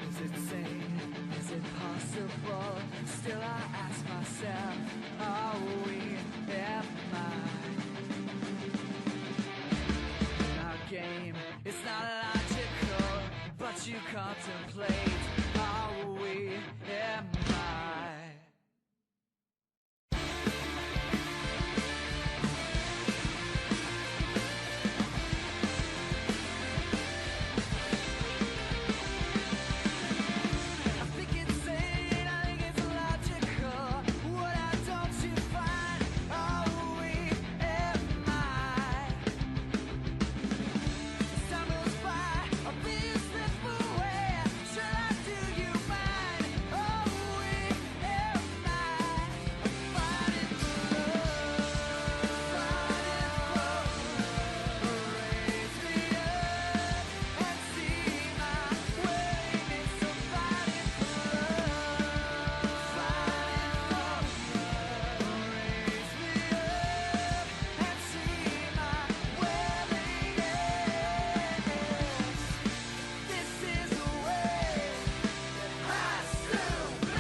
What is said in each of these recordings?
Is it sane? Is it possible? Still I ask myself, are we, am I? Our game, it's not logical, but you contemplate, are we, am I? I think it's sane, I think it's logical. What I don't you find? Are we, am I? As time goes by, I'll be a slip away. Should I do you mind? Are we, am I? Fighting for love, raise me up and see my willingness. So fighting for love, raise me up and see my willingness. This is the way it has to be.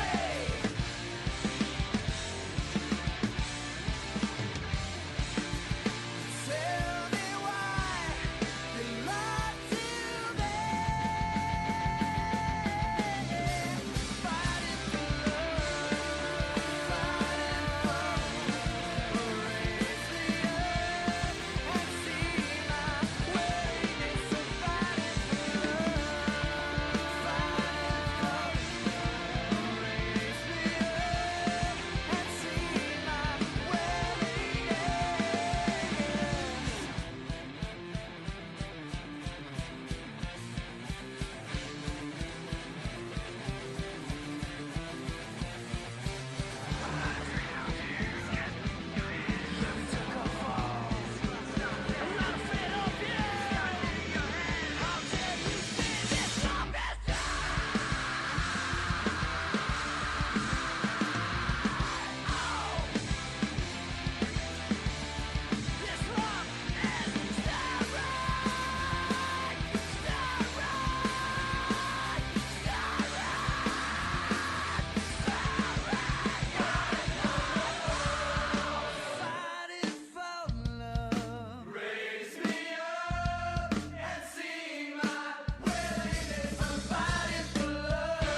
Tell me why you lied to me. Fighting for love, raise me up and see my willingness. So fighting for love, raise me up and see my willingness. Fighting for love. Raise me up and see my willingness. I'm fighting for love.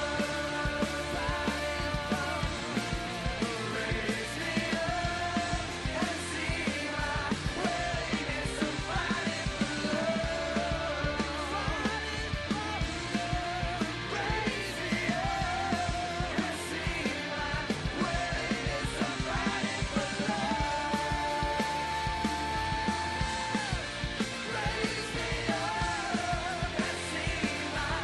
Raise me up and see my willingness. I'm fighting for love. Raise me up and see my willingness. I'm fighting for love. Raise me up and see my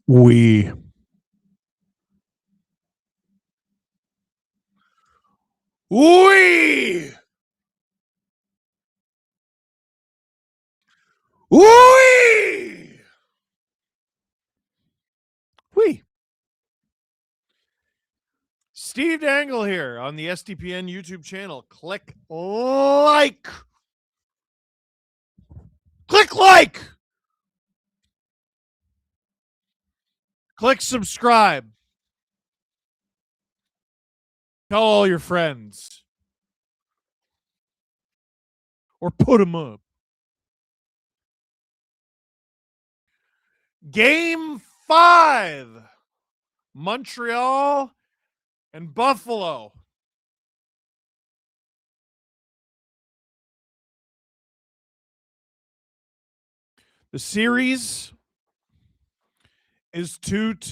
We. We. We. We. Steve Dangle here on the SDPN YouTube channel. Click like. Click like. Click subscribe. Tell all your friends. Or put them up. Game 5. Montreal and Buffalo. The series is 2-2.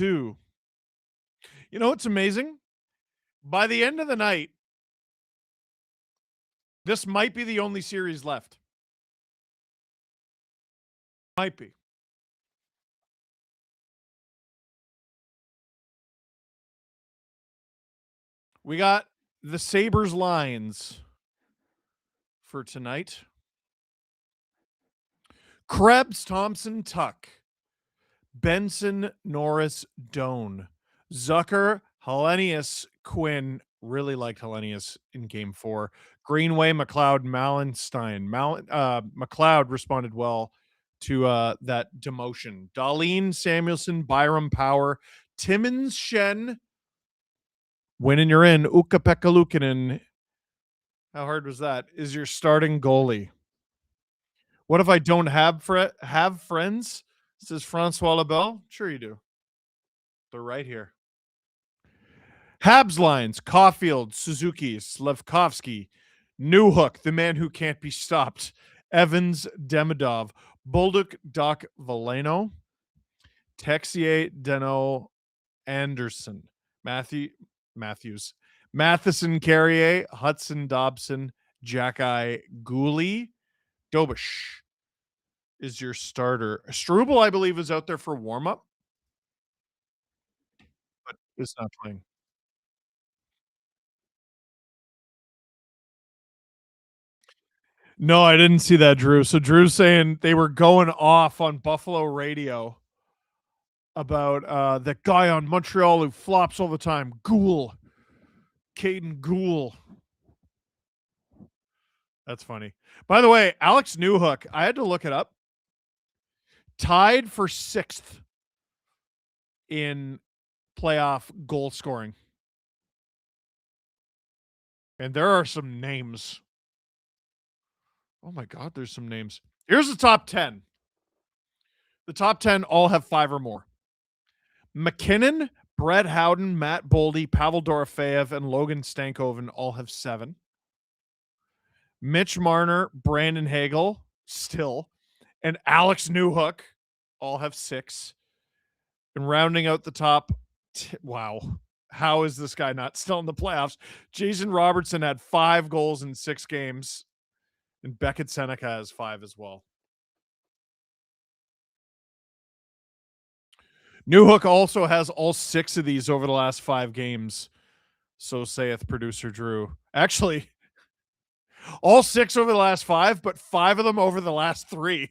You know what's amazing? By the end of the night, this might be the only series left. Might be. We got the Sabres lines for tonight. Krebs, Thompson, Tuck. Benson, Norris, Doan. Zucker, Hellenius, Quinn. Really liked Hellenius in game 4. Greenway, McLeod, Mallenstein. McLeod responded well to that demotion. Darlene, Samuelson, Byram, Power. Timmins, Shen. Winning you're in. Ukko-Pekka Luukkonen. How hard was that? Is your starting goalie. What if I don't have friends? Says Francois Lebel. Sure you do. They're right here. Habs lines: Caulfield, Suzuki, Slevkovsky, Newhook, the man who can't be stopped, Evans, Demidov, Bolduc, Doc Valeno, Texier, Deno, Anderson, Matthews, Matheson, Carrier, Hudson, Dobson, Jacky, Gooley, Dobish is your starter. Struble, I believe, is out there for warm-up, but is not playing. No, I didn't see that, Drew. So Drew's saying they were going off on Buffalo radio about that guy on Montreal who flops all the time, Gould, Caden Gould. That's funny. By the way, Alex Newhook, I had to look it up. Tied for 6th in playoff goal scoring. And there are some names. Oh my God, there's some names. Here's the top 10. The top 10 all have 5 or more. McKinnon, Brett Howden, Matt Boldy, Pavel Dorofeyev, and Logan Stankoven all have 7. Mitch Marner, Brandon Hagel, still, and Alex Newhook all have 6. And rounding out the top, wow, how is this guy not still in the playoffs? Jason Robertson had 5 goals in 6 games, and Beckett Seneca has 5 as well. Newhook also has all 6 of these over the last 5 games. So saith producer Drew. Actually, all 6 over the last 5, but 5 of them over the last 3.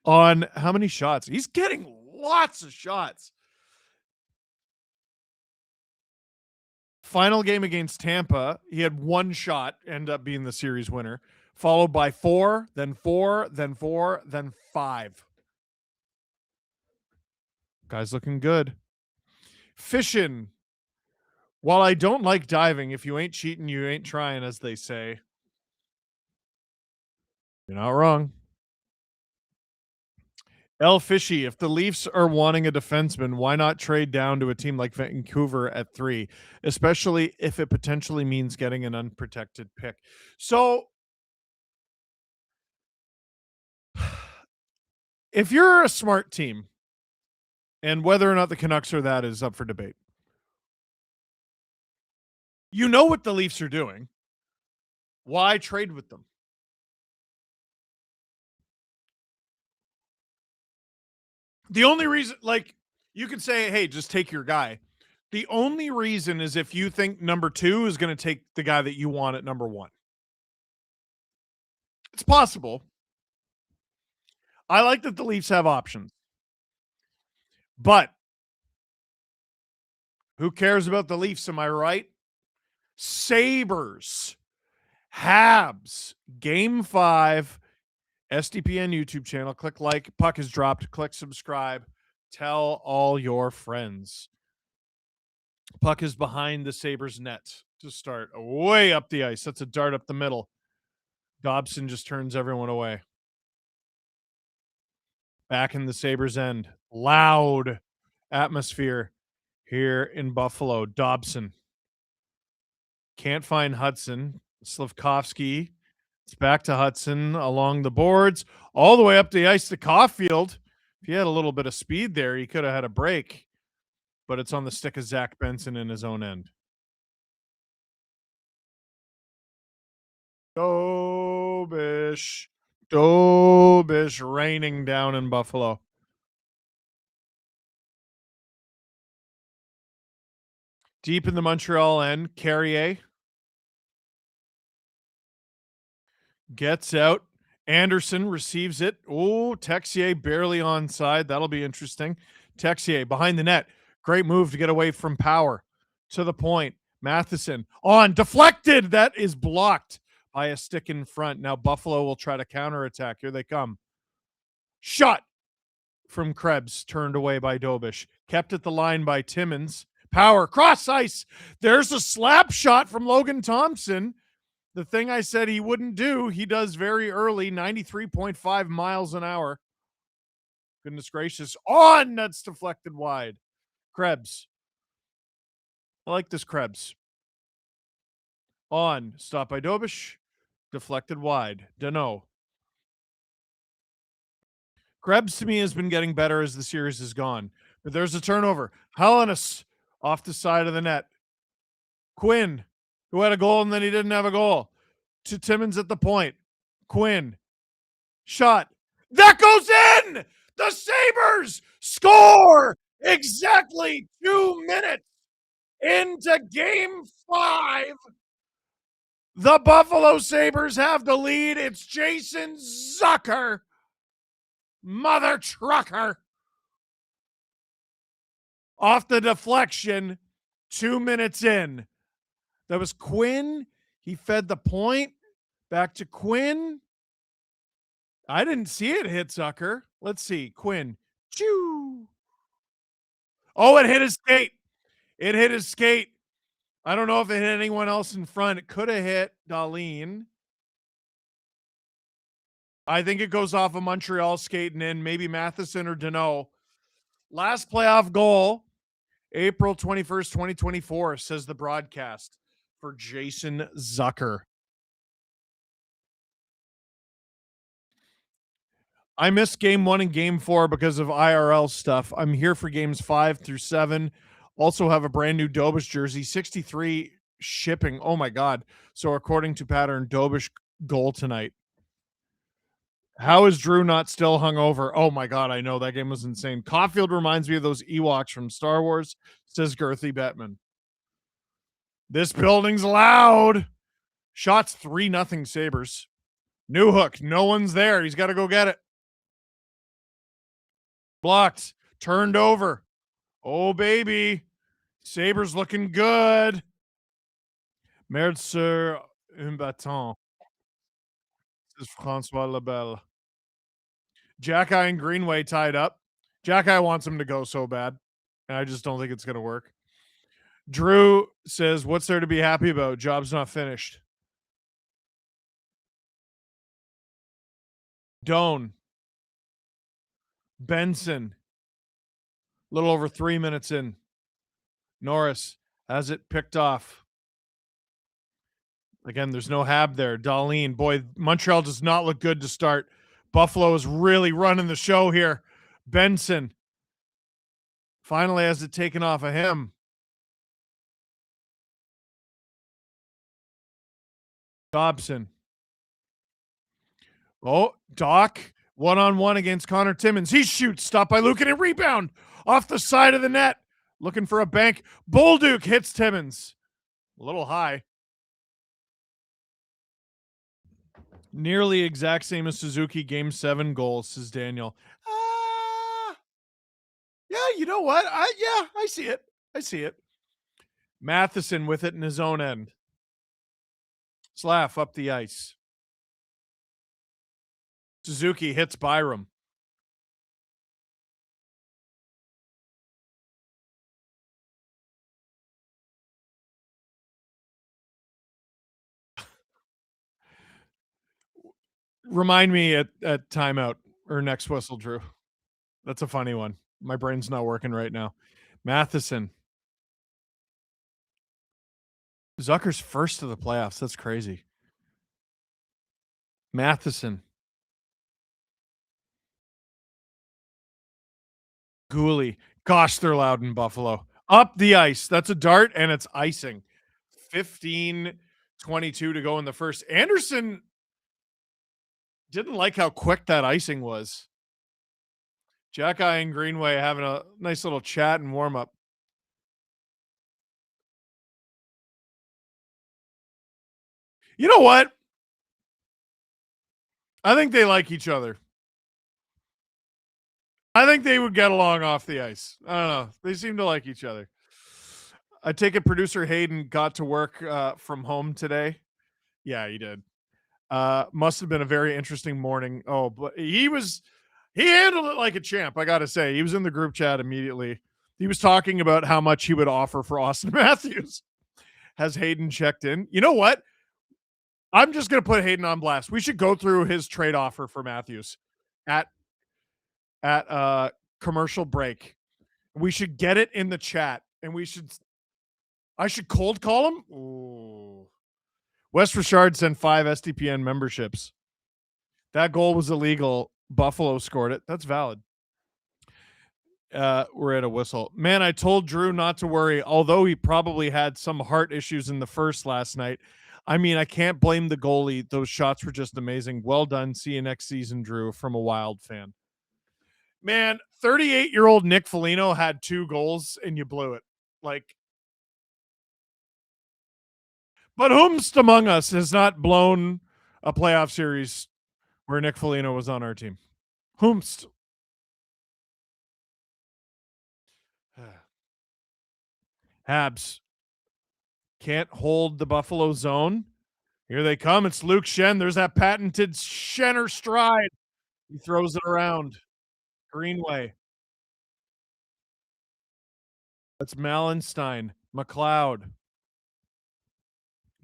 On how many shots? He's getting lots of shots. Final game against Tampa, he had 1 shot, end up being the series winner, followed by 4, then 4, then 4, then 5. Guy's looking good. Fishing. While I don't like diving, if you ain't cheating, you ain't trying, as they say. You're not wrong. El Fishy, if the Leafs are wanting a defenseman, why not trade down to a team like Vancouver at 3, especially if it potentially means getting an unprotected pick? So, if you're a smart team, and whether or not the Canucks are that is up for debate, you know what the Leafs are doing. Why trade with them? The only reason, like, you could say, hey, just take your guy. The only reason is if you think number 2 is going to take the guy that you want at number 1. It's possible. I like that the Leafs have options. But who cares about the Leafs? Am I right? Sabres, Habs, game 5, SDPN YouTube channel. Click like. Puck is dropped. Click subscribe. Tell all your friends. Puck is behind the Sabres net to start. Way up the ice. That's a dart up the middle. Dobson just turns everyone away. Back in the Sabres end. Loud atmosphere here in Buffalo. Dobson. Can't find Hudson. Slivkovsky. It's back to Hudson along the boards, all the way up the ice to Caulfield. If he had a little bit of speed there, he could have had a break, but it's on the stick of Zach Benson in his own end. Dobish. Dobish raining down in Buffalo. Deep in the Montreal end, Carrier gets out. Anderson receives it. Oh, Texier barely onside. That'll be interesting. Texier behind the net. Great move to get away from Power. To the point. Matheson on. Deflected. That is blocked by a stick in front. Now Buffalo will try to counterattack. Here they come. Shot from Krebs. Turned away by Dobish. Kept at the line by Timmins. Power. Cross ice. There's a slap shot from Logan Thompson. The thing I said he wouldn't do, he does very early, 93.5 miles an hour. Goodness gracious. On! That's deflected wide. Krebs. I like this Krebs. On. Stop by Dobish. Deflected wide. Dano. Krebs to me has been getting better as the series has gone. But there's a turnover. Hellenis off the side of the net. Quinn, who had a goal and then he didn't have a goal. To Timmins at the point. Quinn. Shot. That goes in! The Sabres score exactly 2 minutes into game 5. The Buffalo Sabres have the lead. It's Jason Zucker. Mother trucker. Off the deflection, 2 minutes in. That was Quinn. He fed the point. Back to Quinn. I didn't see it hit Zucker. Let's see. Quinn. Choo. Oh, it hit his skate. It hit his skate. I don't know if it hit anyone else in front. It could have hit Darlene. I think it goes off of Montreal skating in, maybe Matheson or Dano. Last playoff goal, April 21st, 2024, says the broadcast for Jason Zucker. I missed game 1 and game 4 because of IRL stuff. I'm here for games 5 through 7. Also have a brand new Dobish jersey, 63 shipping. Oh my God. So according to pattern, Dobish goal tonight. How is Drew not still hungover? Oh my God, I know that game was insane. Caulfield reminds me of those Ewoks from Star Wars, says Girthy Bettman. This building's loud. Shots 3-0 Sabres. New hook. No one's there. He's got to go get it. Blocked. Turned over. Oh, baby. Sabres looking good. Merde sur un bâton. This is Francois Lebel. Jack-Eye and Greenway tied up. Jack-Eye wants him to go so bad, and I just don't think it's going to work. Drew says, what's there to be happy about? Job's not finished. Doan. Benson. A little over 3 minutes in. Norris has it picked off. Again, there's no Hab there. Darlene. Boy, Montreal does not look good to start. Buffalo is really running the show here. Benson finally has it taken off of him. Dobson. Oh, Doc. One-on-one against Connor Timmins. He shoots. Stopped by Lukin and rebound. Off the side of the net. Looking for a bank. Bolduc hits Timmins. A little high. Nearly exact same as Suzuki game 7 goals, says Daniel. Yeah, you know what? I see it. I see it. Matheson with it in his own end. Slav up the ice. Suzuki hits Byram. Remind me at timeout or next whistle, Drew. That's a funny one. My brain's not working right now. Matheson. Zucker's first to the playoffs. That's crazy. Matheson. Gooley. Gosh, they're loud in Buffalo. Up the ice. That's a dart, and it's icing. 15:22 to go in the first. Anderson didn't like how quick that icing was. Jack Eye and Greenway having a nice little chat and warm up. You know what? I think they like each other. I think they would get along off the ice. I don't know. They seem to like each other. I take it producer Hayden got to work from home today. Yeah, he did. Must have been a very interesting morning. Oh, but he handled it like a champ, I gotta say. He was in the group chat immediately. He was talking about how much he would offer for Austin Matthews. Has Hayden checked in? You know what? I'm just gonna put Hayden on blast. We should go through his trade offer for Matthews at commercial break. We should get it in the chat, and I should cold call him. Ooh. West Richard sent 5 SDPN memberships. That goal was illegal. Buffalo scored it. That's valid. We're at a whistle. Man, I told Drew not to worry, although he probably had some heart issues in the first last night. I mean, I can't blame the goalie. Those shots were just amazing. Well done. See you next season, Drew, from a Wild fan. Man, 38-year-old Nick Foligno had 2 goals, and you blew it. Like, but whomst among us has not blown a playoff series where Nick Foligno was on our team? Whomst. Habs can't hold the Buffalo zone. Here they come. It's Luke Shen. There's that patented Shenner stride. He throws it around. Greenway. That's Malenstein. McLeod.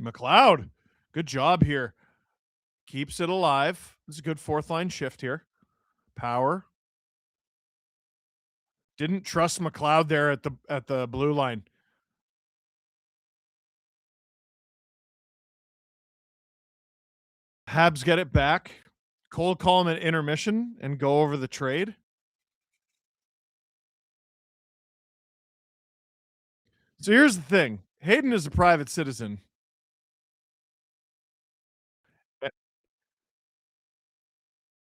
McLeod. Good job here. Keeps it alive. This is a good fourth line shift here. Power. Didn't trust McLeod there at the blue line. Habs get it back. Cole call him an intermission and go over the trade. So here's the thing. Hayden is a private citizen.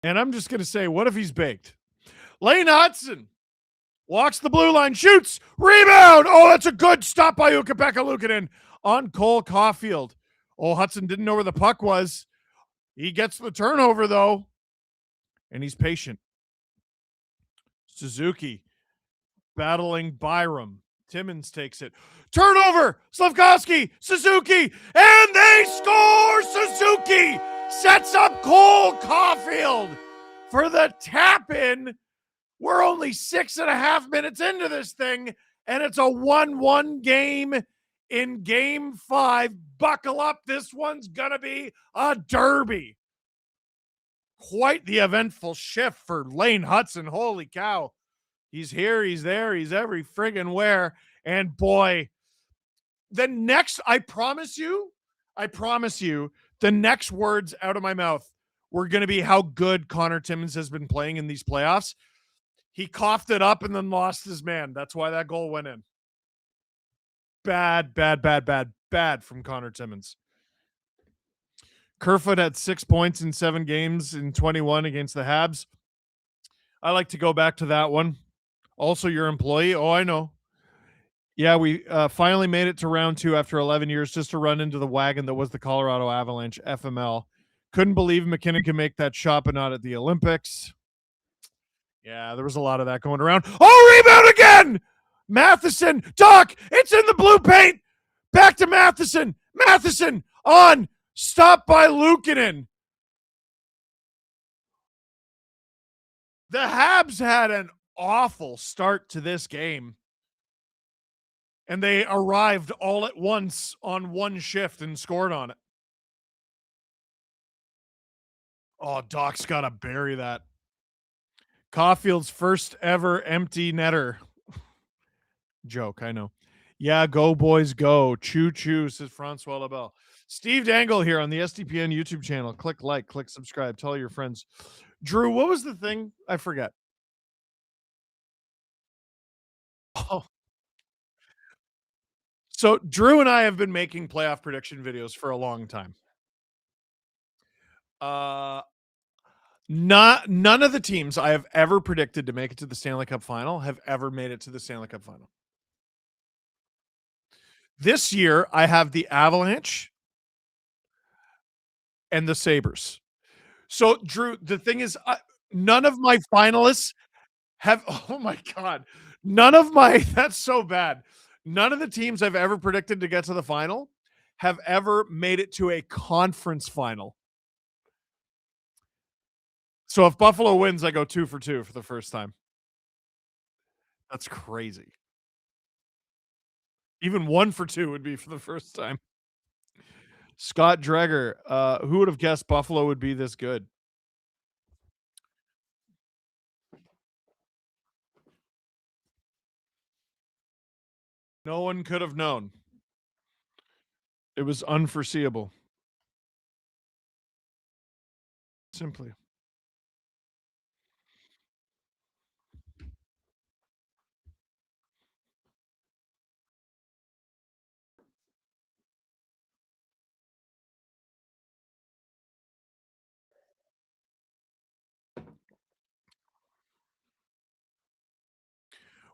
And I'm just going to say, what if he's baked? Lane Hudson walks the blue line, shoots, rebound. Oh, that's a good stop by Ukko-Pekka Luukkonen on Cole Caulfield. Oh, Hudson didn't know where the puck was. He gets the turnover, though, and he's patient. Suzuki battling Byram. Timmins takes it. Turnover! Slavkovsky! Suzuki! And they score! Suzuki sets up Cole Caulfield for the tap-in. We're only 6.5 minutes into this thing, and it's a 1-1 game in Game 5. Buckle up. This one's going to be a derby. Quite the eventful shift for Lane Hudson. Holy cow. He's here, he's there, he's every friggin' where. And boy, the next, I promise you, the next words out of my mouth were going to be how good Connor Timmins has been playing in these playoffs. He coughed it up and then lost his man. That's why that goal went in. Bad from Connor Timmins. Kerfoot had 6 points in 7 games in 21 against the Habs. I like to go back to that one. Also, your employee. Oh, I know. Yeah, we finally made it to round 2 after 11 years just to run into the wagon that was the Colorado Avalanche FML. Couldn't believe McKinnon could make that shot, but not at the Olympics. Yeah, there was a lot of that going around. Oh, rebound again! Matheson, Doc, it's in the blue paint. Back to Matheson. Matheson on. Stop by Luukkonen. The Habs had an awful start to this game. And they arrived all at once on one shift and scored on it. Oh, Doc's got to bury that. Caulfield's first ever empty netter. Joke, I know. Yeah, go boys, go. Choo choo, says Francois Labelle. Steve Dangle here on the SDPN YouTube channel. Click like, click subscribe, tell your friends. Drew, what was the thing? I forget. Oh, so Drew and I have been making playoff prediction videos for a long time. Uh none of the teams I have ever predicted to make it to the Stanley Cup final have ever made it to the Stanley Cup final. This year I have the Avalanche and the Sabres. So Drew, the thing is none of my finalists have oh my god. None of my that's so bad. None of the teams I've ever predicted to get to the final have ever made it to a conference final. So if Buffalo wins, I go 2 for 2 for the first time. That's crazy. Even 1 for 2 would be for the first time. Scott Dreger, who would have guessed Buffalo would be this good? No one could have known. It was unforeseeable. Simply.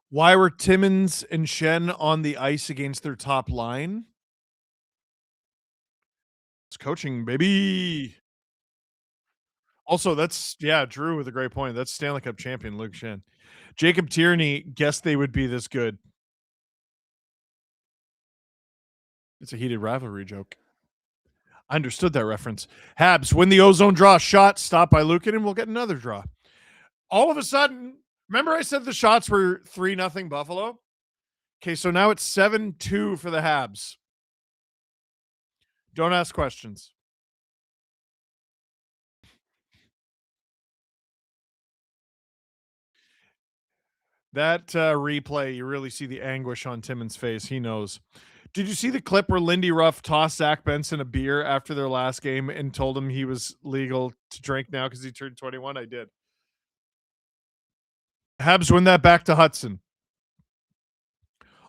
Why were Timmins and Shen on the ice against their top line? It's coaching, baby. Also, that's Drew with a great point. That's Stanley Cup champion Luke Shen. Jacob Tierney guessed they would be this good. It's a heated rivalry joke. I understood that reference. Habs win the ozone draw. Shot stopped by Lukin, and we'll get another draw. All of a sudden, remember I said the shots were 3-0 Buffalo? Okay, so now it's 7-2 for the Habs. Don't ask questions. That replay, you really see the anguish on Timmons' face. He knows. Did you see the clip where Lindy Ruff tossed Zach Benson a beer after their last game and told him he was legal to drink now because he turned 21? I did. Habs win that back to Hudson.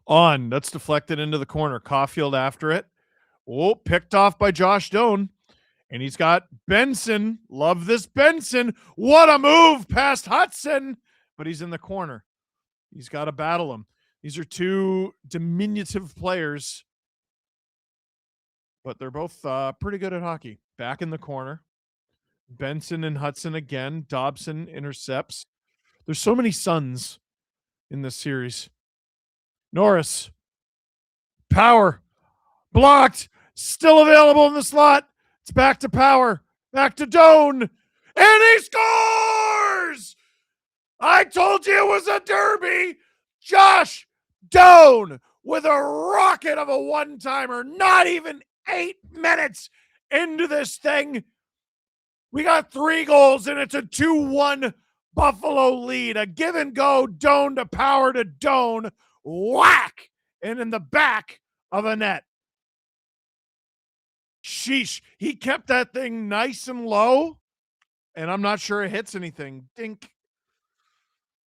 On. That's deflected into the corner. Caulfield after it. Oh, picked off by Josh Doan. And he's got Benson. Love this Benson. What a move past Hudson. But he's in the corner. He's got to battle him. These are two diminutive players, but they're both pretty good at hockey. Back in the corner. Benson and Hudson again. Dobson intercepts. There's so many Suns in this series. Norris. Power. Blocked. Still available in the slot. It's back to Power. Back to Doan. And he scores! I told you it was a derby. Josh Doan with a rocket of a one-timer. Not even 8 minutes into this thing. We got 3 goals, and it's a 2-1 Buffalo lead. A give and go, Doan to Power to Doan. Whack! And in the back of a net. Sheesh. He kept that thing nice and low, and I'm not sure it hits anything. Dink.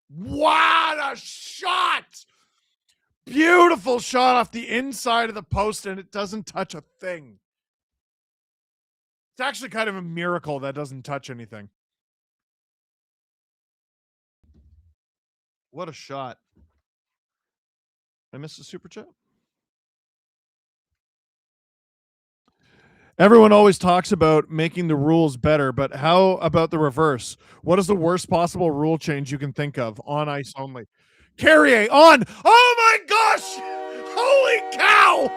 What a shot! Beautiful shot off the inside of the post, and it doesn't touch a thing. It's actually kind of a miracle that doesn't touch anything. What a shot. I missed a super chat. Everyone always talks about making the rules better, but how about the reverse? What is the worst possible rule change you can think of? On ice only. Carrier on. Oh my gosh! Holy cow!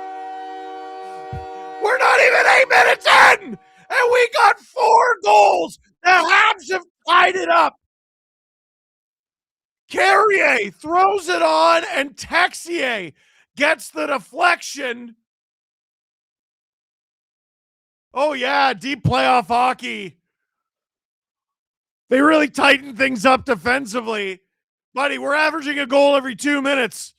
We're not even 8 minutes in, and we got 4 goals. The Habs have tied it up. Carrier throws it on, and Texier gets the deflection. Oh, yeah, deep playoff hockey. They really tighten things up defensively. Buddy, we're averaging a goal every 2 minutes.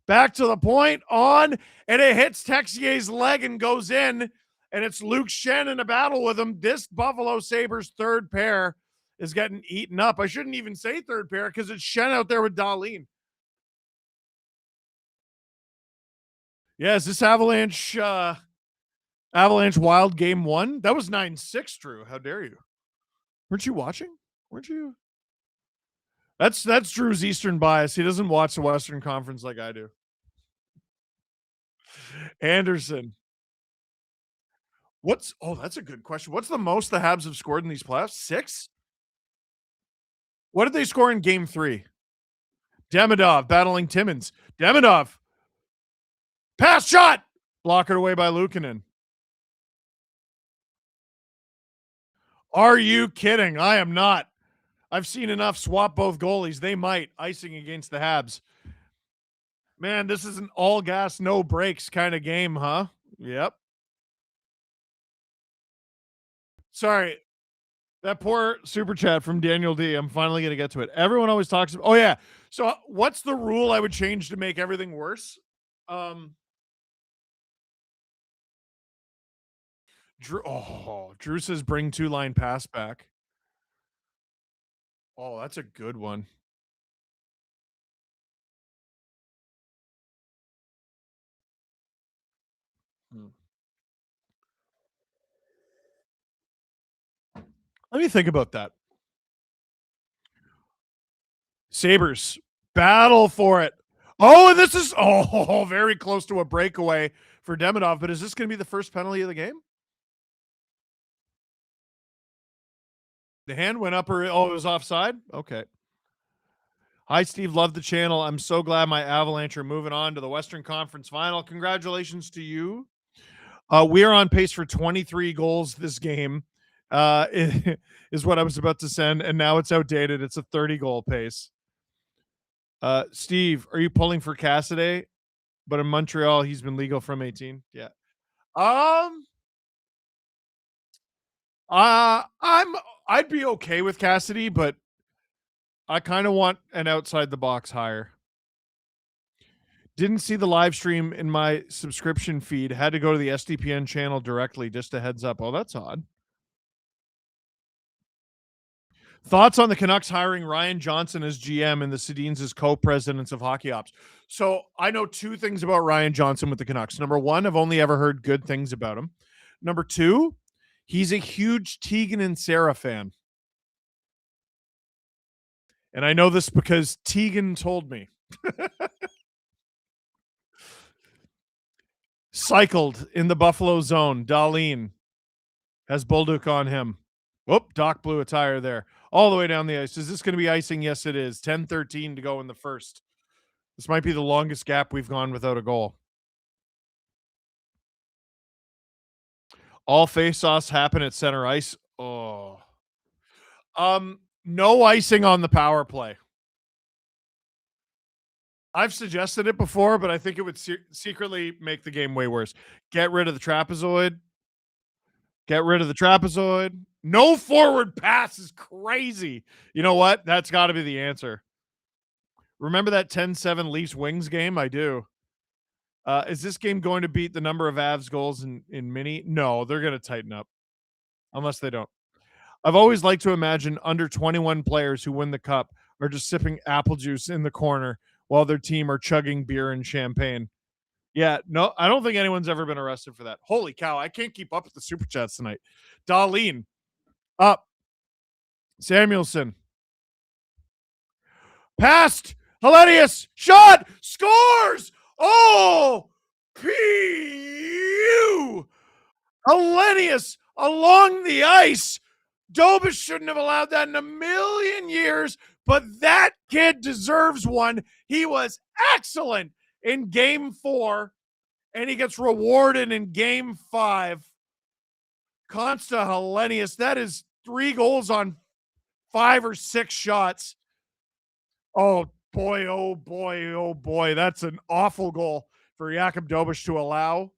Back to the point, on, and it hits Texier's leg and goes in. and it's Luke Shen in a battle with him. This Buffalo Sabres third pair is getting eaten up. I shouldn't even say third pair because it's Shen out there with Darlene. Yeah, is this Avalanche Wild game one? That was 9-6, Drew. How dare you? Weren't you watching? Weren't you? That's Drew's Eastern bias. He doesn't watch the Western Conference like I do. Anderson. That's a good question. What's the most the Habs have scored in these playoffs? 6? What did they score in game 3? Demidov battling Timmins. Demidov. Pass shot. Blocked away by Luukkonen. Are you kidding? I am not. I've seen enough swap both goalies. They might. Icing against the Habs. Man, this is an all gas, no brakes kind of game, huh? Yep. Sorry. That poor super chat from Daniel D. I'm finally going to get to it. Everyone always talks about, oh, yeah. So, what's the rule I would change to make everything worse? Drew says bring 2-line pass back. Oh, that's a good one. Let me think about that. Sabres, battle for it. Oh, and this is very close to a breakaway for Demidov. But is this going to be the first penalty of the game? The hand went up, or it was offside. Okay. Hi, Steve. Love the channel. I'm so glad my Avalanche are moving on to the Western Conference Final. Congratulations to you. We are on pace for 23 goals this game. Is what I was about to send, and now it's outdated. It's a 30-goal pace. Steve, are you pulling for Cassidy? But in Montreal, he's been legal from 18. Yeah. I'd be okay with Cassidy, but I kind of want an outside the box hire. Didn't see the live stream in my subscription feed. Had to go to the SDPN channel directly. Just a heads up. Oh, that's odd. Thoughts on the Canucks hiring Ryan Johnson as GM and the Sedins as co-presidents of hockey ops? So I know two things about Ryan Johnson with the Canucks. Number one, I've only ever heard good things about him. Number two, he's a huge Tegan and Sarah fan. And I know this because Tegan told me. Cycled in the Buffalo zone. Darlene has Bolduc on him. Whoop, Doc blew a tire there. All the way down the ice. Is this going to be icing? Yes, it is. 10-13 to go in the first. This might be the longest gap we've gone without a goal. All face-offs happen at center ice. Oh. No icing on the power play. I've suggested it before, but I think it would secretly make the game way worse. Get rid of the trapezoid. Get rid of the trapezoid. No forward pass is crazy. You know what? That's got to be the answer. Remember that 10-7 Leafs Wings game? I do. Is this game going to beat the number of Avs goals in mini? No, they're going to tighten up. Unless they don't. I've always liked to imagine under 21 players who win the cup are just sipping apple juice in the corner while their team are chugging beer and champagne. Yeah, no, I don't think anyone's ever been arrested for that. Holy cow, I can't keep up with the super chats tonight. Darlene, up. Samuelson. Passed. Hellenius. Shot. Scores. Oh, pew. Hellenius along the ice. Dobas shouldn't have allowed that in a million years, but that kid deserves one. He was excellent in game 4, and he gets rewarded in game 5. Consta Hellenius, that is 3 goals on 5 or 6 shots. Oh boy, oh boy, oh boy. That's an awful goal for Jakub Dobas to allow.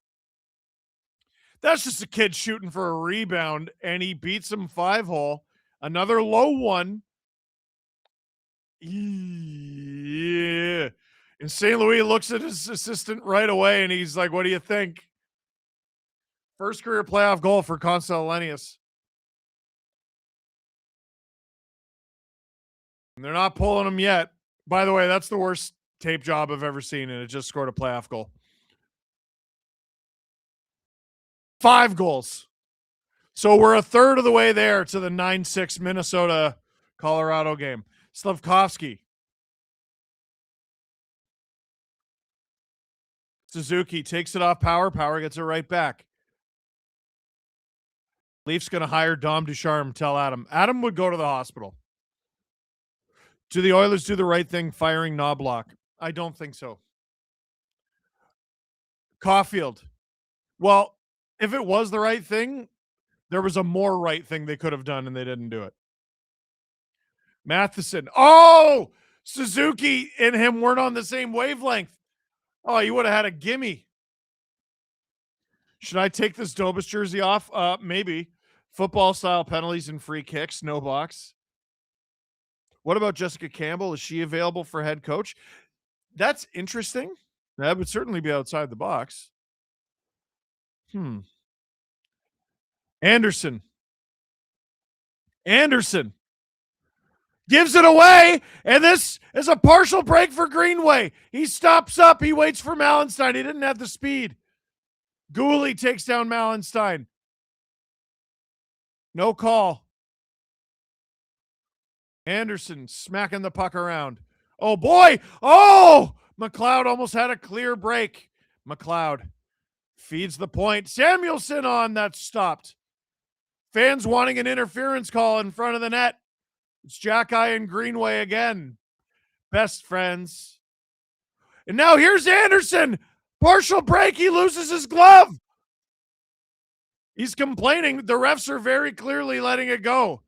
That's just a kid shooting for a rebound, and he beats him 5-hole. Another low one. Yeah. And St. Louis looks at his assistant right away, and he's like, what do you think? First career playoff goal for Hellenius. And they're not pulling him yet. By the way, that's the worst tape job I've ever seen, and it just scored a playoff goal. 5 goals. So we're a third of the way there to the 9-6 Minnesota-Colorado game. Slavkovsky. Suzuki takes it off Power. Power gets it right back. Leafs going to hire Dom Ducharme. Tell Adam. Adam would go to the hospital. Do the Oilers do the right thing firing Knobloch? I don't think so. Caulfield. Well, if it was the right thing, there was a more right thing they could have done, and they didn't do it. Matheson. Oh! Suzuki and him weren't on the same wavelength. Oh, you would have had a gimme. Should I take this Dobas jersey off? Maybe. Football-style penalties and free kicks, no box. What about Jessica Campbell? Is she available for head coach? That's interesting. That would certainly be outside the box. Anderson gives it away, and this is a partial break for Greenway. He stops up. He waits for Mallenstein. He didn't have the speed. Gooley takes down Mallenstein. No call. Anderson smacking the puck around. Oh, boy. Oh! McLeod almost had a clear break. McLeod feeds the point. Samuelson on. That's stopped. Fans wanting an interference call in front of the net. It's Jackeye and Greenway again. Best friends. And now here's Anderson. Partial break. He loses his glove. He's complaining. The refs are very clearly letting it go.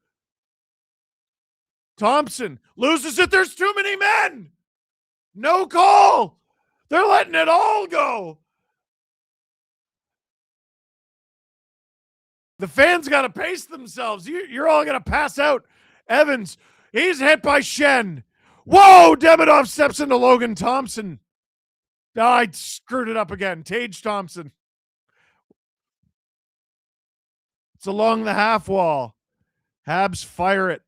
Thompson loses it. There's too many men. No call. They're letting it all go. The fans got to pace themselves. You're all going to pass out. Evans, he's hit by Shen. Whoa, Demidov steps into Logan Thompson. Oh, I screwed it up again. Tage Thompson. It's along the half wall. Habs fire it.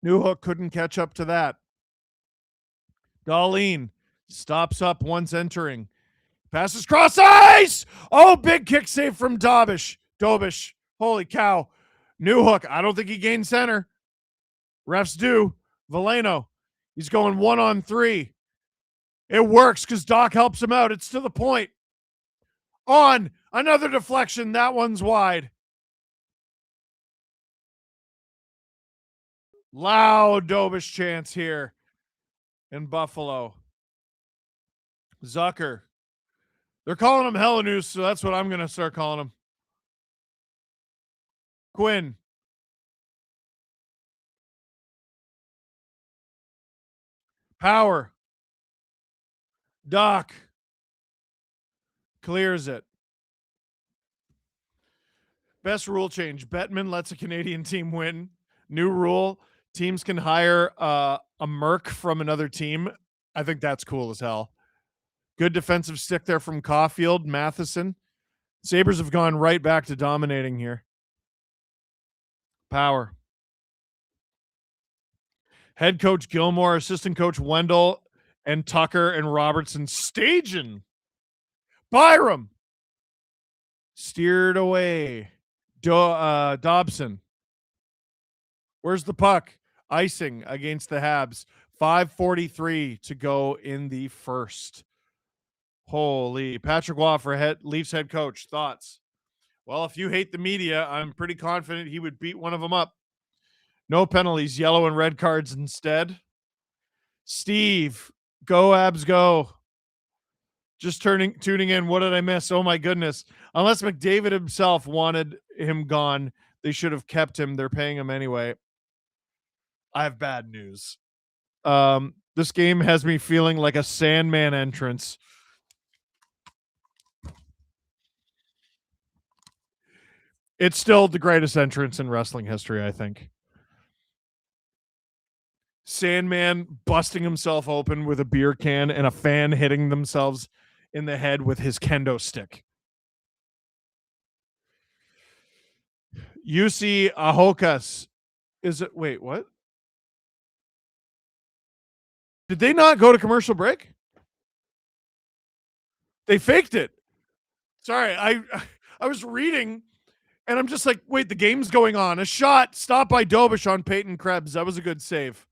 Newhook couldn't catch up to that. Darlene stops up once entering. Passes cross ice. Oh, big kick save from Dobish. Holy cow. Newhook. I don't think he gained center. Refs do. Veleno. He's going 1-on-3. It works because Doc helps him out. It's to the point. On. Another deflection. That one's wide. Loud Dobish chance here in Buffalo. Zucker. They're calling him Hellenuce, so that's what I'm going to start calling him. Quinn. Power. Doc. Clears it. Best rule change. Bettman lets a Canadian team win. New rule. Teams can hire a merc from another team. I think that's cool as hell. Good defensive stick there from Caulfield. Matheson. Sabres have gone right back to dominating here. Power. Head coach Gilmore, assistant coach Wendell, and Tucker and Robertson staging. Byram. Steered away. Dobson. Where's the puck? Icing against the Habs. 5:43 to go in the first. Holy. Patrick Waugh for Leafs head coach. Thoughts? Well, if you hate the media, I'm pretty confident he would beat one of them up. No penalties, yellow and red cards instead. Steve, go Abs, go. Just tuning in. What did I miss? Oh my goodness. Unless McDavid himself wanted him gone, they should have kept him. They're paying him anyway. I have bad news. This game has me feeling like a Sandman entrance. It's still the greatest entrance in wrestling history, I think. Sandman busting himself open with a beer can and a fan hitting themselves in the head with his kendo stick. UC Ahokas. Is it? Wait, what? Did they not go to commercial break? They faked it. Sorry, I was reading and I'm just like, wait, the game's going on. A shot stopped by Dobish on Peyton Krebs. That was a good save.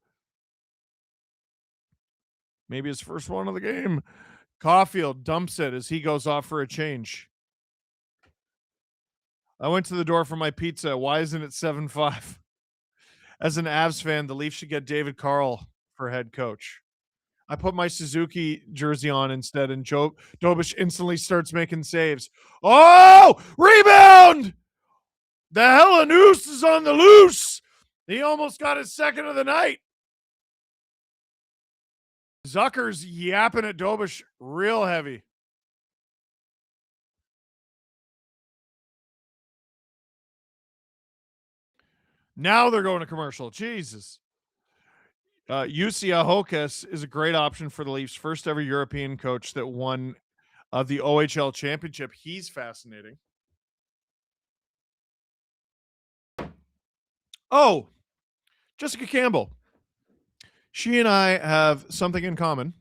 Maybe his first one of the game. Caulfield dumps it as he goes off for a change. I went to the door for my pizza. Why isn't it 7-5? As an Avs fan, the Leafs should get David Carl for head coach. I put my Suzuki jersey on instead, and Dobish instantly starts making saves. Oh, rebound! The Hellenous is on the loose. He almost got his second of the night. Zucker's yapping at Dobish real heavy. Now they're going to commercial. Jesus. UC Ahokas is a great option for the Leafs' first ever European coach that won the OHL championship. He's fascinating. Oh, Jessica Campbell. She and I have something in common,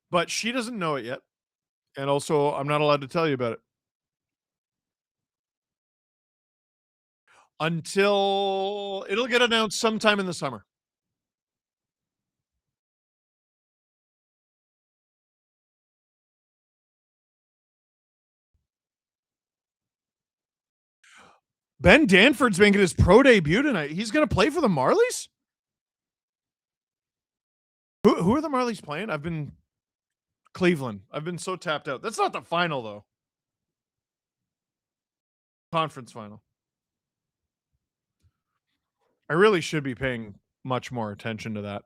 but she doesn't know it yet. And also, I'm not allowed to tell you about it until it'll get announced sometime in the summer. Ben Danford's making his pro debut tonight. He's going to play for the Marlies? Who are the Marlies playing? Cleveland. I've been so tapped out. That's not the final, though. Conference final. I really should be paying much more attention to that.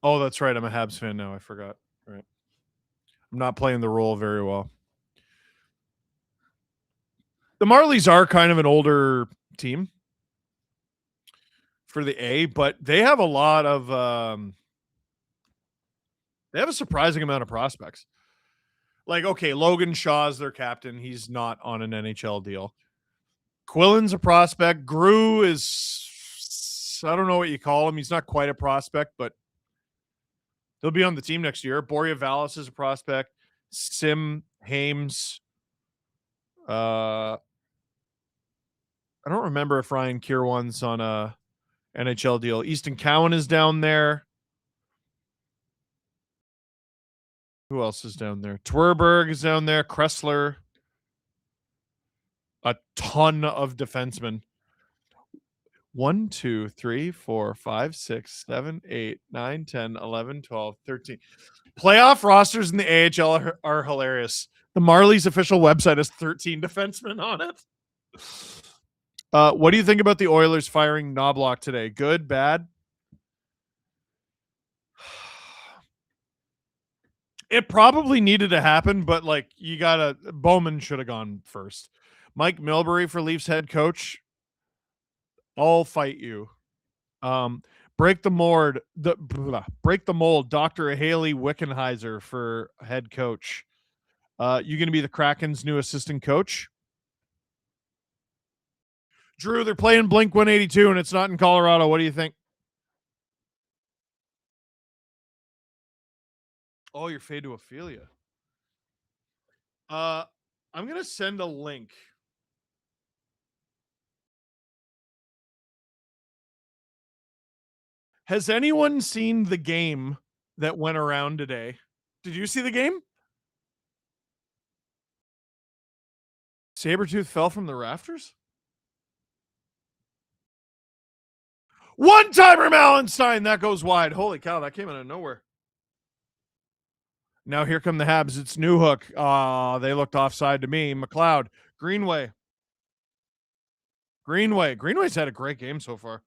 Oh, that's right. I'm a Habs fan now. I forgot. Right. I'm not playing the role very well. The Marlies are kind of an older team for the A, but they have a lot of they have a surprising amount of prospects. Like, okay, Logan Shaw's their captain. He's not on an NHL deal. Quillen's a prospect. Grew is, I don't know what you call him. He's not quite a prospect, but he'll be on the team next year. Boria Vallis is a prospect. Sim Hames. I don't remember if Ryan Kierwan's on a NHL deal. Easton Cowan is down there. Who else is down there? Twerberg is down there. Kressler. A ton of defensemen. 1, 2, 3, 4, 5, 6, 7, 8, 9, 10, 11, 12, 13. Playoff rosters in the AHL are hilarious. The Marlies official website has 13 defensemen on it. What do you think about the Oilers firing Knobloch today? Good, bad? It probably needed to happen, but like Bowman should have gone first. Mike Milbury for Leafs head coach. I'll fight you. Break the mold. Break the mold. Dr. Haley Wickenheiser for head coach. You going to be the Kraken's new assistant coach? Drew, they're playing Blink 182 and it's not in Colorado. What do you think? Oh, you're fade to Ophelia. I'm going to send a link. Has anyone seen the game that went around today? Did you see the game? Sabretooth fell from the rafters? One-timer Mallenstein. That goes wide. Holy cow, that came out of nowhere. Now here come the Habs. It's Newhook. They looked offside to me. McLeod. Greenway. Greenway's had a great game so far.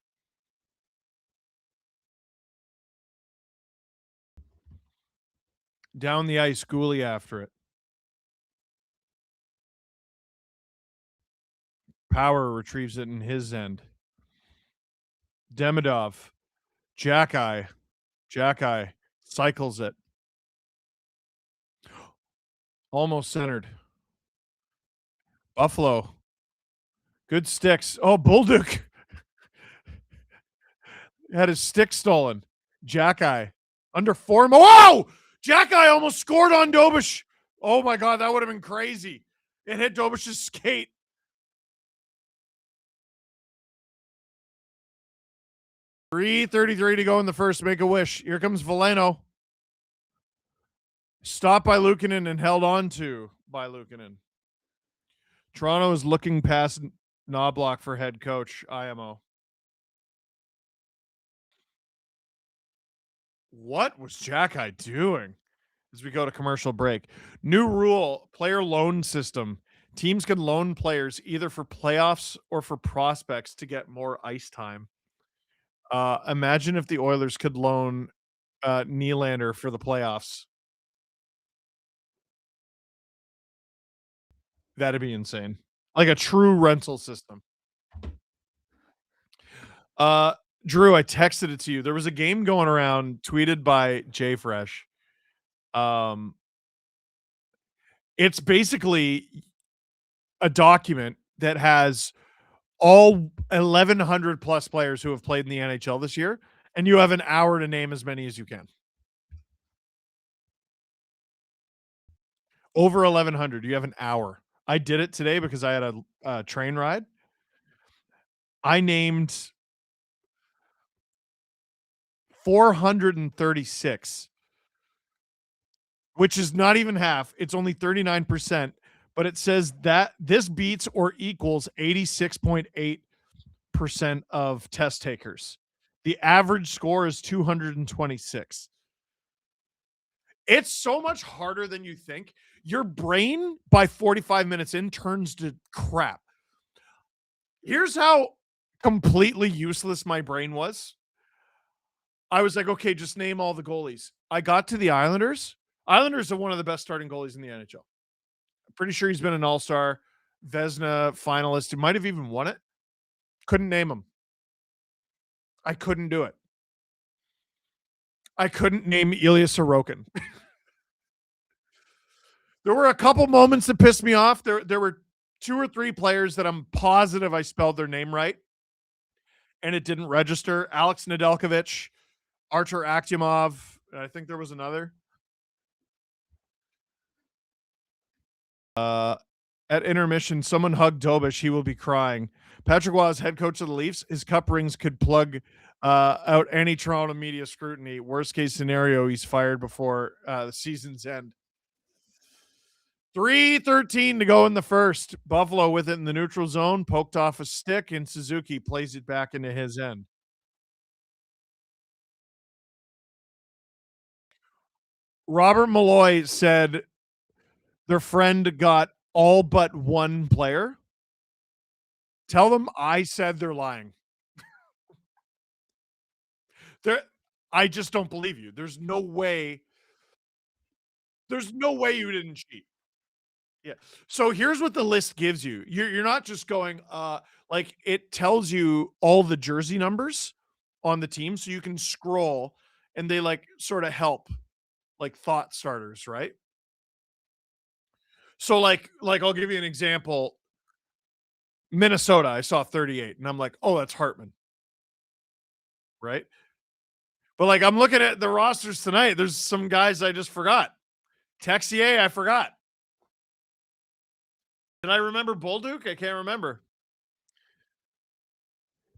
Down the ice, Gooley after it. Power retrieves it in his end. Demidov. Jackeye cycles it. Almost centered. Buffalo. Good sticks. Oh, Bolduc had his stick stolen. Jackeye. Under 4. Whoa! Jackeye almost scored on Dobish. Oh my God, that would have been crazy. It hit Dobish's skate. 3:33 to go in the first. Make a wish. Here comes Veleno. Stopped by Luukkonen and held on to by Luukkonen. Toronto is looking past Knobloch for head coach. IMO. What was Jackeye doing? As we go to commercial break. New rule, player loan system. Teams can loan players either for playoffs or for prospects to get more ice time. Imagine if the Oilers could loan Nylander for the playoffs. That'd be insane. Like a true rental system. Uh, Drew, I texted it to you. There was a game going around, tweeted by Jay Fresh. It's basically a document that has all 1,100 plus players who have played in the NHL this year, and you have an hour to name as many as you can. Over 1,100, you have an hour. I did it today because I had a train ride. I named 436, which is not even half. It's only 39%, but it says that this beats or equals 86.8% of test takers. The average score is 226. It's so much harder than you think. Your brain by 45 minutes in turns to crap. Here's how completely useless my brain was. I was like, okay, just name all the goalies. I got to the Islanders. Islanders are one of the best starting goalies in the NHL. I'm pretty sure he's been an all-star, Vezina finalist. He might have even won it. Couldn't name him. I couldn't do it. I couldn't name Ilya Sorokin. There were a couple moments that pissed me off. There were 2 or 3 players that I'm positive I spelled their name right, and it didn't register. Alex Nedeljkovic, Artur Akhtyamov, and I think there was another. At intermission, someone hugged Dobish. He will be crying. Patrick Waugh is head coach of the Leafs. His cup rings could plug out any Toronto media scrutiny. Worst case scenario, he's fired before the season's end. 3:13 to go in the first. Buffalo with it in the neutral zone, poked off a stick, and Suzuki plays it back into his end. Robert Malloy said their friend got all but one player. Tell them I said they're lying. I just don't believe you. There's no way. There's no way you didn't cheat. Yeah. So here's what the list gives you. You're not just going like it tells you all the jersey numbers on the team so you can scroll and they like sort of help like thought starters, right? So like I'll give you an example. Minnesota, I saw 38 and I'm like, "Oh, that's Hartman." Right? But like I'm looking at the rosters tonight, there's some guys I just forgot. Texier, I forgot. Did I remember Bolduc? I can't remember.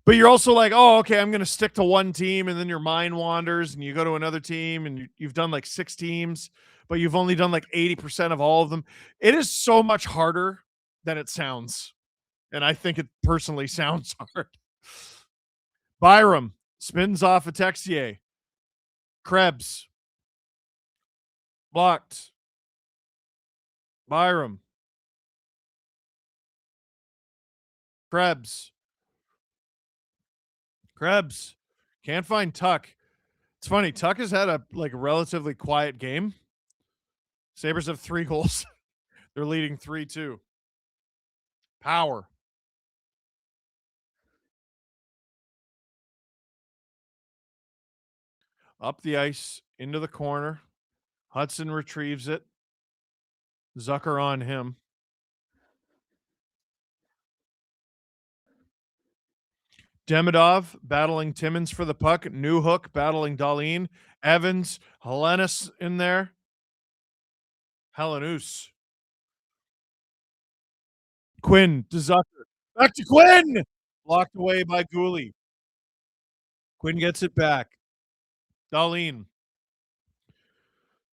But you're also like, oh, okay, I'm going to stick to one team, and then your mind wanders, and you go to another team, and you've done like 6 teams, but you've only done like 80% of all of them. It is so much harder than it sounds, and I think it personally sounds hard. Byram spins off a Texier. Krebs blocked. Byram. Krebs. Krebs. Can't find Tuck. It's funny. Tuck has had a like relatively quiet game. Sabres have 3 goals. They're leading 3-2. Power. Up the ice into the corner. Hudson retrieves it. Zucker on him. Demidov battling Timmins for the puck. Newhook battling Dahlin. Evans, Hellenis in there. Hellenus. Quinn to Zucker. Back to Quinn. Blocked away by Gooley. Quinn gets it back. Dahlin.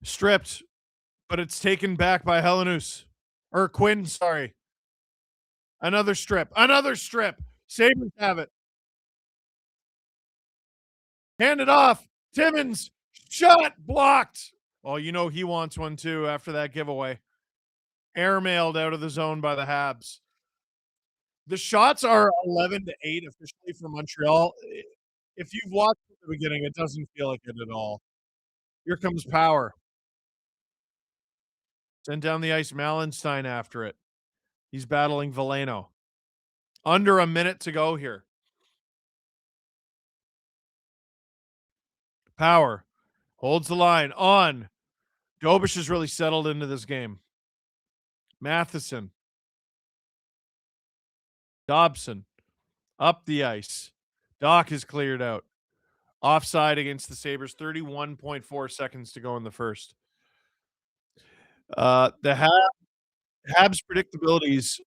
Stripped, but it's taken back by Hellenus. Or Quinn, sorry. Another strip. Another strip. Sabres have it. Hand it off. Timmins. Shot blocked. Oh, you know he wants one too after that giveaway. Airmailed out of the zone by the Habs. The shots are 11-8 officially for Montreal. If you've watched at the beginning, it doesn't feel like it at all. Here comes Power. Send down the ice. Malenstein after it. He's battling Veleno. Under a minute to go here. Power holds the line on. Dobish has really settled into this game. Matheson. Dobson. Up the ice. Doc is cleared out. Offside against the Sabres. 31.4 seconds to go in the first. The Habs' predictabilities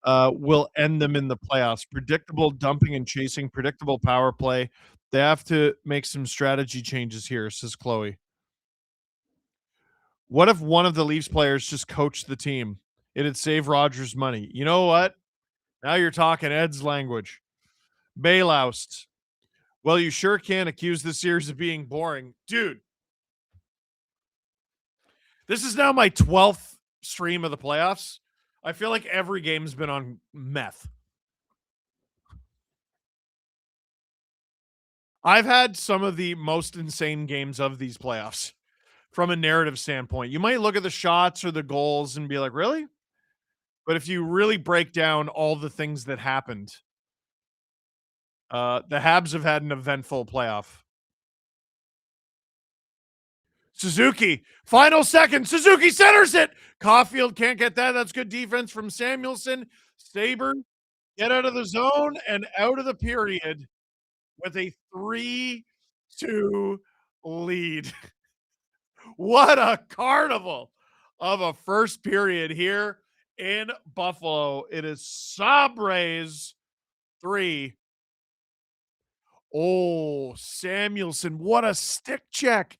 will end them in the playoffs. Predictable dumping and chasing, predictable power play. They have to make some strategy changes here, says Chloe. What if one of the Leafs players just coached the team? It'd save Rogers money. You know what? Now you're talking Ed's language. Bailoust. Well, you sure can accuse this series of being boring. Dude, this is now my 12th stream of the playoffs. I feel like every game's been on meth. I've had some of the most insane games of these playoffs from a narrative standpoint. You might look at the shots or the goals and be like, really? But if you really break down all the things that happened, the Habs have had an eventful playoff. Suzuki, final second. Suzuki centers it. Caulfield can't get that. That's good defense from Samuelson. Sabres get out of the zone and out of the period with a 3-2 lead. What a carnival of a first period here in Buffalo. It is Sabres 3. Oh, Samuelson, what a stick check.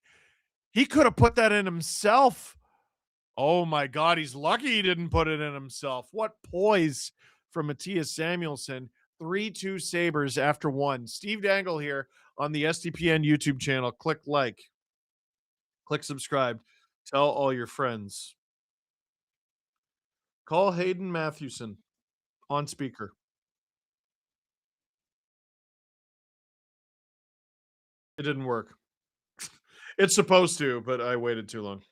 He could have put that in himself. Oh my God, he's lucky he didn't put it in himself. What poise from Matthias Samuelson. 3-2 Sabres after one. Steve Dangle here on the SDPN YouTube channel. Click like. Click subscribe. Tell all your friends. Call Hayden Mathewson on speaker. It didn't work. It's supposed to, but I waited too long.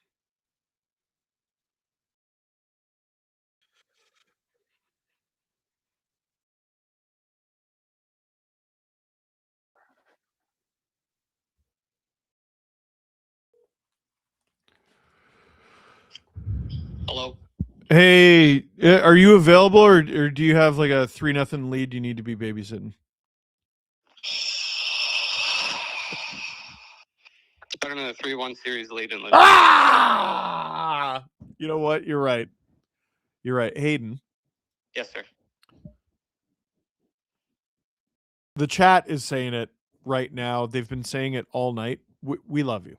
Hello. Hey, are you available or do you have like a 3-0 lead you need to be babysitting? Better than a 3-1 series lead in Ah! You know what? You're right. You're right. Hayden. Yes, sir. The chat is saying it right now. They've been saying it all night. We love you.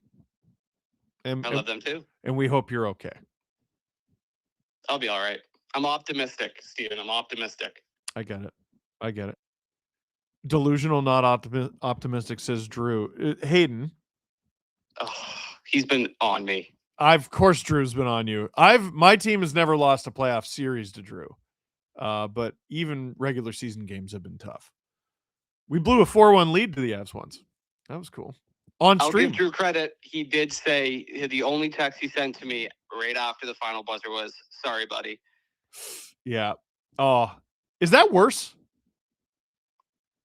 And, I love them too. And we hope you're okay. I'll be all right. I'm optimistic, Steven. I'm optimistic. I get it. I get it. Delusional, not optimistic, says Drew. Hayden. Oh, he's been on me. Of course, Drew's been on you. My team has never lost a playoff series to Drew. But even regular season games have been tough. We blew a 4-1 lead to the Avs once. That was cool. On stream. I'll give Drew credit. He did say the only text he sent to me right after the final buzzer was, "Sorry, buddy." Yeah. Oh, is that worse?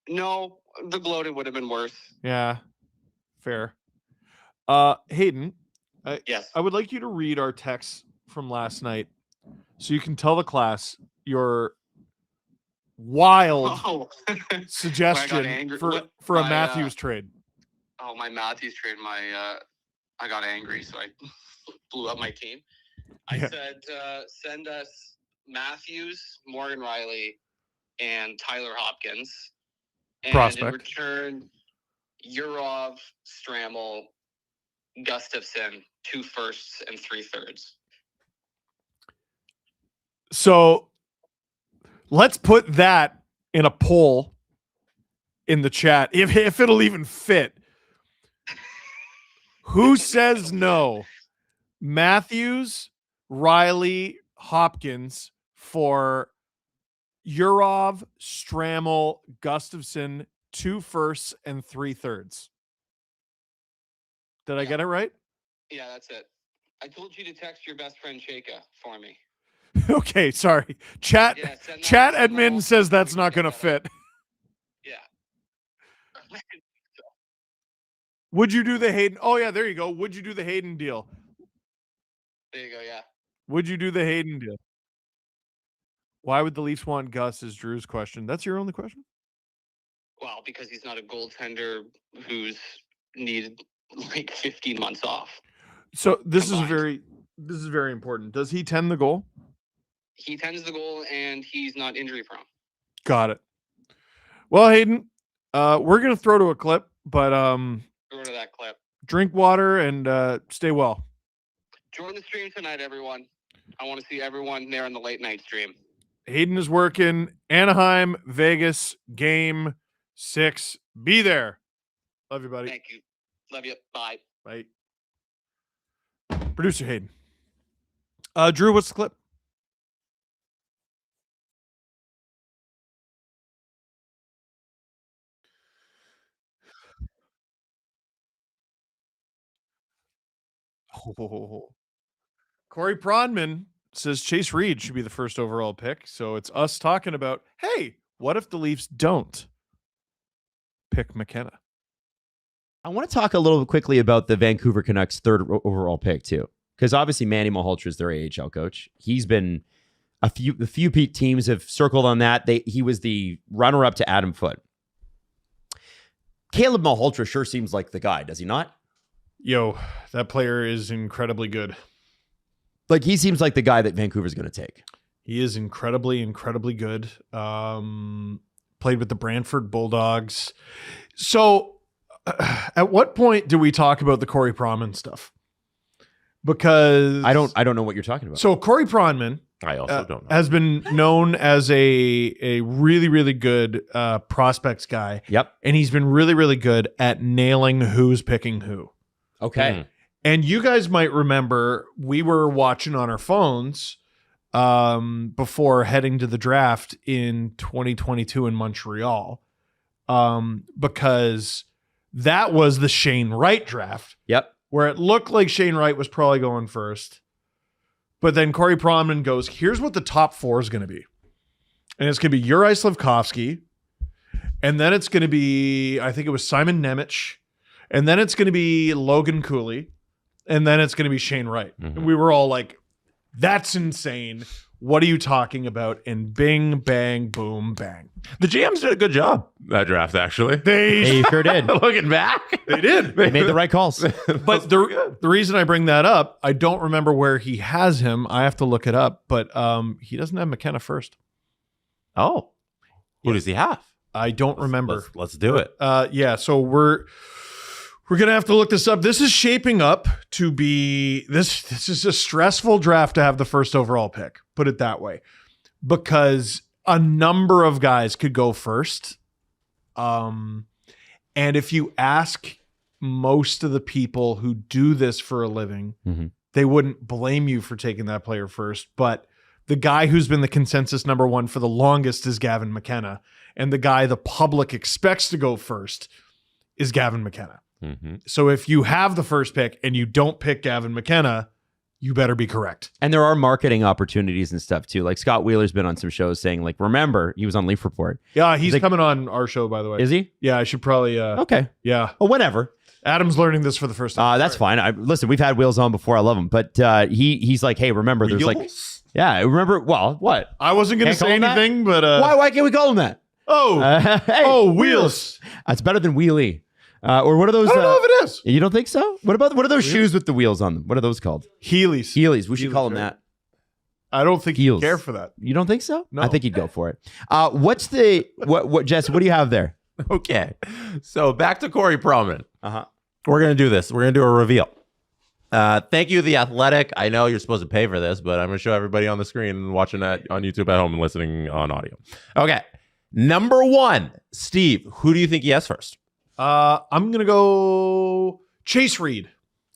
No, the gloating would have been worse. Yeah. Fair. Hayden. Yes. I would like you to read our text from last night so you can tell the class your wild Oh, Where I got suggestion angry. for a Matthews trade. My Matthews trade. I got angry, so I blew up my team. I said, send us Matthews, Morgan Riley, and Tyler Hopkins. And Prospect. in return, Yurov, Stramel, Gustafson, 2 firsts and 3 thirds. So let's put that in a poll in the chat, if it'll even fit. Who says no? Matthews, Riley, Hopkins for Yurov, Stramel, Gustafson, 2 firsts and 3 thirds. Did I get it right? Yeah, that's it. I told you to text your best friend Shaka for me. Okay, sorry. Chat admin says that's not going to fit. Yeah. Would you do the Hayden? Oh, yeah, there you go. Would you do the Hayden deal? There you go, yeah. Would you do the Hayden deal? Why would the Leafs want Gus is Drew's question. That's your only question? Well, because he's not a goaltender who's needed like 15 months off. So this combined. is very important. Does he tend the goal? He tends the goal and he's not injury prone. Got it. Well, Hayden, we're going to throw to a clip, but Throw to that clip. drink water and stay well. Join the stream tonight, everyone. I want to see everyone there in the late night stream. Hayden is working. Anaheim, Vegas, game 6. Be there. Love you, buddy. Thank you. Love you. Bye. Bye. Producer Hayden. Drew, what's the clip? Oh. Corey Pronman says Chase Reed should be the first overall pick. So it's us talking about, hey, what if the Leafs don't pick McKenna? I want to talk a little bit quickly about the Vancouver Canucks 3rd overall pick too, because obviously Manny Malhotra is their AHL coach. He's been a few teams have circled on that. He was the runner-up to Adam Foote. Caleb Malhotra sure seems like the guy, does he not? Yo, that player is incredibly good. Like he seems like the guy that Vancouver's going to take. He is incredibly, incredibly good. Played with the Brantford Bulldogs. So at what point do we talk about the Corey Pronman stuff? Because I don't know what you're talking about. So Corey Pronman, I also don't know. has been known as a really, really good prospects guy. Yep. And he's been really, really good at nailing who's picking who. Okay. And you guys might remember we were watching on our phones before heading to the draft in 2022 in Montreal because that was the Shane Wright draft. Yep. Where it looked like Shane Wright was probably going first. But then Corey Pronman goes, here's what the top 4 is going to be. And it's going to be Juraj Slafkovsky. And then it's going to be, I think it was Simon Nemec. And then it's going to be Logan Cooley. And then it's going to be Shane Wright. Mm-hmm. And we were all like, that's insane. What are you talking about? And bing, bang, boom, bang. The GMs did a good job that draft, actually. They sure did. Looking back, They did. They made the right calls. But the reason I bring that up, I don't remember where he has him. I have to look it up. But he doesn't have McKenna first. Oh, who does he have? I don't remember. Let's do it. Yeah, so we're gonna have to look this up. This is shaping up to be this is a stressful draft to have the first overall pick. Put it that way, because a number of guys could go first. And if you ask most of the people who do this for a living, they wouldn't blame you for taking that player first. But the guy who's been the consensus number 1 for the longest is Gavin McKenna. And the guy the public expects to go first is Gavin McKenna. Mm-hmm. So if you have the first pick and you don't pick Gavin McKenna, you better be correct. And there are marketing opportunities and stuff too. Like Scott Wheeler's been on some shows saying, like, remember, he was on Leaf Report. Yeah, he's like, coming on our show, by the way. Is he? Yeah, I should probably. Okay. Yeah. Well, whatever. Adam's learning this for the first time. That's fine. Listen, we've had Wheels on before. I love him. But he's like, hey, remember, there's like, yeah, remember, well, what? I wasn't going to say anything, but. Why can't we call him that? Oh, hey, Wheels. That's better than Wheelie. Or what are those? I don't know if it is. You don't think so? What are those shoes with the wheels on them? What are those called? Heelys. Heelys. We should call them right. that. I don't think Heels. he'd care for that. You don't think so? No. I think he'd go for it. What's the what Jess? What do you have there? Okay. So back to Corey Proman. Uh-huh. We're going to do this. We're going to do a reveal. Thank you, The Athletic. I know you're supposed to pay for this, but I'm going to show everybody on the screen and watching that on YouTube at home and listening on audio. Okay. Number 1, Steve, who do you think he has first? I'm going to go Chase Reed.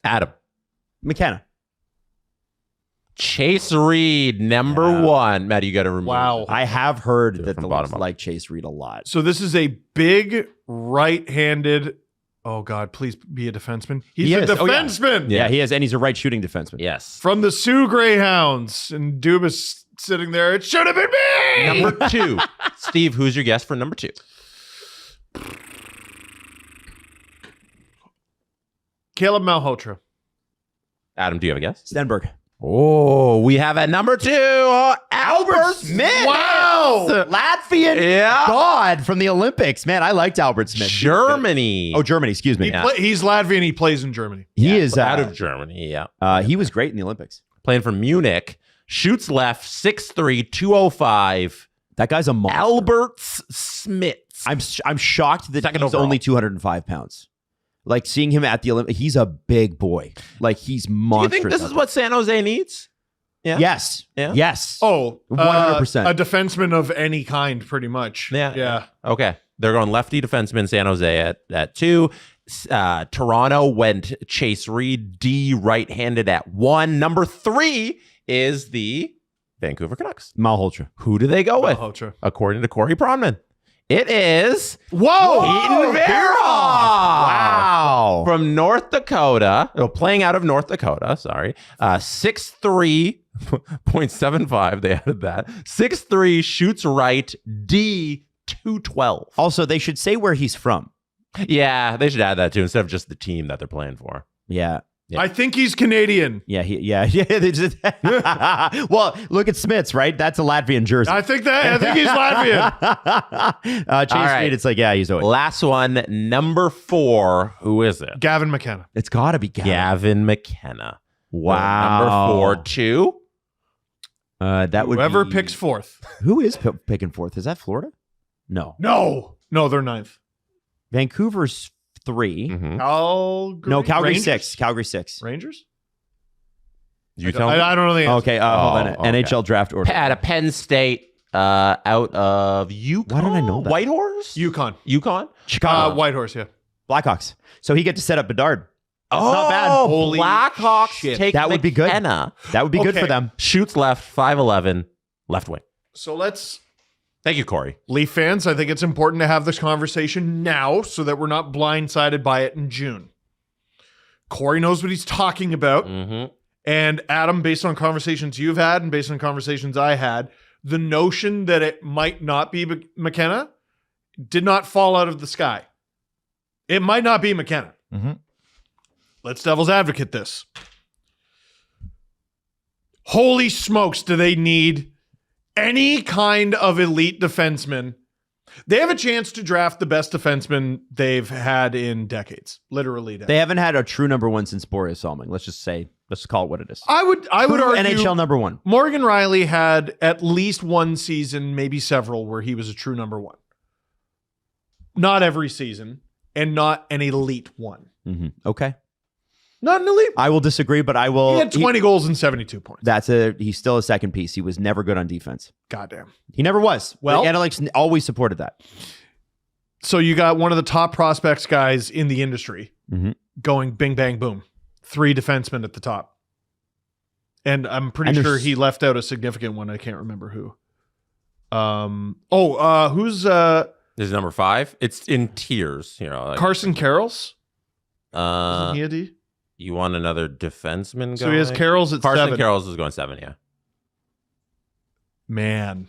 Adam. McKenna. Chase Reed, number 1. Matt, you got to remove. Wow. I have heard Do it that from the bottom Leafs up. like Chase Reed a lot. So this is a big right-handed. Oh God, please be a defenseman. He's He a is. Oh, yeah. defenseman Yeah, he is, and he's a right shooting defenseman. Yes. from the Sioux Greyhounds, and Dubas sitting there. It should have been me. Number 2. Steve, who's your guess for number 2? Caleb Malhotra. Adam, do you have a guess? Stenberg. Oh, we have at number 2, Albert Smith. Wow. Latvian Yeah. god from the Olympics. Man, I liked Albert Smith. Germany. Oh, Germany. Excuse me. He's Latvian. He plays in Germany. He is out of Germany. Yeah. He was great in the Olympics. Playing for Munich. Shoots left, 6'3", 205. That guy's a monster. Albert Smith. I'm shocked that Second he's overall. only 205 pounds. Like seeing him at the Olympics, he's a big boy. Like he's Do you monstrous. think this is what San Jose needs? Yeah. Yes. Yeah. Yes. Oh, 100%. A defenseman of any kind, pretty much. Yeah. Okay. They're going lefty defenseman San Jose at 2. Toronto went Chase Reed, D right-handed at 1. Number 3 is the Vancouver Canucks. Malhotra. Who do they go with? Malhotra. According to Corey Pronman. It is Whoa! Eaton Vera. Wow. From North Dakota, playing out of North Dakota, sorry. 6'3", they added that. 6'3", shoots right, D, 212. Also, they should say where he's from. Yeah, they should add that too, instead of just the team that they're playing for. Yeah. Yeah. I think he's Canadian. Yeah. They just well, look at Smith's, right? That's a Latvian jersey. I think he's Latvian. Chase All right. Reed, it's like, yeah, he's always. Last one, number 4. Who is it? Gavin McKenna. It's got to be Gavin. Gavin McKenna. Wow. Number 4, 2. That would Whoever be, picks fourth. Who is picking fourth? Is that Florida? No. No, they're ninth. Vancouver's 3. Mm-hmm. Calgary. No, Calgary Rangers? 6. Calgary 6. Rangers. You tell me. I don't know the answer. Okay, hold on. okay. NHL draft order. At a Penn State, out of Yukon. Why did I know that? Whitehorse? Yukon. Yukon? Chicago. Whitehorse. Yeah. Blackhawks. So he get to set up Bedard. Oh, not bad. Holy Blackhawks shit. take That would be good. McKenna. That would be good Okay. for them. Shoots left, 5'11", left wing. So let's. Thank you, Corey. Leaf fans, I think it's important to have this conversation now so that we're not blindsided by it in June. Corey knows what he's talking about. Mm-hmm. And Adam, based on conversations you've had and based on conversations I had, the notion that it might not be McKenna did not fall out of the sky. It might not be McKenna. Mhm. Let's devil's advocate this. Holy smokes, do they need any kind of elite defenseman? They have a chance to draft the best defenseman they've had in decades. Literally decades. They haven't had a true number 1 since Boris Salming. Let's just call it what it is. I would True argue NHL number 1. Morgan Riley had at least one season, maybe several, where he was a true number 1. Not every season, and not an elite one. Mm-hmm. Okay. Not an elite. I will disagree, but I will. He had 20 goals and 72 points. He's still a second piece. He was never good on defense. Goddamn. He never was. Well- the Analytics always supported that. So you got one of the top prospects guys in the industry Mhm. going bing, bang, boom. 3 defensemen at the top. And I'm pretty And sure there's- he left out a significant one. I can't remember who. Who's This is number 5. It's in tiers. Carson Carrolls? Uh, Isn't he a D? You want another defenseman? So he has Carroll's at Carson 7. Carroll's is going 7. Yeah. Man.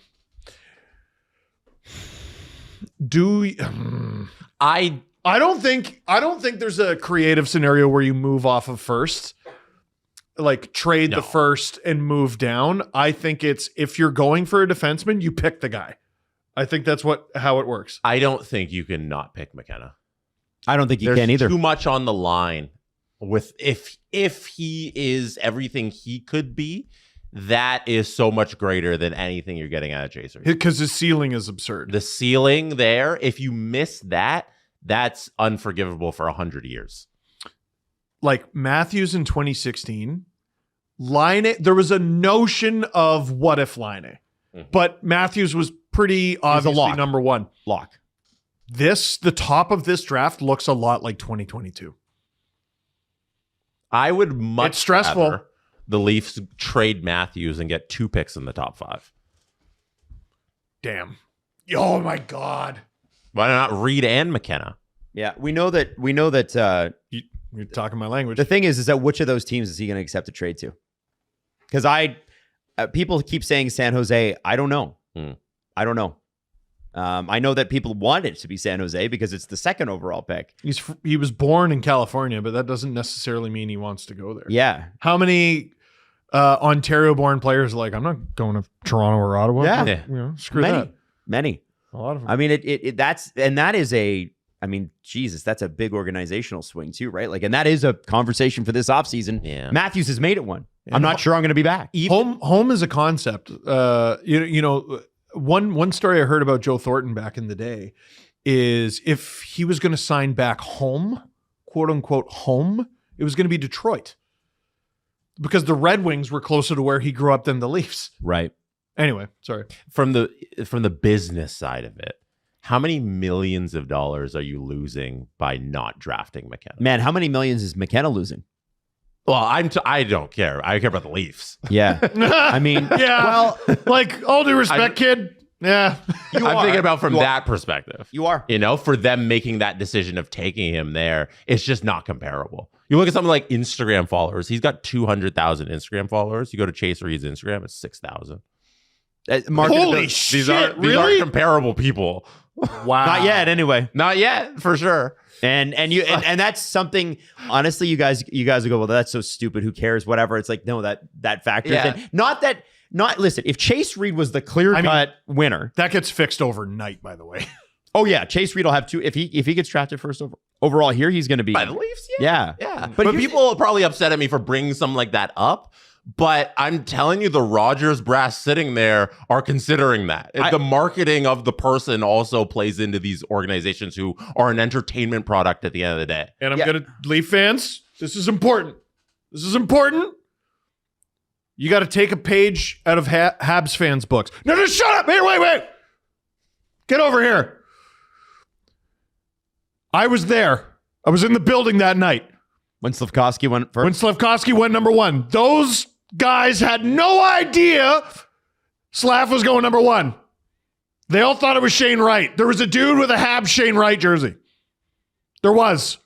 I don't think there's a creative scenario where you move off of first, like trade No. the first and move down. I think it's if you're going for a defenseman, you pick the guy. I think that's how it works. I don't think you can not pick McKenna. I don't think you There's can either. too much on the line with if he is everything he could be. That is so much greater than anything you're getting out of Chase Reed. Because his ceiling is absurd. The ceiling there, if you miss that, that's unforgivable for 100 years. Like Matthews in 2016, there was a notion of what if Line, but Matthews was pretty obviously lock. number one. Lock. The top of this draft looks a lot like 2022. I would much It's stressful. rather the Leafs trade Matthews and get 2 picks in the top 5. Damn. Oh my God. Why not Reed and McKenna? Yeah, we know that. You're talking my language. The thing is that which of those teams is he going to accept a trade to? Because people keep saying San Jose. I don't know. I don't know. I know that people want it to be San Jose because it's the 2nd overall pick. He was born in California, but that doesn't necessarily mean he wants to go there. Yeah. How many Ontario-born players are like, I'm not going to Toronto or Ottawa? Yeah. Screw Many. that. Many. A lot of them. I mean, that is Jesus, that's a big organizational swing too, right? Like, and that is a conversation for this offseason. Yeah. Matthews has made it one. Yeah. I'm not sure I'm going to be back. Home is a concept. One story I heard about Joe Thornton back in the day is if he was going to sign back home, quote unquote home, it was going to be Detroit because the Red Wings were closer to where he grew up than the Leafs. Right. Anyway, sorry. From the business side of it, how many millions of dollars are you losing by not drafting McKenna? Man, how many millions is McKenna losing? Well, I don't care. I care about the Leafs. Yeah. I mean, Yeah. well, Like, all due respect, kid. Yeah. I'm thinking about from that perspective. you are. For them making that decision of taking him there, it's just not comparable. You look at something like Instagram followers. He's got 200,000 Instagram followers. You go to Chase Reed's Instagram, it's 6,000. Holy shit, These aren't really? comparable people. Wow. Not yet, anyway. Not yet, for sure. And that's something. Honestly, you guys will go, well, that's so stupid. Who cares? Whatever. It's like, no, that factors Yeah. in. Not listen. If Chase Reed was the clear cut winner, That gets fixed overnight, by the way. oh yeah, Chase Reed will have 2. If he gets drafted first overall here, he's going to be By the Leafs, yeah. But here's- people are probably upset at me for bringing something like that up. But I'm telling you, the Rogers brass sitting there are considering that. The marketing of the person also plays into these organizations who are an entertainment product at the end of the day. And I'm going to, Leaf fans, this is important. You got to take a page out of Habs fans' books. No, just shut up. Here, wait. Get over here. I was there. I was in the building that night. When Slafkovsky went first. When Slafkovsky went number 1. Those guys had no idea Slav was going number 1. They all thought it was Shane Wright. There was a dude with a Habs Shane Wright jersey. There was.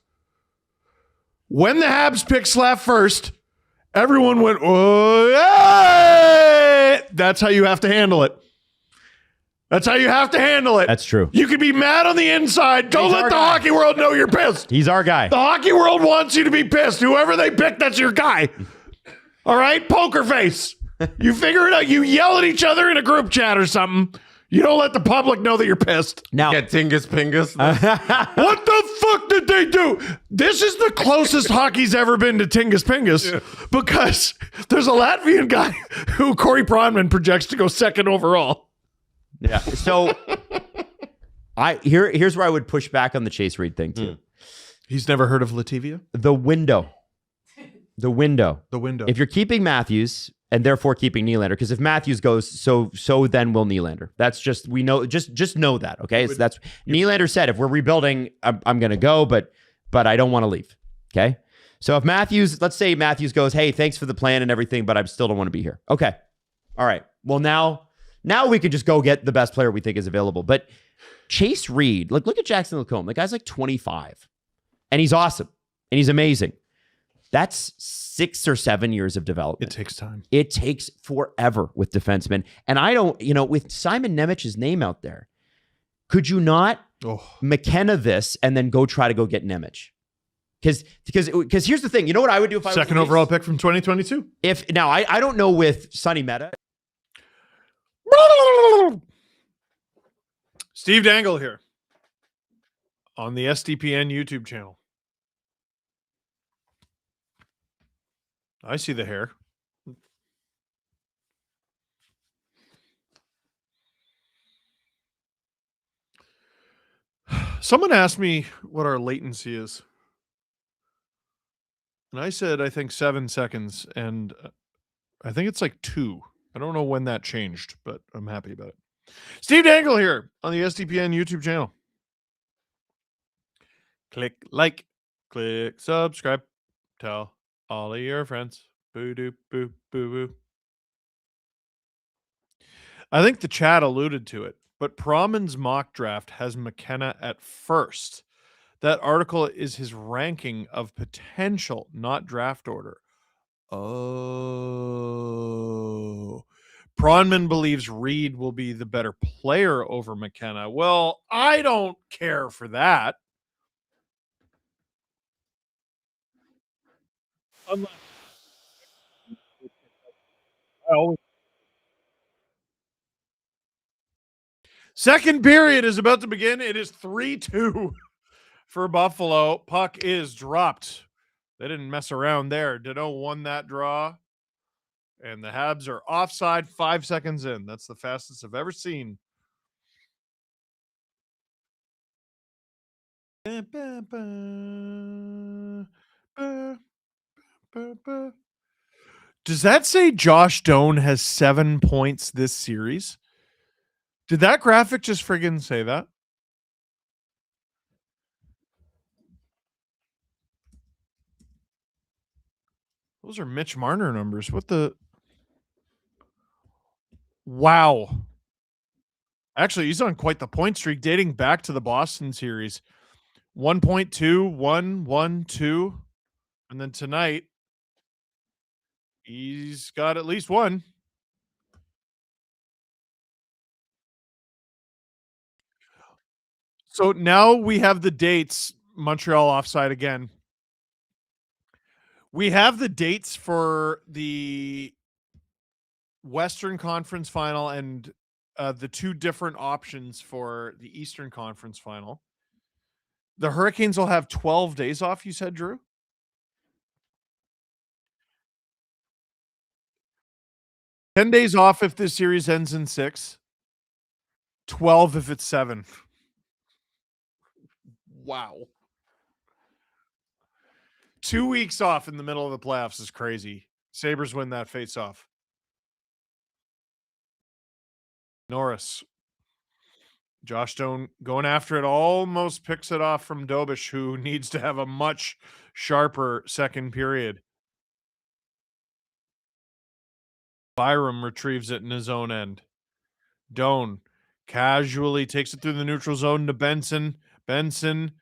When the Habs picked Slav first, everyone went, oh, hey! That's how you have to handle it. That's true. You can be mad on the inside. Don't let the hockey world know you're pissed. He's our guy. The hockey world wants you to be pissed. Whoever they pick, that's your guy. All right? Poker face. You figure it out. You yell at each other in a group chat or something. You don't let the public know that you're pissed. Now, Get Tingus Pingus. What the fuck did they do? This is the closest hockey's ever been to Tingus Pingus because there's a Latvian guy who Corey Pronman projects to go 2nd overall. yeah. So here's where I would push back on the Chase Reed thing too. He's never heard of Lativia? The window. The window. If you're keeping Matthews and therefore keeping Nylander, because if Matthews goes, so then will Nylander. That's just, we know, just know that, okay? That's Nylander said, if we're rebuilding, I'm going to go, but I don't want to leave, okay? So if let's say Matthews goes, hey, thanks for the plan and everything, but I still don't want to be here. Okay. All right. Well, now we can just go get the best player we think is available. But Chase Reed, look at Jackson Lacombe. The guy's like 25, and he's awesome, and he's amazing. That's 6 or 7 years of development. It takes time. It takes forever with defensemen. And I don't, with Simon Nemich's name out there, could you not McKenna this and then try to go get Nemec? Because here's the thing. You know what I would do if I was second overall pick from 2022? Now I don't know with Sonny Meta. Steve Dangle here on the SDPN YouTube channel. I see the hair. Someone asked me what our latency is. And I said, I think 7 seconds. And I think it's like 2. I don't know when that changed, but I'm happy about it. Steve Dangle here on the SDPN YouTube channel. Click like, click subscribe, tell all of your friends. Boo doo boo boo boo. I think the chat alluded to it, but Promin's mock draft has McKenna at first. That article is his ranking of potential, not draft order. Oh. Pronman believes Reed will be the better player over McKenna. Well, I don't care for that. Second period is about to begin. It is 3-2 for Buffalo. Puck is dropped. They didn't mess around there. Dano won that draw. And the Habs are offside 5 seconds in. That's the fastest I've ever seen. Does that say Josh Doan has 7 points this series? Did that graphic just friggin' say that? Those are Mitch Marner numbers. What the? Wow. Actually, he's on quite the point streak dating back to the Boston series. 1.2, 1, 1, 2. And then tonight, he's got at least one. So now we have the dates. Montreal offside again. We have the dates for the Western Conference final and the 2 different options for the Eastern Conference final. The Hurricanes will have 12 days off, you said, Drew? 10 days off if this series ends in 6. 12 if it's 7. Wow. 2 weeks off in the middle of the playoffs is crazy. Sabres win that face-off. Norris. Josh Doan going after it, almost picks it off from Dobish, who needs to have a much sharper second period. Byram retrieves it in his own end. Doan casually takes it through the neutral zone to Benson. Benson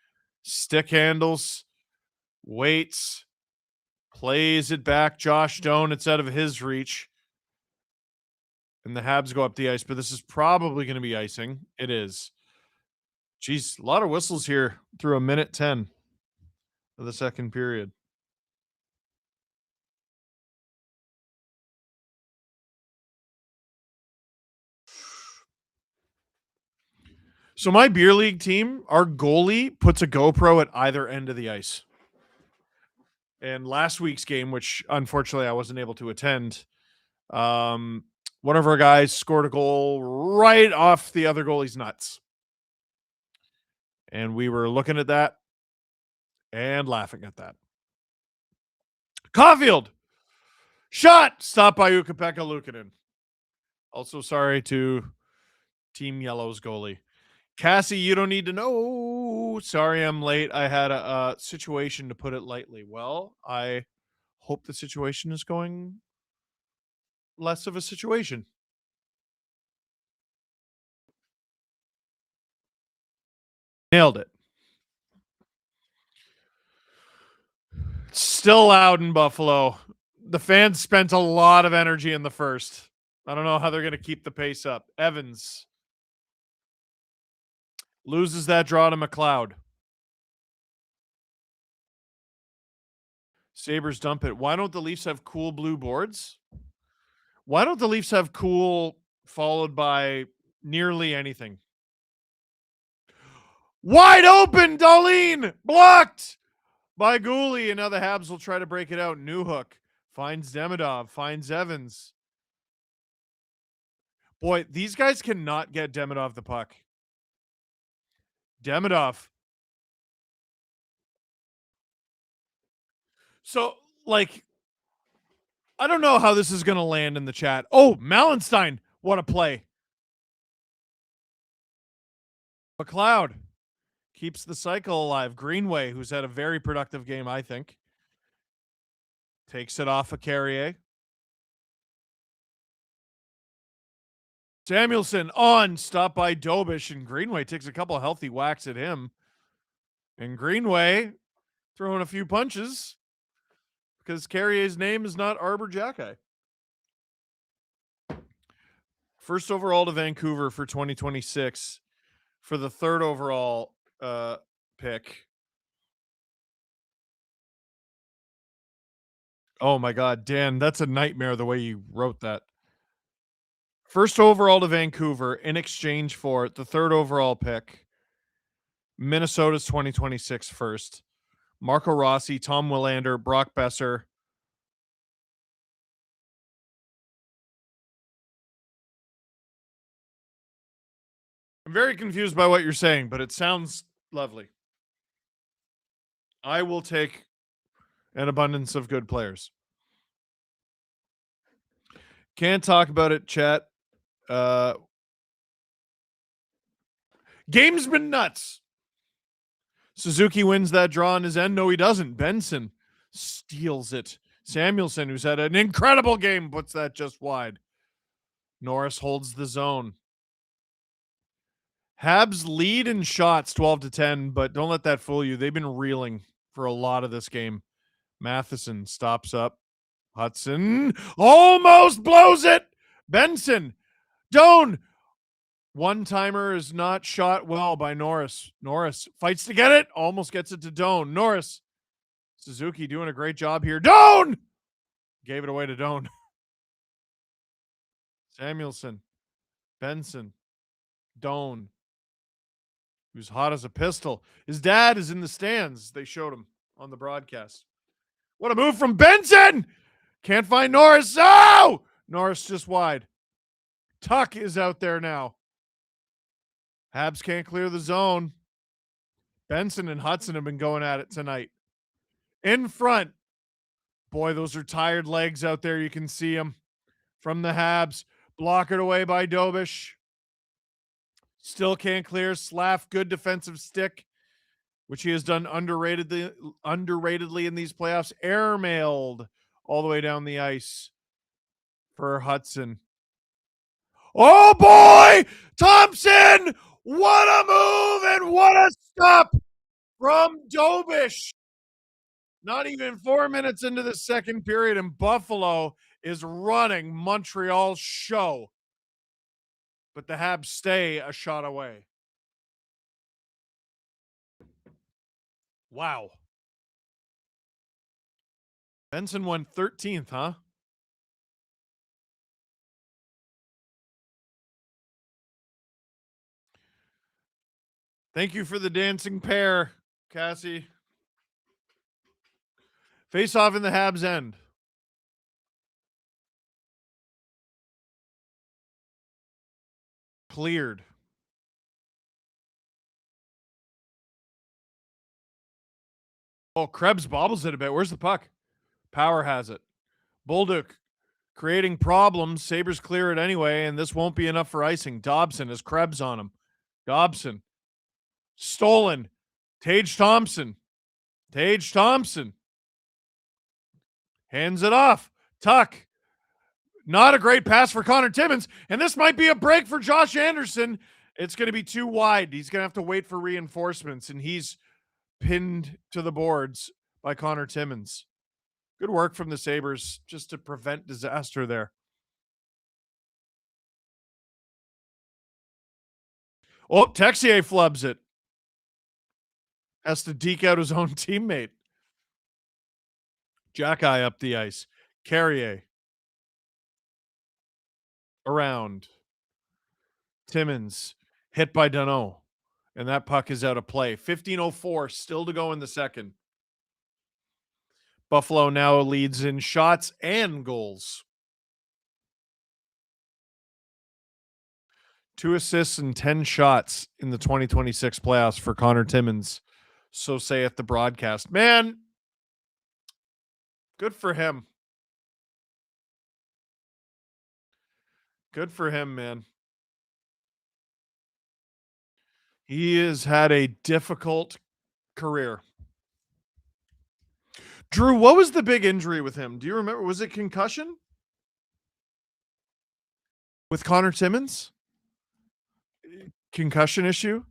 stick handles, waits, plays it back. Josh Doan, it's out of his reach. And the Habs go up the ice, but this is probably going to be icing. It is. Jeez, a lot of whistles here through 1:10 of the second period. So my beer league team, our goalie puts a GoPro at either end of the ice. And last week's game, which unfortunately I wasn't able to attend, one of our guys scored a goal right off the other goalie's nuts. And we were looking at that and laughing at that. Caulfield! Shot! Stopped by Ukko-Pekka Luukkonen. Also sorry to Team Yellow's goalie. Cassie, you don't need to know. Sorry I'm late. I had a situation, to put it lightly. Well, I hope the situation is going less of a situation. Nailed it. Still loud in Buffalo. The fans spent a lot of energy in the first. I don't know how they're going to keep the pace up. Evans loses that draw to McLeod. Sabres dump it. Why don't the Leafs have cool blue boards? Why don't the Leafs have cool followed by nearly anything? Wide open, Darlene! Blocked by Gooley, and now the Habs will try to break it out. Newhook finds Demidov, finds Evans. Boy, these guys cannot get Demidov the puck. Demidov. So, like, I don't know how this is going to land in the chat. Oh, Malenstein. What a play. McLeod keeps the cycle alive. Greenway, who's had a very productive game, I think, takes it off of Carrier. Samuelson on, stopped by Dobish, and Greenway takes a couple healthy whacks at him. And Greenway throwing a few punches because Carrier's name is not Arbor Jacki. First overall to Vancouver for 2026 for the third overall pick. Oh my God, Dan, that's a nightmare the way you wrote that. First overall to Vancouver in exchange for the third overall pick. Minnesota's 2026 first. Marco Rossi, Tom Willander, Brock Besser. I'm very confused by what you're saying, but it sounds lovely. I will take an abundance of good players. Can't talk about it, chat. Game's been nuts. Suzuki wins that draw on his end. No, he doesn't. Benson steals it. Samuelson, who's had an incredible game, puts that just wide. Norris holds the zone. Habs lead in shots 12-10, but don't let that fool you. They've been reeling for a lot of this game. Matheson stops up. Hudson almost blows it. Benson. Doan. One-timer is not shot well by Norris. Norris fights to get it. Almost gets it to Doan. Norris. Suzuki doing a great job here. Doan! Gave it away to Doan. Samuelson. Benson. Doan. Who's hot as a pistol. His dad is in the stands. They showed him on the broadcast. What a move from Benson! Can't find Norris. Oh! Norris just wide. Tuck is out there now. Habs can't clear the zone. Benson and Hudson have been going at it tonight. In front. Boy, those are tired legs out there. You can see them from the Habs. Blocked away by Dobish. Still can't clear. Slav, good defensive stick, which he has done underratedly in these playoffs. Airmailed all the way down the ice for Hudson. Oh, boy! Thompson! What a move and what a stop from Dobish. Not even 4 minutes into the second period, and Buffalo is running Montreal's show. But the Habs stay a shot away. Wow. Benson won 13th, huh? Thank you for the dancing pair, Cassie. Face off in the Habs end. Cleared. Oh, Krebs bobbles it a bit. Where's the puck? Power has it. Bolduc creating problems. Sabres clear it anyway, and this won't be enough for icing. Dobson has Krebs on him. Dobson. Stolen. Tage Thompson. Tage Thompson. Hands it off. Tuck. Not a great pass for Connor Timmins. And this might be a break for Josh Anderson. It's going to be too wide. He's going to have to wait for reinforcements. And he's pinned to the boards by Connor Timmins. Good work from the Sabres just to prevent disaster there. Oh, Texier flubs it. Has to deke out his own teammate. Jackeye up the ice. Carrier. Around. Timmins. Hit by Danault. And that puck is out of play. 15:04 still to go in the second. Buffalo now leads in shots and goals. 2 assists and 10 shots in the 2026 playoffs for Connor Timmins. So saith the broadcast. Man, good for him. Good for him, man. He has had a difficult career. Drew, what was the big injury with him? Do you remember? Was it concussion? With Connor Timmins? Concussion issue?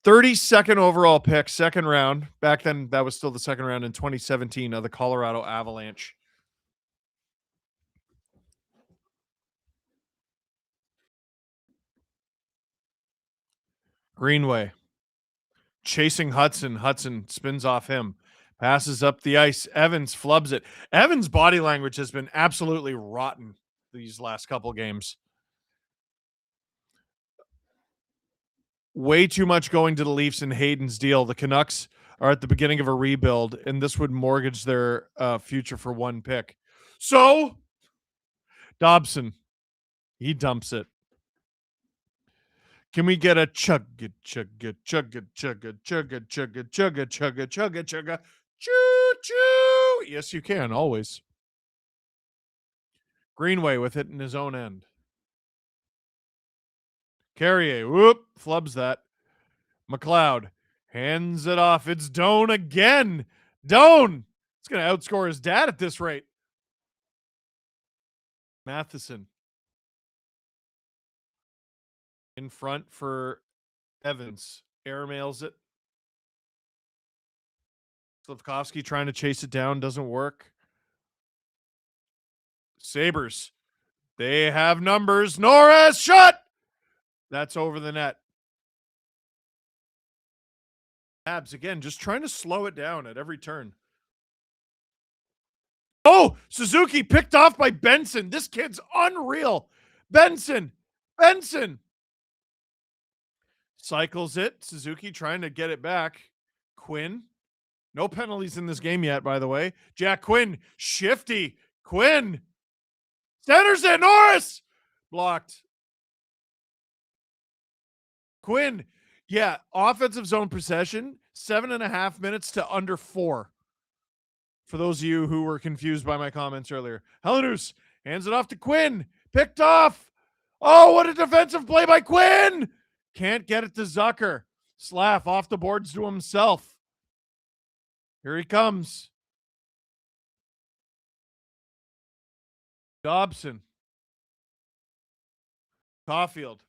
32nd overall pick, second round. Back then, that was still the second round in 2017 of the Colorado Avalanche. Greenway. Chasing Hudson. Hudson spins off him. Passes up the ice. Evans flubs it. Evans' body language has been absolutely rotten these last couple games. Way too much going to the Leafs in Hayden's deal. The Canucks are at the beginning of a rebuild, and this would mortgage their future for one pick. So, Dobson, he dumps it. Can we get a chugga, chugga, chugga, chugga, chugga, chugga, chugga, chugga, chugga, chugga, choo, choo? Yes, you can, always. Greenway with it in his own end. Carrier, whoop, flubs that. McLeod hands it off. It's Doan again. Doan! He's going to outscore his dad at this rate. Matheson. In front for Evans. Airmails it. Slafkovsky trying to chase it down. Doesn't work. Sabres. They have numbers. Norris shot! That's over the net. Habs again, just trying to slow it down at every turn. Oh, Suzuki picked off by Benson. This kid's unreal. Benson. Cycles it. Suzuki trying to get it back. Quinn. No penalties in this game yet, by the way. Jack Quinn. Shifty. Quinn. Centers it. Norris. Blocked. Quinn. Yeah, offensive zone possession, 7.5 minutes to under 4. For those of you who were confused by my comments earlier. Helenus hands it off to Quinn. Picked off. Oh, what a defensive play by Quinn. Can't get it to Zucker. Slav off the boards to himself. Here he comes. Dobson. Caulfield.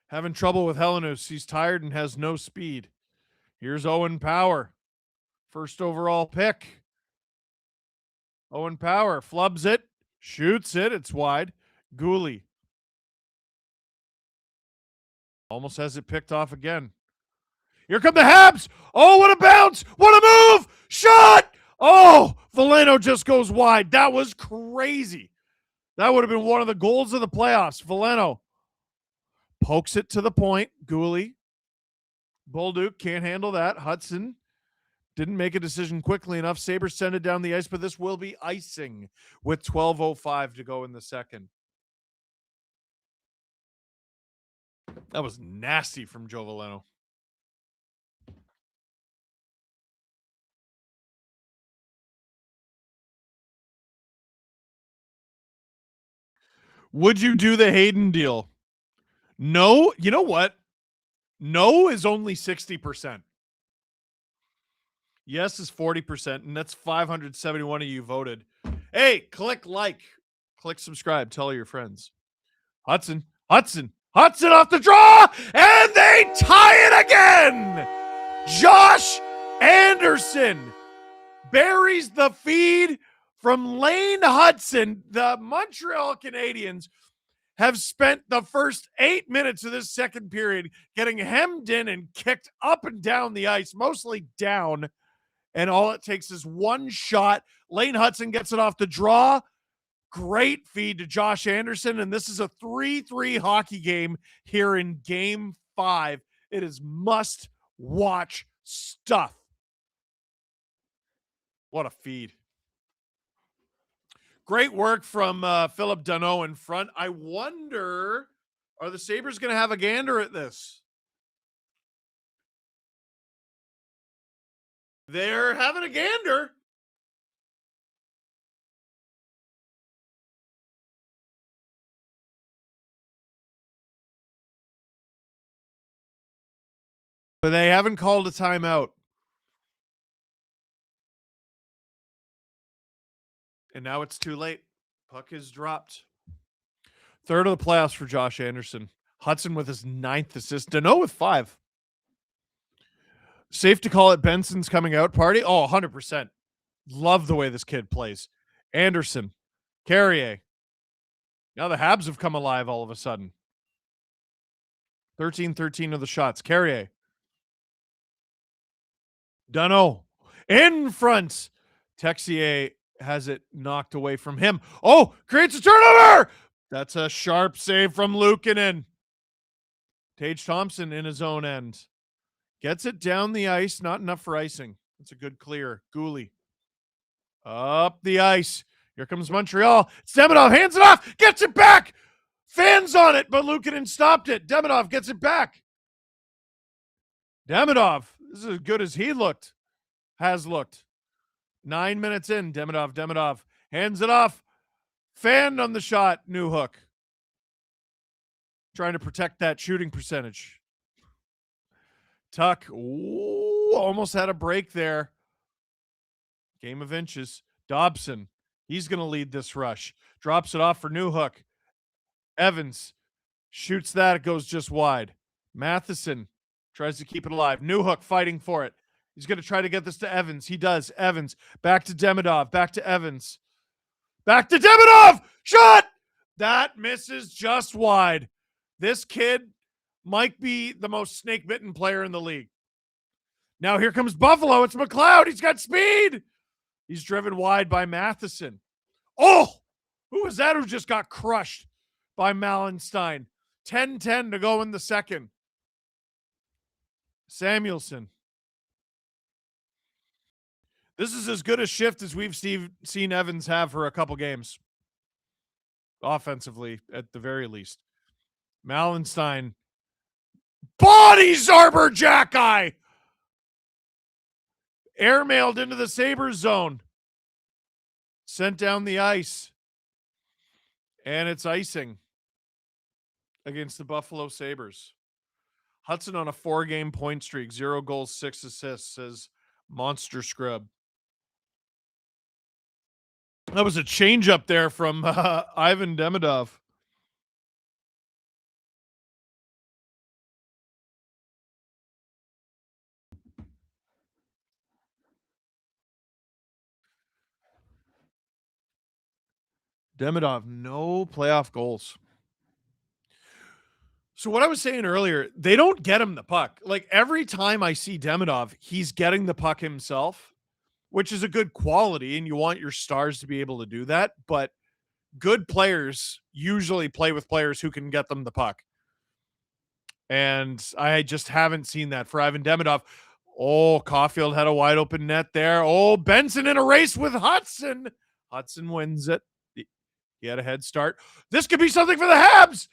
Having trouble with Helenus. He's tired and has no speed. Here's Owen Power. First overall pick. Owen Power flubs it. Shoots it. It's wide. Gooley. Almost has it picked off again. Here come the Habs. Oh, what a bounce. What a move. Shot. Oh, Veleno just goes wide. That was crazy. That would have been one of the goals of the playoffs. Veleno. Pokes it to the point. Gooley. Bolduc can't handle that. Hudson didn't make a decision quickly enough. Sabres send it down the ice, but this will be icing with 12:05 to go in the second. That was nasty from Joe Veleno. Would you do the Hayden deal? No. You know what? No is only 60%. Yes is 40%, and that's 571 of you voted. Hey, click like. Click subscribe. Tell all your friends. Hudson off the draw, and they tie it again. Josh Anderson buries the feed from Lane Hudson. The Montreal Canadiens have spent the first 8 minutes of this second period getting hemmed in and kicked up and down the ice, mostly down. And all it takes is one shot. Lane Hudson gets it off the draw. Great feed to Josh Anderson. And this is a 3-3 hockey game here in Game 5. It is must-watch stuff. What a feed. Great work from Philip Danault in front. I wonder, are the Sabres going to have a gander at this? They're having a gander. But they haven't called a timeout. And now it's too late. Puck is dropped. Third of the playoffs for Josh Anderson. Hudson with his 9th assist. Danault with 5. Safe to call it Benson's coming out party? Oh, 100%. Love the way this kid plays. Anderson. Carrier. Now the Habs have come alive all of a sudden. 13-13 of the shots. Carrier. Danault. In front. Texier has it knocked away from him. Oh, creates a turnover. That's a sharp save from Luukkonen. Tage Thompson in his own end. Gets it down the ice. Not enough for icing. That's a good clear. Gooley. Up the ice. Here comes Montreal. It's Demidov. Hands it off. Gets it back. Fans on it, but Luukkonen stopped it. Demidov gets it back. Demidov. This is as good as he looked. Has looked. 9 minutes in. Demidov. Hands it off. Fanned on the shot. New hook. Trying to protect that shooting percentage. Tuck. Ooh, almost had a break there. Game of inches. Dobson. He's going to lead this rush. Drops it off for Newhook. Evans shoots that. It goes just wide. Matheson tries to keep it alive. Newhook fighting for it. He's going to try to get this to Evans. He does. Evans. Back to Demidov. Back to Evans. Back to Demidov. Shot! That misses just wide. This kid might be the most snake-bitten player in the league. Now here comes Buffalo. It's McLeod. He's got speed. He's driven wide by Matheson. Oh! Who was that who just got crushed by Malenstein? 10-10 to go in the second. Samuelson. This is as good a shift as we've seen Evans have for a couple games. Offensively, at the very least. Malenstein. Body Zarber Jackeye! Airmailed into the Sabres zone. Sent down the ice. And it's icing against the Buffalo Sabres. Hudson on a 4-game point streak. 0 goals, 6 assists, says Monster Scrub. That was a change up there from Ivan Demidov. Demidov, no playoff goals. So what I was saying earlier, they don't get him the puck. Like every time I see Demidov, he's getting the puck himself, which is a good quality, and you want your stars to be able to do that. But good players usually play with players who can get them the puck. And I just haven't seen that for Ivan Demidov. Oh, Caulfield had a wide open net there. Oh, Benson in a race with Hudson. Hudson wins it. He had a head start. This could be something for the Habs.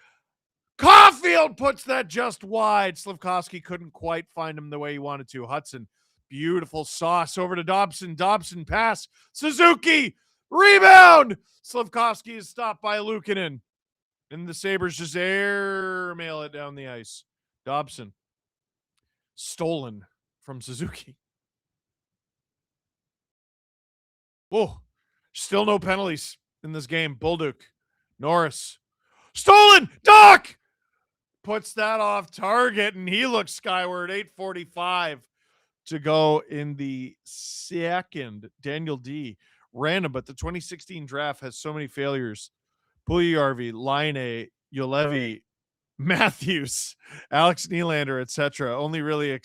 Caulfield puts that just wide. Slafkovsky couldn't quite find him the way he wanted to. Hudson, beautiful sauce over to Dobson. Dobson pass. Suzuki, rebound. Slafkovsky is stopped by Luukkonen. And the Sabres just airmail it down the ice. Dobson, stolen from Suzuki. Oh, still no penalties in this game. Bolduc, Norris, stolen. Doc puts that off target, and he looks skyward. 8:45 to go in the second. Daniel D. Random, but the 2016 draft has so many failures. Puljujarvi, Laine, Juolevi, Matthews, Alex Nylander, etc. Only really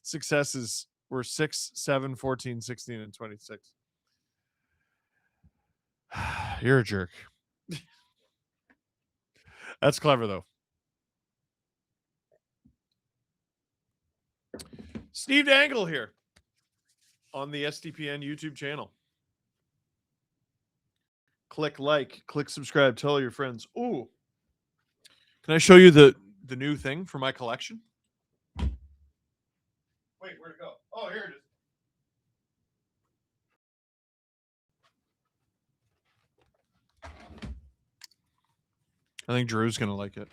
successes were 6, 7, 14, 16, and 26. You're a jerk. That's clever, though. Steve Dangle here on the SDPN YouTube channel. Click like, click subscribe, tell your friends. Ooh. Can I show you the new thing for my collection? Wait, where'd it go? Oh, here it is. I think Drew's going to like it.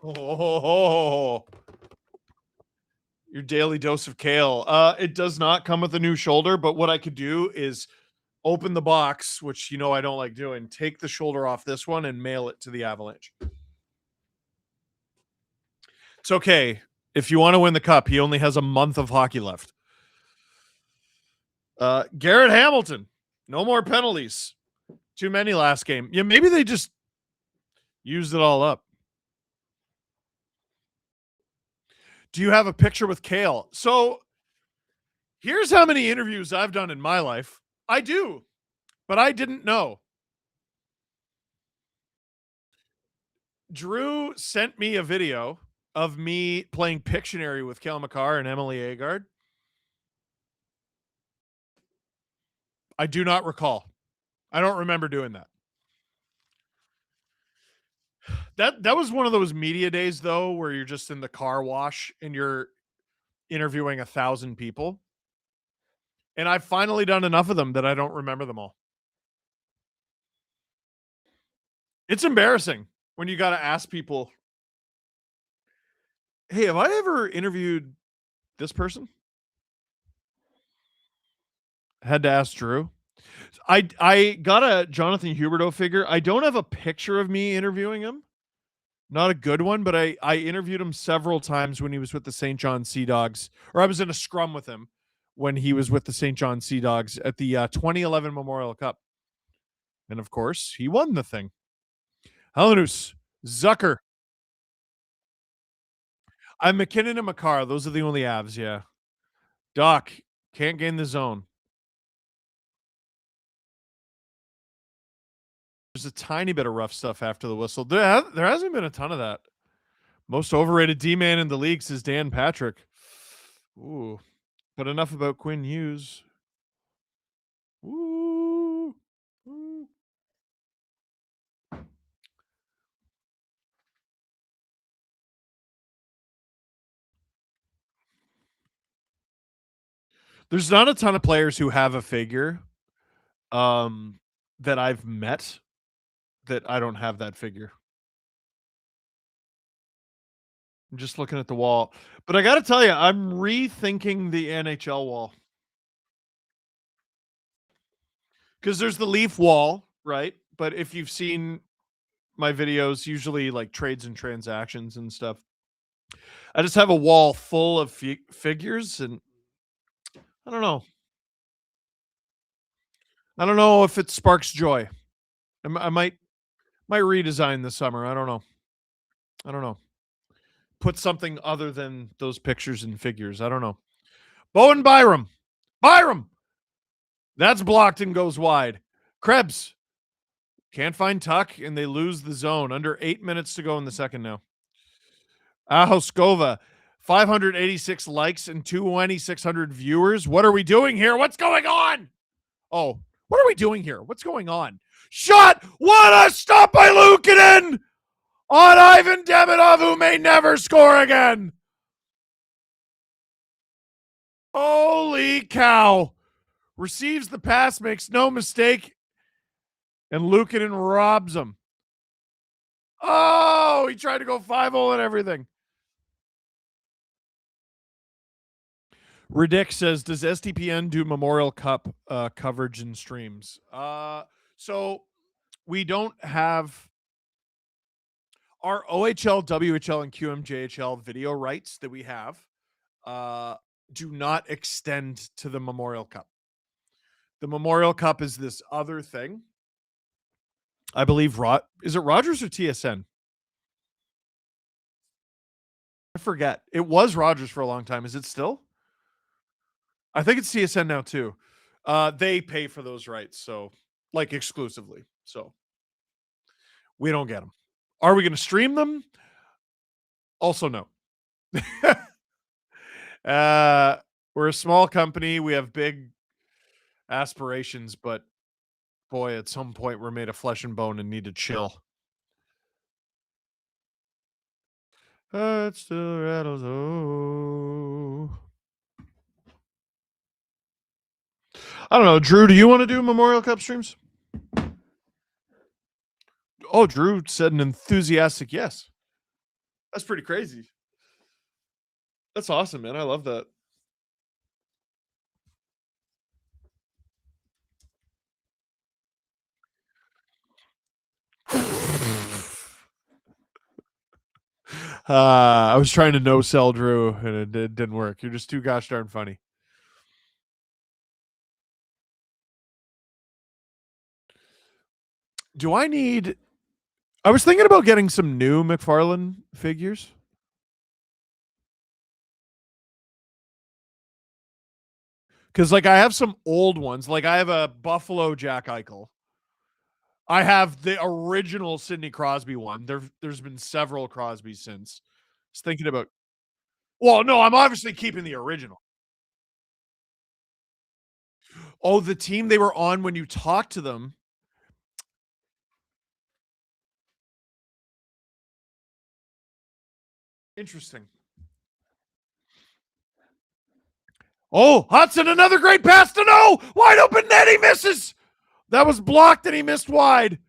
Oh, your daily dose of kale. It does not come with a new shoulder, but what I could do is open the box, which you know I don't like doing, take the shoulder off this one and mail it to the Avalanche. It's okay. If you want to win the cup, he only has a month of hockey left. Garrett Hamilton. No more penalties. Too many last game. Yeah, maybe they just used it all up. Do you have a picture with Kale? So here's how many interviews I've done in my life. I do, but I didn't know. Drew sent me a video of me playing Pictionary with Kel McCarr and Emily Agard. I do not recall. I don't remember doing that. That was one of those media days, though, where you're just in the car wash and you're interviewing 1,000 people. And I've finally done enough of them that I don't remember them all. It's embarrassing when you got to ask people, hey, have I ever interviewed this person? Had to ask Drew. I got a Jonathan Huberdeau figure. I don't have a picture of me interviewing him. Not a good one, but I interviewed him several times when he was with the St. John Sea Dogs, or I was in a scrum with him when he was with the St. John Sea Dogs at the 2011 Memorial Cup. And of course, he won the thing. Helenus, Zucker. I'm McKinnon and McCarr. Those are the only Avs, yeah. Doc, can't gain the zone. There's a tiny bit of rough stuff after the whistle. There hasn't been a ton of that. Most overrated D-man in the league, says Dan Patrick. Ooh. But enough about Quinn Hughes. Ooh. Ooh. There's not a ton of players who have a figure that I've met that I don't have that figure. I'm just looking at the wall. But I got to tell you, I'm rethinking the NHL wall. Because there's the Leaf wall, right? But if you've seen my videos, usually like trades and transactions and stuff, I just have a wall full of figures, and I don't know. I don't know if it sparks joy. I might redesign this summer. I don't know. Put something other than those pictures and figures. I don't know. Bowen Byram. That's blocked and goes wide. Krebs. Can't find Tuck, and they lose the zone. Under 8 minutes to go in the second now. Ahoskova. 586 likes and 2,600 viewers. What are we doing here? What's going on? Oh, what are we doing here? What's going on? Shot! What a stop by Luukkonen on Ivan Demidov, who may never score again. Holy cow. Receives the pass, makes no mistake, and Luukkonen robs him. Oh, he tried to go 5-0 and everything. Ridic says, does SDPN do Memorial Cup coverage and streams? So we don't have our OHL, WHL, and QMJHL video rights that we have do not extend to the Memorial Cup. The Memorial Cup is this other thing. I believe is it Rogers or TSN? I forget. It was Rogers for a long time. Is it still? I think it's TSN now too. They pay for those rights, so like exclusively. So we don't get them. Are we going to stream them? Also, no. We're a small company. We have big aspirations, but boy, at some point we're made of flesh and bone and need to chill. It still rattles. Oh. I don't know. Drew, do you want to do Memorial Cup streams? Oh, Drew said an enthusiastic yes. That's pretty crazy. That's awesome, man. I love that. I was trying to no sell Drew and it didn't work. You're just too gosh darn funny. Do I need... I was thinking about getting some new McFarlane figures. Because, like, I have some old ones. Like, I have a Buffalo Jack Eichel. I have the original Sidney Crosby one. There's been several Crosbys since. I was thinking about... Well, no, I'm obviously keeping the original. Oh, the team they were on when you talked to them. Interesting. Oh, Hudson, another great pass to no. Wide open net, he misses. That was blocked and he missed wide.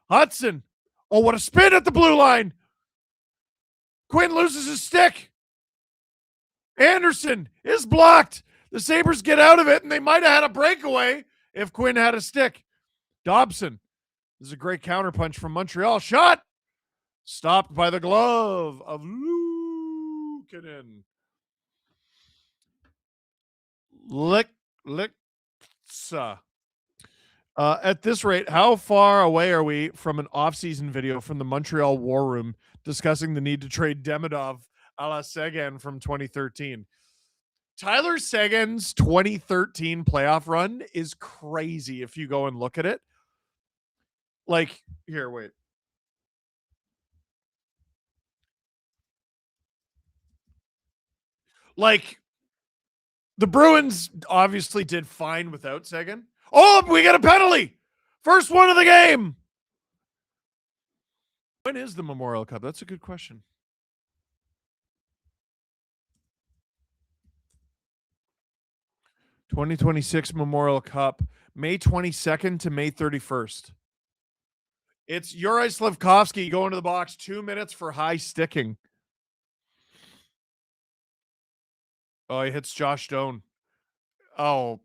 Hudson. Oh, what a spin at the blue line. Quinn loses his stick. Anderson is blocked. The Sabres get out of it, and they might have had a breakaway if Quinn had a stick. Dobson. This is a great counterpunch from Montreal. Shot. Stopped by the glove of Luukkonen. Licksa. At this rate, how far away are we from an off-season video from the Montreal War Room discussing the need to trade Demidov a la Seguin from 2013? Tyler Seguin's 2013 playoff run is crazy if you go and look at it. Like, here, wait. Like, the Bruins obviously did fine without Seguin. Oh, we got a penalty. First one of the game. When is the Memorial Cup? That's a good question. '26 Memorial Cup, May 22nd to May 31st. It's Juraj Slafkovsky going to the box, 2 minutes for high sticking. Oh, he hits Josh Doan. Oh.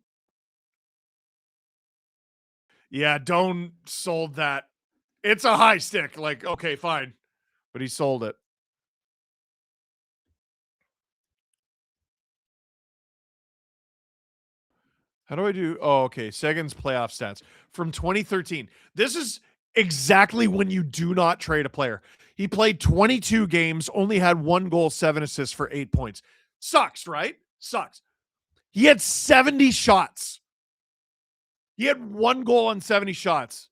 Yeah, Doan sold that. It's a high stick. Like, okay, fine. But he sold it. How do I do? Oh, okay. Seguin's playoff stats from 2013. This is exactly when you do not trade a player. He played 22 games, only had 1 goal, 7 assists for 8 points. Sucks, right? Sucks. He had 70 shots. He had 1 goal on 70 shots.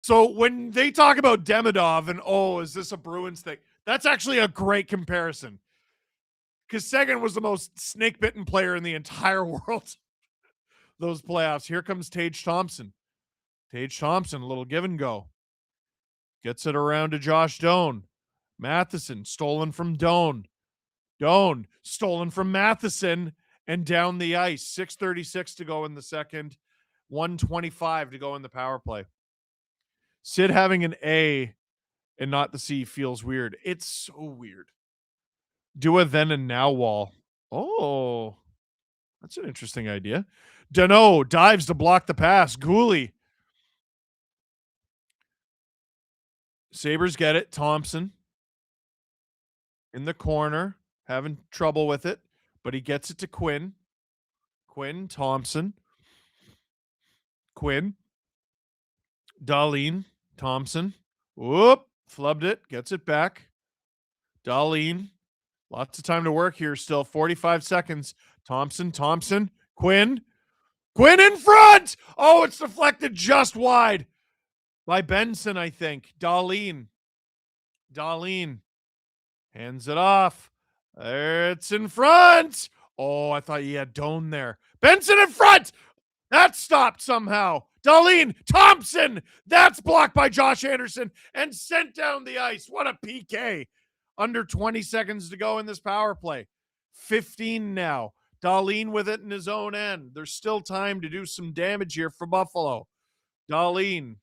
So when they talk about Demidov and, oh, is this a Bruins thing? That's actually a great comparison. Because Seguin was the most snake-bitten player in the entire world. Those playoffs. Here comes Tage Thompson. Tage Thompson, a little give and go. Gets it around to Josh Doan. Matheson, stolen from Doan. Doan, stolen from Matheson and down the ice. 6:36 to go in the second. 1:25 to go in the power play. Sid having an A and not the C feels weird. It's so weird. Do a then and now wall. Oh, that's an interesting idea. Dano dives to block the pass. Gooley. Sabres get it. Thompson in the corner, having trouble with it, but he gets it to Quinn. Quinn, Thompson. Quinn. Darlene, Thompson. Whoop, flubbed it, gets it back. Darlene. Lots of time to work here still. 45 seconds. Thompson, Quinn. Quinn in front! Oh, it's deflected just wide by Benson, I think. Darlene hands it off. It's in front. Oh, I thought he had Doan there. Benson in front! That stopped somehow. Darlene Thompson! That's blocked by Josh Anderson and sent down the ice. What a PK. Under 20 seconds to go in this power play. 15 now. Darlene with it in his own end. There's still time to do some damage here for Buffalo. Darlene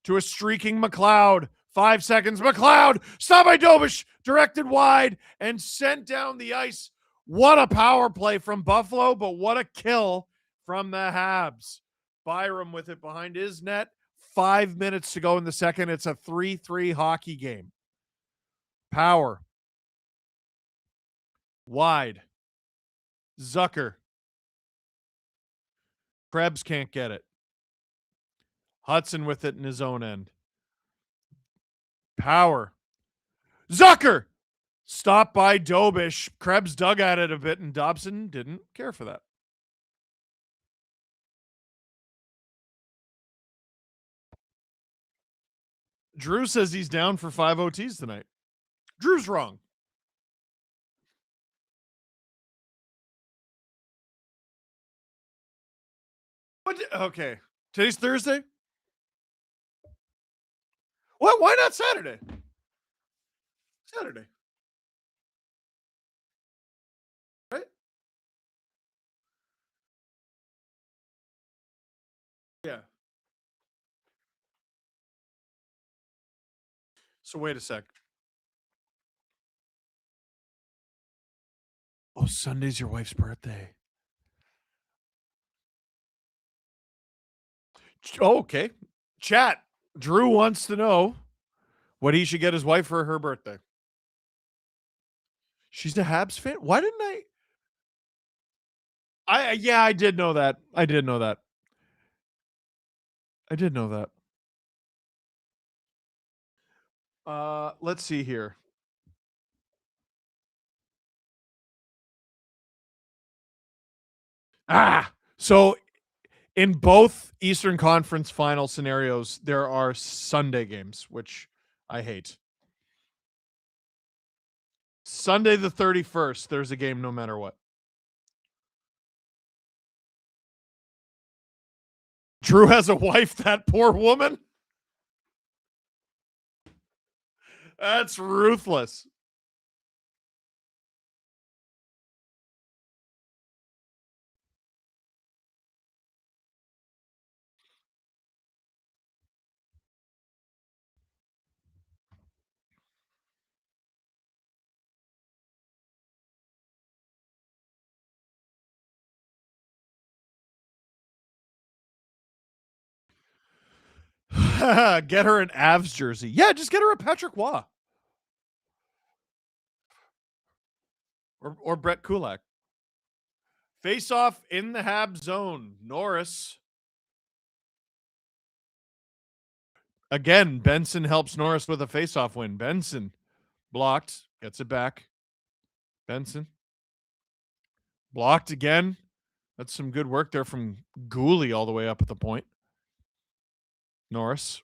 to a streaking McLeod. 5 seconds. McLeod, stop by Dobish, directed wide and sent down the ice. What a power play from Buffalo, but what a kill from the Habs. Byram with it behind his net. 5 minutes to go in the second. It's a 3-3 hockey game. Power. Wide. Zucker. Krebs can't get it. Hudson with it in his own end. Power. Zucker! Stopped by Dobish. Krebs dug at it a bit, and Dobson didn't care for that. Drew says he's down for 5 OTs tonight. Drew's wrong. What? Okay. Today's Thursday? What? Why not Saturday? Saturday. Right? Yeah. So wait a sec. Oh, Sunday's your wife's birthday. Oh, okay. Chat. Drew wants to know what he should get his wife for her birthday. She's a Habs fan? Why didn't yeah, I did know that. I did know that. Let's see here. So in both Eastern Conference final scenarios, there are Sunday games, which I hate. Sunday the 31st, there's a game no matter what. Drew has a wife, that poor woman. That's ruthless. Get her an Avs jersey. Yeah, just get her a Patrick Waugh. Or Brett Kulak. Face off in the Habs zone. Norris. Again, Benson helps Norris with a face-off win. Benson blocked. Gets it back. Benson. Blocked again. That's some good work there from Gooley all the way up at the point. Norris.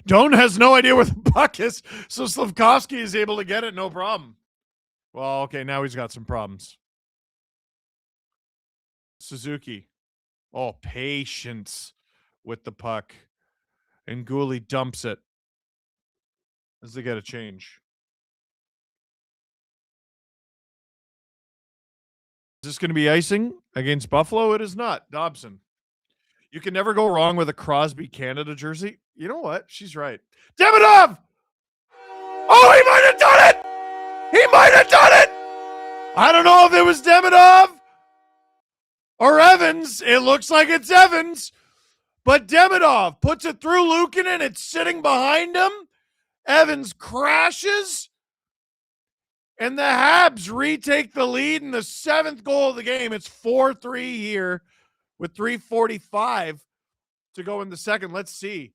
Doan has no idea where the puck is, so Slavkovsky is able to get it, no problem. Well, okay, now he's got some problems. Suzuki. Oh, patience with the puck. And Gooley dumps it as they get a change. Is this going to be icing against Buffalo? It is not. Dobson. You can never go wrong with a Crosby Canada jersey. You know what? She's right. Demidov! Oh, he might have done it! He might have done it! I don't know if it was Demidov or Evans. It looks like it's Evans. But Demidov puts it through Luukkonen. It's sitting behind him. Evans crashes. And the Habs retake the lead in the 7th goal of the game. It's 4-3 here with 3:45 to go in the second. Let's see.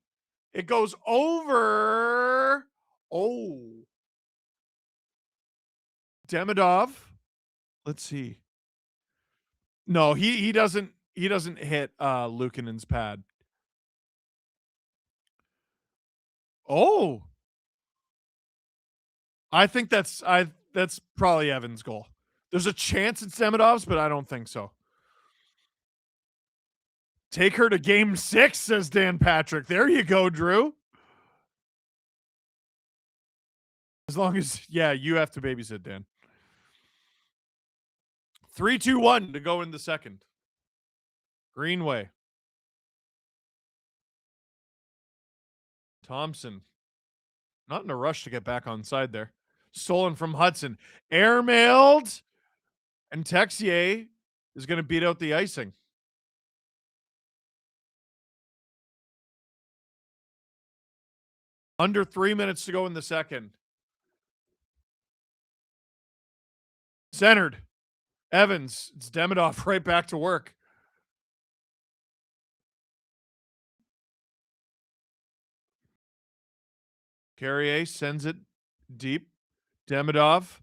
It goes over. Oh. Demidov. Let's see. No, he doesn't hit Luukkonen's pad. Oh. I think that's probably Evans' goal. There's a chance it's Demidov's, but I don't think so. Take her to game 6, says Dan Patrick. There you go, Drew. As long as, yeah, you have to babysit, Dan. 3-2-1 to go in the second. Greenway. Thompson. Not in a rush to get back on side there. Stolen from Hudson. Airmailed. And Texier is going to beat out the icing. Under 3 minutes to go in the second. Centered. Evans. It's Demidov right back to work. Carrier sends it deep. Demidov.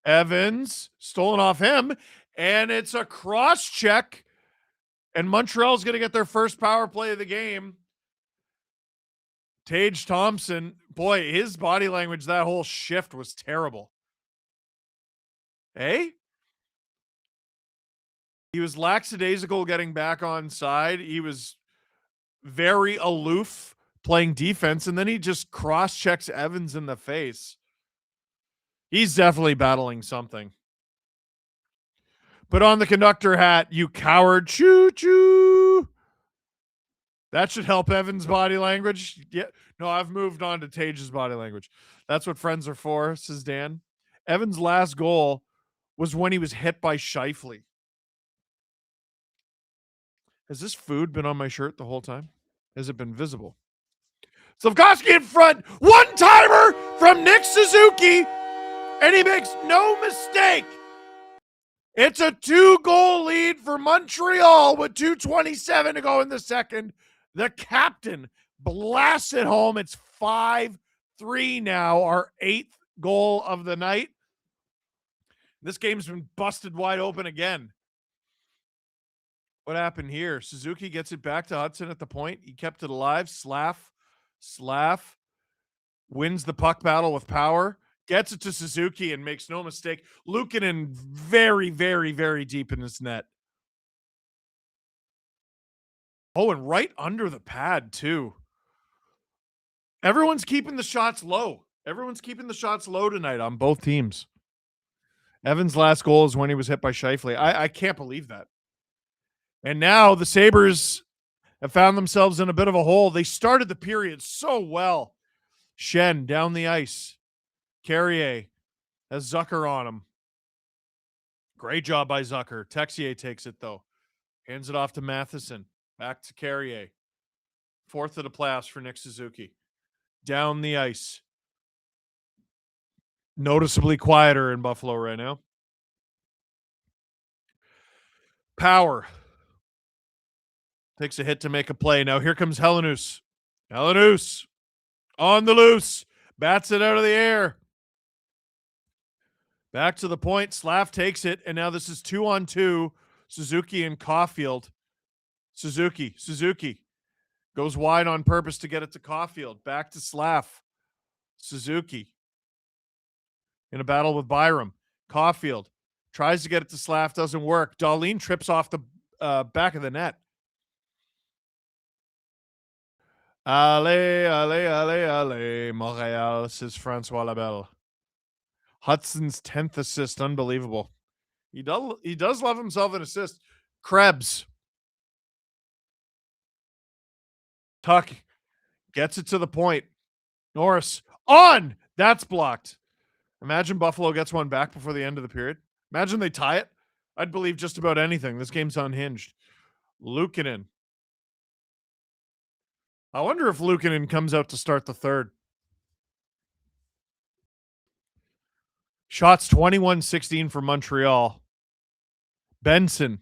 Evans. Stolen off him. And it's a cross check. And Montreal's going to get their first power play of the game. Tage Thompson. Boy, his body language, that whole shift was terrible. Hey? He was lackadaisical getting back on side. He was very aloof playing defense, and then he just cross-checks Evans in the face. He's definitely battling something. Put on the conductor hat, you coward. Choo-choo. That should help Evans' body language. Yeah. No, I've moved on to Tage's body language. That's what friends are for, says Dan. Evans' last goal was when he was hit by Scheifele. Has this food been on my shirt the whole time? Has it been visible? Slafkovsky in front. One-timer from Nick Suzuki. And he makes no mistake. It's a 2-goal lead for Montreal with 2:27 to go in the second. The captain blasts it home. It's 5-3 now, our 8th goal of the night. This game's been busted wide open again. What happened here? Suzuki gets it back to Hudson at the point. He kept it alive. Slav wins the puck battle with power. Gets it to Suzuki and makes no mistake. Luukkonen very, very, very deep in his net. Oh, and right under the pad, too. Everyone's keeping the shots low. Everyone's keeping the shots low tonight on both teams. Evans' last goal is when he was hit by Scheifele. I can't believe that. And now the Sabres have found themselves in a bit of a hole. They started the period so well. Shen down the ice. Carrier has Zucker on him. Great job by Zucker. Texier takes it, though. Hands it off to Matheson. Back to Carrier. 4th of the playoffs for Nick Suzuki. Down the ice. Noticeably quieter in Buffalo right now. Power. Takes a hit to make a play. Now here comes Helenus. Helenus on the loose. Bats it out of the air. Back to the point. Slav takes it. And now this is 2-on-2. Suzuki and Caulfield. Suzuki goes wide on purpose to get it to Caulfield. Back to Slav. Suzuki in a battle with Byram. Caulfield tries to get it to Slav. Doesn't work. Dahlin trips off the back of the net. Allez, allez, allez, allez, Montreal, says Francois Labelle. Hudson's 10th assist, unbelievable. He does love himself an assist. Krebs. Tuck gets it to the point. Norris on. That's blocked. Imagine Buffalo gets one back before the end of the period. Imagine they tie it. I'd believe just about anything. This game's unhinged. Luukkonen. I wonder if Luukkonen comes out to start the third. Shots 21-16 for Montreal. Benson,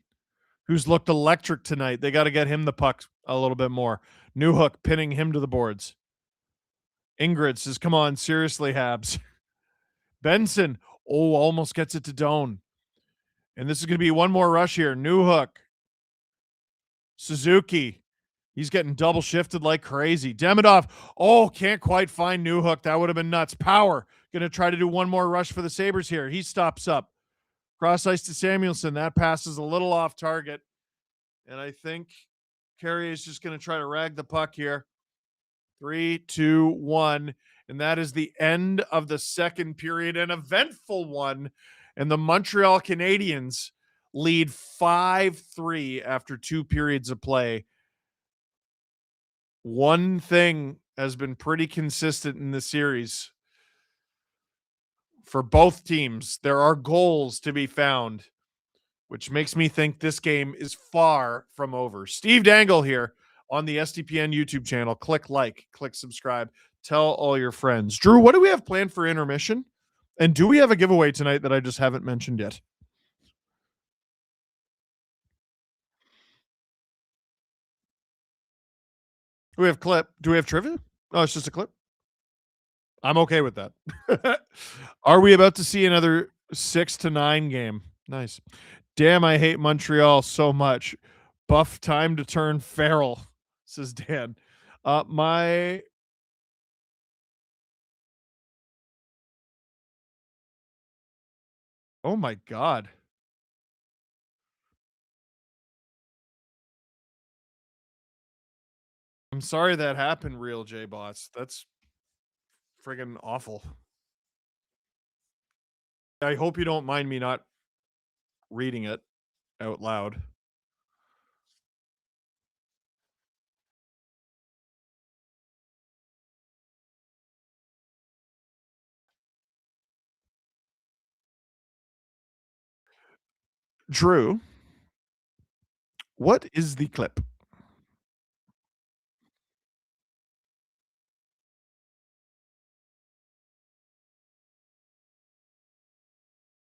who's looked electric tonight. They got to get him the puck a little bit more. Newhook pinning him to the boards. Ingrid says, come on, seriously, Habs. Benson, almost gets it to Doan. And this is going to be one more rush here. Newhook. Suzuki. He's getting double shifted like crazy. Demidov. Can't quite find Newhook. That would have been nuts. Power. Going to try to do one more rush for the Sabres here. He stops up. Cross ice to Samuelson. That pass is a little off target. And I think Carey is just going to try to rag the puck here. 3, 2, 1. And that is the end of the second period. An eventful one. And the Montreal Canadiens lead 5-3 after 2 periods of play. One thing has been pretty consistent in the series for both teams. There are goals to be found, which makes me think this game is far from over. Steve Dangle here on the SDPN YouTube channel. Click like, click subscribe, tell all your friends. Drew, what do we have planned for intermission? And do we have a giveaway tonight that I just haven't mentioned yet? Do we have clip? Do we have trivia? Oh, it's just a clip. I'm okay with that. Are we about to see another 6-9 game? Nice. Damn, I hate Montreal so much. Buff time to turn feral, says Dan. Oh my God. I'm sorry that happened, Real J Bots. That's friggin' awful. I hope you don't mind me not reading it out loud. Drew, what is the clip?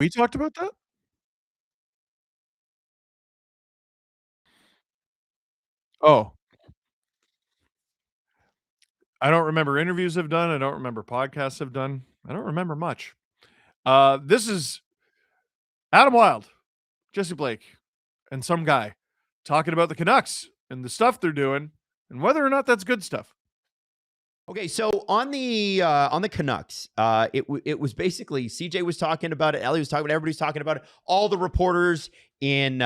We talked about that? Oh, I don't remember interviews have done. I don't remember podcasts have done. I don't remember much. This is Adam Wilde, Jesse Blake, and some guy talking about the Canucks and the stuff they're doing and whether or not that's good stuff. Okay, so on the Canucks, it was basically CJ was talking about it, Ellie was talking about it, everybody's talking about it. All the reporters in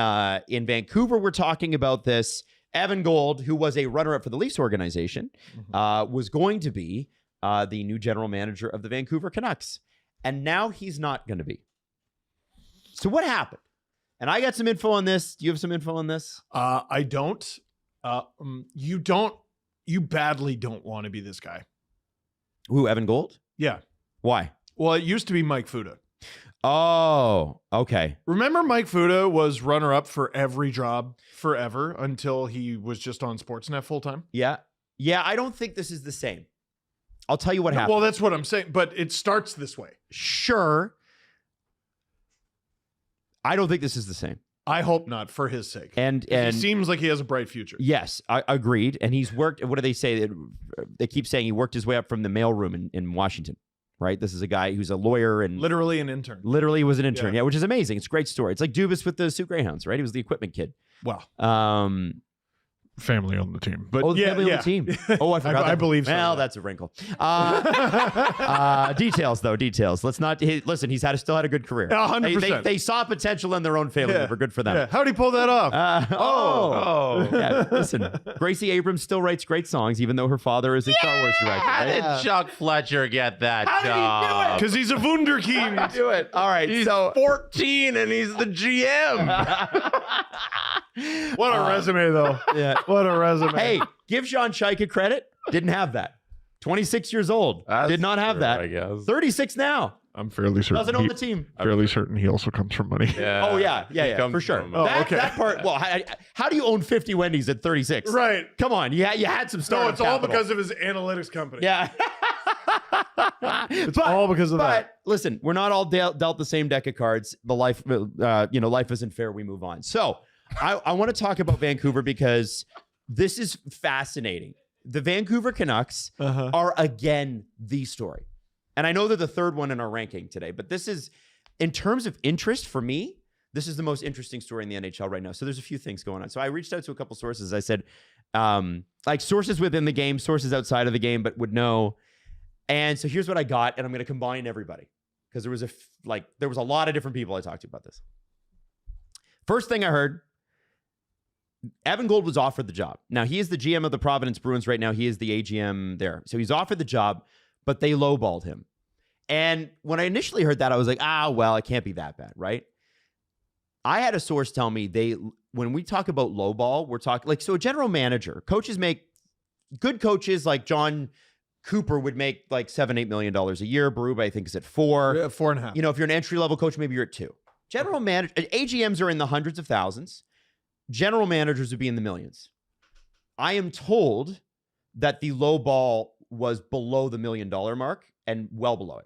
Vancouver were talking about this. Evan Gold, who was a runner-up for the Leafs organization, was going to be the new general manager of the Vancouver Canucks, and now he's not going to be. So what happened? And I got some info on this. Do you have some info on this? I don't. You don't. You badly don't want to be this guy. Who, Evan Gold? Yeah. Why? Well, it used to be Mike Fuda. Oh, okay. Remember Mike Fuda was runner-up for every job forever until he was just on Sportsnet full-time? Yeah. Yeah, I don't think this is the same. I'll tell you what happened. Well, that's what I'm saying, but it starts this way. Sure. I don't think this is the same. I hope not, for his sake. And he seems like he has a bright future. Yes, I agreed. And he's worked, what do they say? They keep saying he worked his way up from the mailroom in Washington, right? This is a guy who's a lawyer and Literally an intern. literally was an intern. Yeah, which is amazing. It's a great story. It's like Dubas with the Sioux Greyhounds, right? He was the equipment kid. Wow. Family on the team. But family on the team. Oh, I forgot. I believe so. Well, that's a wrinkle. Details, though. Details. Let's not. Listen, still had a good career. 100%. They saw potential in their own family. Yeah. We're good for them. Yeah. How'd he pull that off? Yeah, listen, Gracie Abrams still writes great songs, even though her father is a Star Wars director. How Right? did Chuck Fletcher get that How did he do job? it? Because he's a wunderkind. Do it. All right. He's So 14 and he's the GM. What a resume, though. yeah. What a resume. Hey, give Sean Chaika credit. Didn't have that. 26 years old. That's Did not have true, that. I guess. 36 now. I'm fairly certain. Doesn't own the team. Fairly certain he also comes from money. Yeah. Oh yeah, Comes for sure. from- That part. Well, how do you own 50 Wendy's at 36? Right. Come on, you had some No, startup it's all capital. because of his analytics company. Yeah. It's all because of that. But listen, we're not all dealt the same deck of cards. The life, life isn't fair. We move on. So I want to talk about Vancouver because this is fascinating. The Vancouver Canucks are again the story. And I know they're the third one in our ranking today, but this is, in terms of interest for me, this is the most interesting story in the NHL right now. So there's a few things going on. So I reached out to a couple sources. I said, like sources within the game, sources outside of the game, but would know. And so here's what I got, and I'm going to combine everybody because there was a lot of different people I talked to about this. First thing I heard, Evan Gold was offered the job. Now, he is the GM of the Providence Bruins right now. He is the AGM there. So he's offered the job, but they lowballed him. And when I initially heard that, I was like, well, it can't be that bad, right? I had a source tell me when we talk about lowball, we're talking so a general manager, good coaches like John Cooper would make like $7-8 million a year. Berube, I think, is at 4. Yeah, 4.5. If you're an entry-level coach, maybe you're at 2. General manager, AGMs are in the hundreds of thousands. General managers would be in the millions. I am told that the low ball was below the $1 million mark and well below it.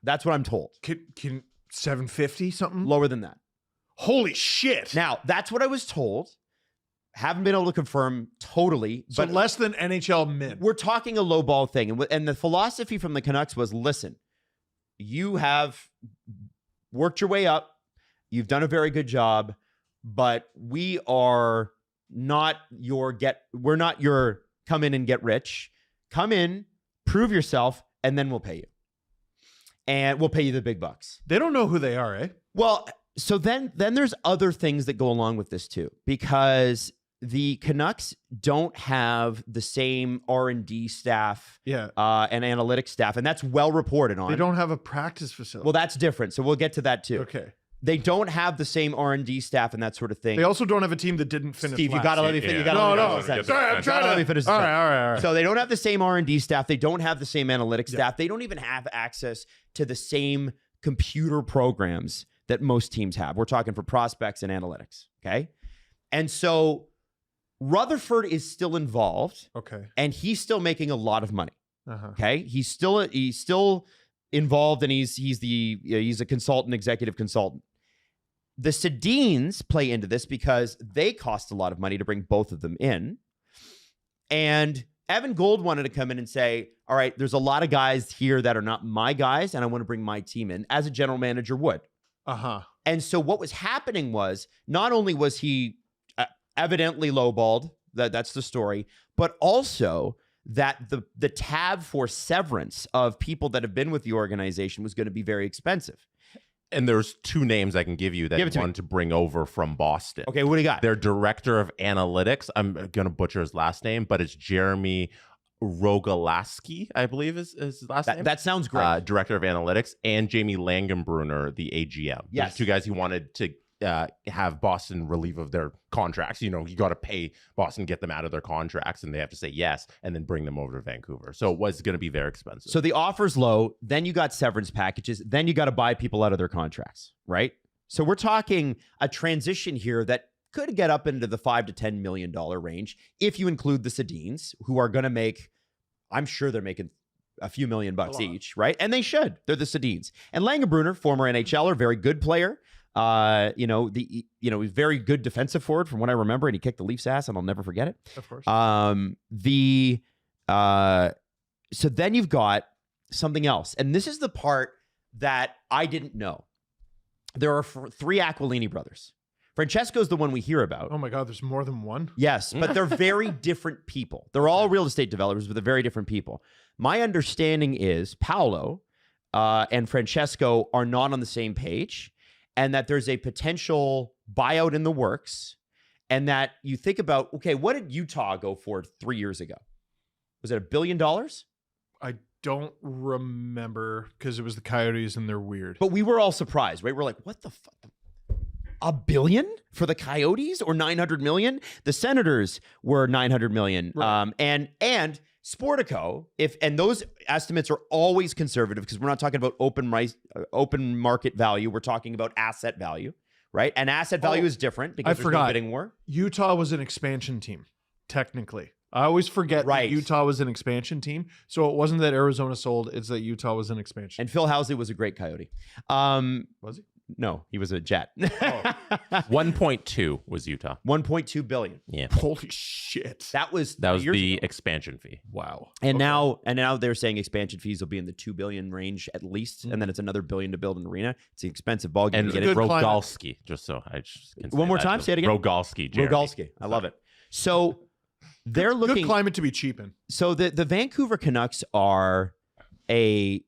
That's what I'm told. Can 750 something? Lower than that. Holy shit. Now, that's what I was told. Haven't been able to confirm totally. So but less than NHL min. we're talking a low ball thing. And the philosophy from the Canucks was, listen, you have worked your way up. You've done a very good job. But we are not we're not your come in and get rich. Come in, prove yourself, and then we'll pay you. And we'll pay you the big bucks. They don't know who they are, eh? Well, so then there's other things that go along with this too, because the Canucks don't have the same R&D staff and analytics staff, and that's well reported on. They don't have a practice facility. Well, that's different. So we'll get to that too. Okay. They don't have the same R&D staff and that sort of thing. They also don't have a team that didn't finish Steve, you last. got to let me finish. You got to No, let me no. finish this Sorry, I'm sentence. trying Let to me finish this All sentence. right. So they don't have the same R&D staff. They don't have the same analytics staff. They don't even have access to the same computer programs that most teams have. We're talking for prospects and analytics, okay? And so Rutherford is still involved. Okay. And he's still making a lot of money. Uh-huh. Okay? He's still involved, and he's a consultant, executive consultant. The Sedins play into this because they cost a lot of money to bring both of them in. And Evan Gold wanted to come in and say, all right, there's a lot of guys here that are not my guys, and I want to bring my team in, as a general manager would. Uh-huh. And so what was happening was, not only was he evidently lowballed, that's the story, but also that the tab for severance of people that have been with the organization was going to be very expensive. And there's 2 names I can give you that Give it you to me. wanted to bring over from Boston. Okay, what do you got? Their director of analytics, I'm going to butcher his last name, but it's Jeremy Rogalaski, I believe is his last name. That sounds great. Director of analytics, and Jamie Langenbrunner, the AGM. Yes. There's 2 guys he wanted to have Boston relieve of their contracts. You got to pay Boston, get them out of their contracts, and they have to say yes, and then bring them over to Vancouver. So it was going to be very expensive. So the offer's low, then you got severance packages, then you got to buy people out of their contracts, right? So we're talking a transition here that could get up into the $5 to $10 million range if you include the Sedins, who are going to make, I'm sure they're making a few $1 million each, right? And they should. They're the Sedins. And Langenbrunner, former NHLer, very good player. He's very good defensive forward from what I remember, and he kicked the Leafs' ass, and I'll never forget it. Of course. So then you've got something else, and this is the part that I didn't know. There are 3 Aquilini brothers. Francesco's the one we hear about. Oh my God, there's more than one? Yes, but they're very different people. They're all real estate developers, but they're very different people. My understanding is Paolo and Francesco are not on the same page, and that there's a potential buyout in the works, and that you think about, okay, what did Utah go for 3 years ago? Was it $1 billion? I don't remember because it was the Coyotes and they're weird. But we were all surprised, right? We're like, what the fuck? $1 billion for the Coyotes, or $900 million? The Senators were $900 million. Right. And Sportico, and those estimates are always conservative because we're not talking about open market value. We're talking about asset value, right? And asset value is different because there's no bidding war. Utah was an expansion team, technically. I always forget that Utah was an expansion team. So it wasn't that Arizona sold, it's that Utah was an expansion. And Phil Housley was a great Coyote. Was he? No, he was a Jet. 1.2 was Utah. 1.2 billion. Yeah. Holy shit. That was the expansion fee. Wow. And now they're saying expansion fees will be in the $2 billion range at least, and then it's another $1 billion to build an arena. It's an expensive ball game And to get it. Rogalski, just so I just can One more time, say it again. Rogalski, Jeremy. Rogalski. I love it. So they're looking good climate to be cheap in. So the Vancouver Canucks are in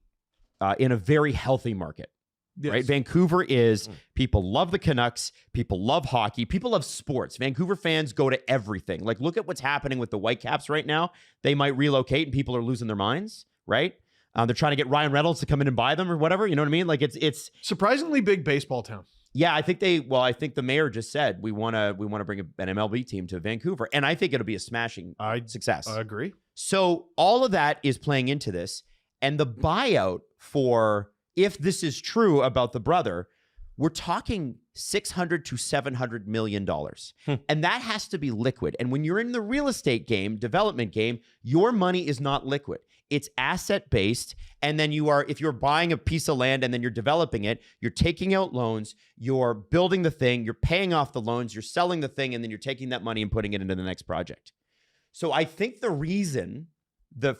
a very healthy market. Yes. Right? Vancouver is, people love the Canucks, people love hockey, people love sports. Vancouver fans go to everything. Like, look at what's happening with the Whitecaps right now. They might relocate and people are losing their minds, right? They're trying to get Ryan Reynolds to come in and buy them or whatever. You know what I mean? Like, it's surprisingly big baseball town. Yeah, I think the mayor just said we want to bring an MLB team to Vancouver, and I think it'll be a smashing success. I agree. So all of that is playing into this, and the buyout for, if this is true about the brother, we're talking $600 to $700 million. And that has to be liquid. And when you're in the real estate game, development game, your money is not liquid. It's asset based. And then if you're buying a piece of land and then you're developing it, you're taking out loans, you're building the thing, you're paying off the loans, you're selling the thing, and then you're taking that money and putting it into the next project. So I think the reason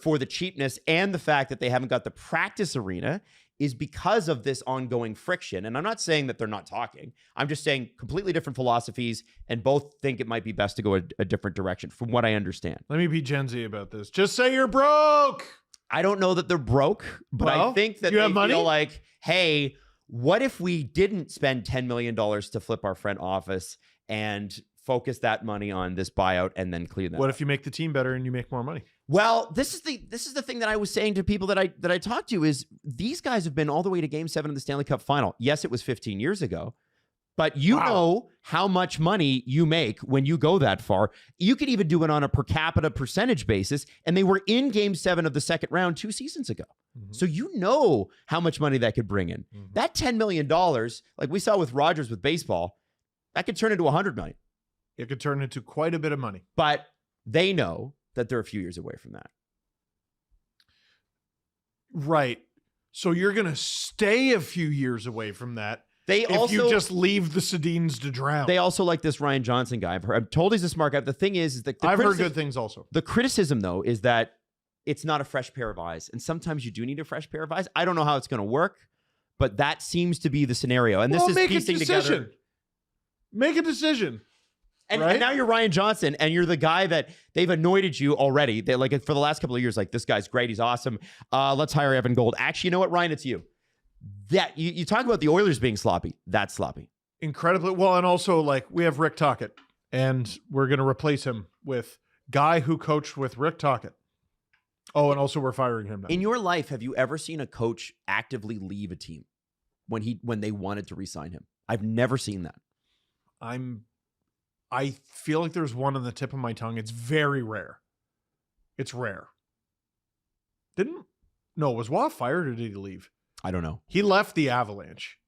for the cheapness and the fact that they haven't got the practice arena is because of this ongoing friction. And I'm not saying that they're not talking. I'm just saying completely different philosophies, and both think it might be best to go a different direction from what I understand. Let me be Gen Z about this. Just say you're broke. I don't know that they're broke, but I think that they feel like, hey, what if we didn't spend $10 million to flip our front office and focus that money on this buyout and then clean that What up? if you make the team better and you make more money? Well, this is the thing that I was saying to people that I talked to is these guys have been all the way to Game 7 of the Stanley Cup Final. Yes, it was 15 years ago, but you know how much money you make when you go that far. You could even do it on a per capita percentage basis, and they were in Game 7 of the second round 2 seasons ago. So you know how much money that could bring in. That $10 million, like we saw with Rogers with baseball, that could turn into $100 million. It could turn into quite a bit of money. But they know that they're a few years away from that. Right. So you're going to stay a few years away from that. If you just leave the Sedins to drown. They also like this Ryan Johnson guy. I'm told he's a smart guy. The thing is that I've heard good things also. The criticism, though, is that it's not a fresh pair of eyes. And sometimes you do need a fresh pair of eyes. I don't know how it's going to work, but that seems to be the scenario. And this is piecing together. Make a decision. And right? now you're Ryan Johnson, and you're the guy that they've anointed you already. They like for the last couple of years, like, this guy's great, he's awesome. Let's hire Evan Gold. Actually, you know what, Ryan? It's you. That you talk about the Oilers being sloppy. That's sloppy. Incredibly well, and also like we have Rick Tocchet, and we're going to replace him with guy who coached with Rick Tocchet. Oh, and also we're firing him now. In your life, have you ever seen a coach actively leave a team when they wanted to re-sign him? I've never seen that. I feel like there's one on the tip of my tongue. It's very rare. It's rare. Was Waugh fired or did he leave? I don't know. He left the Avalanche.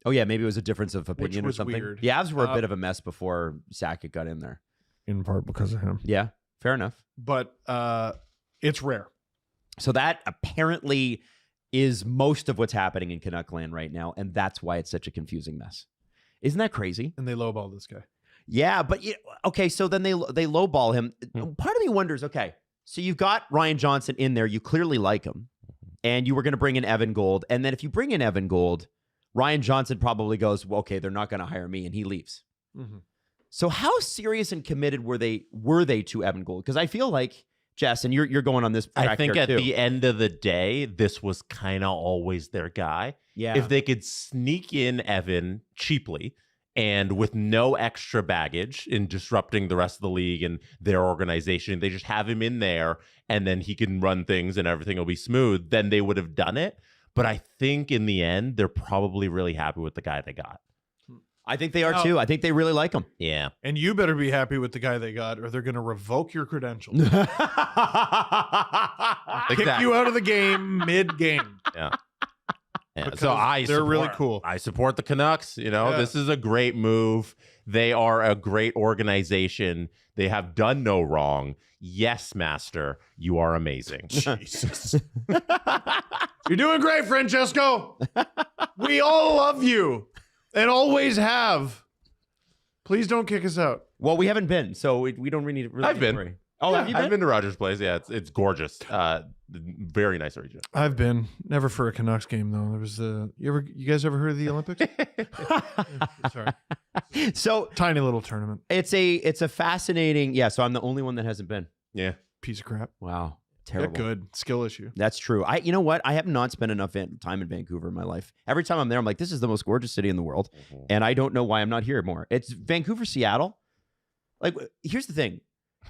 Oh, yeah, maybe it was a difference of opinion or something. Weird. The Avs were a bit of a mess before Sakic got in there. In part because of him. Yeah, fair enough. But it's rare. So that apparently is most of what's happening in Canuck land right now, and that's why it's such a confusing mess. Isn't that crazy? And they lowball this guy. Yeah, but okay, so then they lowball him. Part of me wonders, okay, so you've got Ryan Johnson in there. You clearly like him, and you were going to bring in Evan Gold. And then if you bring in Evan Gold, Ryan Johnson probably goes, well, okay, they're not going to hire me, and he leaves. Mm-hmm. So how serious and committed were they to Evan Gold? Because I feel like, Jess, and you're going on this track I think here at too. the end of the day, this was kind of always their guy. Yeah. If they could sneak in Evan cheaply and with no extra baggage in disrupting the rest of the league and their organization, they just have him in there and then he can run things and everything will be smooth, then they would have done it. But I think in the end, they're probably really happy with the guy they got. I think they are Now- too. I think they really like him. Yeah. And you better be happy with the guy they got, or they're going to revoke your credentials. Kick Exactly. you out of the game mid-game. Yeah. Yeah. Because So they're really cool. I support the Canucks. You know, Yeah. this is a great move. They are a great organization. They have done no wrong. Yes, master, you are amazing. Jesus. You're doing great, Francesco. We all love you and always have. Please don't kick us out. Well, we haven't been, so we don't really need. I've need to been. worry. Oh, have you been? I've been to Rogers Place. Yeah, it's gorgeous. Very nice region. I've been. Never for a Canucks game though. There was you guys ever heard of the Olympics? Sorry. So Tiny little tournament. it's a fascinating. Yeah. So I'm the only one that hasn't been. Yeah. Piece of crap. Wow. Yeah, Terrible. good. Skill issue. That's true. You know what? I have not spent enough time in Vancouver in my life. Every time I'm there, I'm like, this is the most gorgeous city in the world, and I don't know why I'm not here more. It's Vancouver, Seattle. Like, here's the thing.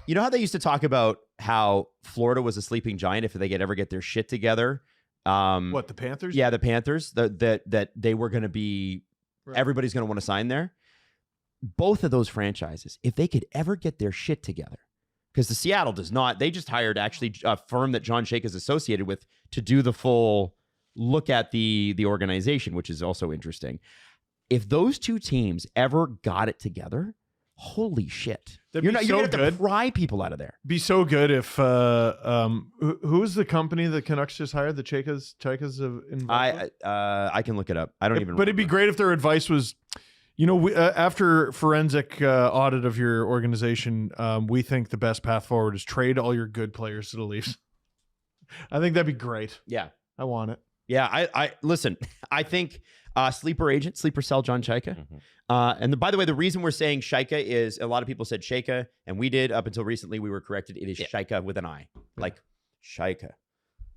You know how they used to talk about how Florida was a sleeping giant if they could ever get their shit together? What, the Panthers? Yeah, the Panthers. That they were going to be. Right. Everybody's going to want to sign there. Both of those franchises, if they could ever get their shit together, because the Seattle does not. They just hired actually a firm that John Shake is associated with to do the full look at the organization, which is also interesting. If those two teams ever got it together, holy shit! That'd You're be not. so You're gonna have good. to pry people out of there. Be so good if who is the company the Canucks just hired? The Chaikas in I can look it up. I don't even. But it'd be remember. great if their advice was, we, after forensic audit of your organization, we think the best path forward is trade all your good players to the Leafs. I think that'd be great. Yeah. I want it. Yeah, I listen. I think sleeper sell John Shaika. Mhm. And by the way, the reason we're saying Shaika is a lot of people said Shaika, and we did up until recently. We were corrected. It is Shaika with an I, like Shaika.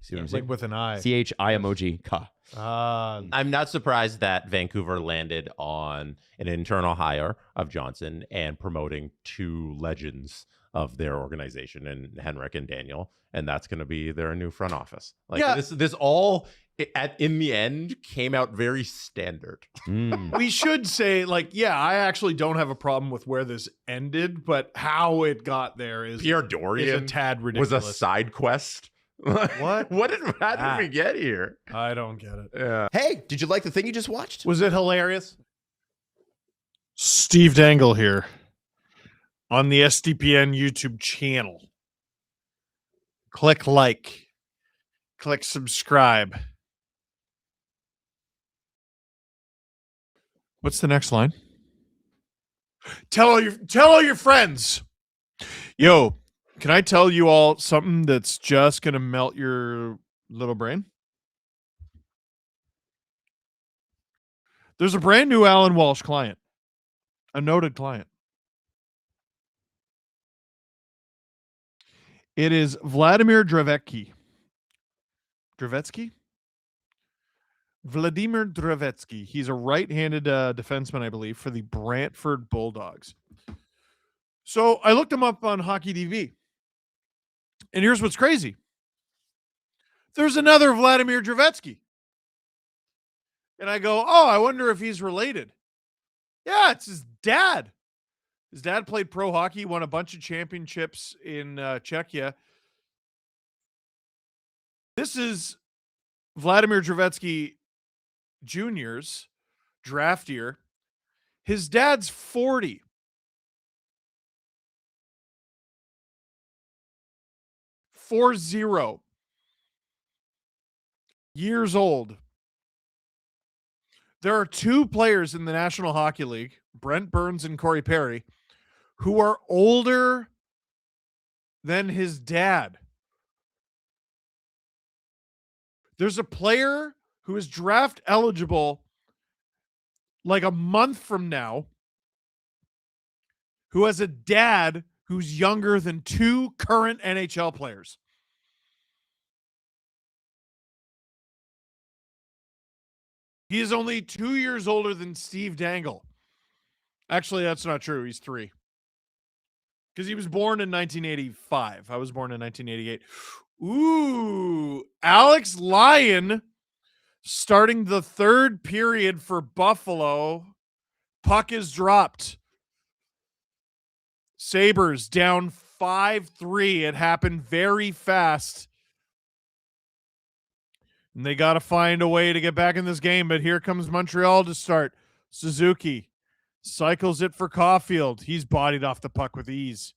See what I'm Like saying? with an eye. CHI emoji. Ka. I'm not surprised that Vancouver landed on an internal hire of Johnson and promoting two legends of their organization, and Henrik and Daniel, and that's going to be their new front office. Like Yeah. this all in the end came out very standard. Mm. We should say, I actually don't have a problem with where this ended, but how it got there is Pierre a Dorian tad was ridiculous. a side quest. What? How did we get here? I don't get it. Yeah. Hey, did you like the thing you just watched? Was it hilarious? Steve Dangle here on the SDPN YouTube channel. Click like. Click subscribe. What's the next line? Tell all your friends. Yo, can I tell you all something that's just gonna melt your little brain? There's a brand new Alan Walsh client, a noted client. It is Vladimir Drevetsky. Vladimir Drevetsky. He's a right-handed defenseman, I believe, for the Brantford Bulldogs. So I looked him up on Hockey TV. And here's what's crazy. There's another Vladimir Drevetsky. And I go, I wonder if he's related. Yeah, it's his dad. His dad played pro hockey, won a bunch of championships in Czechia. This is Vladimir Drevetsky Jr.'s draft year. His dad's 40. 40 years old. There are two players in the National Hockey League, Brent Burns and Corey Perry, who are older than his dad. There's a player who is draft eligible like a month from now who has a dad who's younger than two current NHL players. He is only 2 years older than Steve Dangle. Actually, that's not true. He's 3. Because he was born in 1985. I was born in 1988. Ooh, Alex Lyon starting the third period for Buffalo. Puck is dropped. Sabres down 5-3. It happened very fast. And they got to find a way to get back in this game. But here comes Montreal to start. Suzuki cycles it for Caulfield. He's bodied off the puck with ease.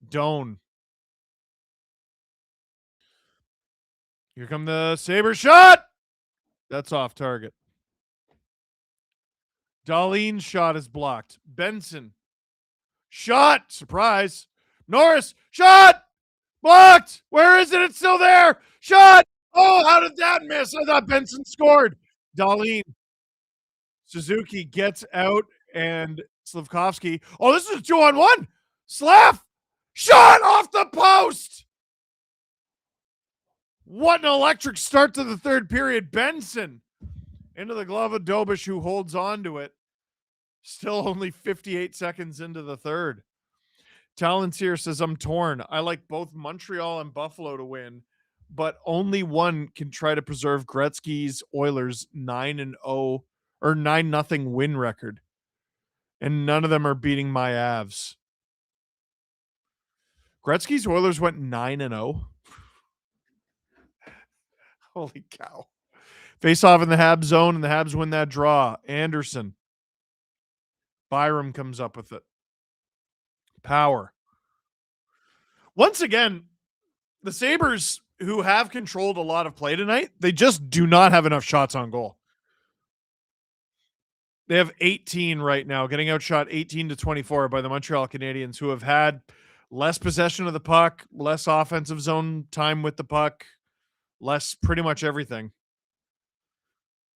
Doan. Here come the Sabre shot. That's off target. Dahlin's shot is blocked. Benson. Shot. Surprise. Norris. Shot. Blocked. Where is it? It's still there. Shot. Oh, how did that miss? I thought Benson scored. Dahlin. Suzuki gets out and Slavkovsky. Oh, this is a 2-on-1. Slav. Shot off the post. What an electric start to the third period. Benson into the glove of Dobish, who holds on to it. Still only 58 seconds into the third. Talons here says, I'm torn. I like both Montreal and Buffalo to win, but only one can try to preserve Gretzky's Oilers 9-0 or 9-0 win record. And none of them are beating my Avs. Gretzky's Oilers went 9-0. Holy cow. Face off in the Habs zone, and the Habs win that draw. Anderson. Byram comes up with it. Power. Once again, the Sabres, who have controlled a lot of play tonight, they just do not have enough shots on goal. They have 18 right now, getting outshot 18-24 by the Montreal Canadiens, who have had less possession of the puck, less offensive zone time with the puck, less pretty much everything.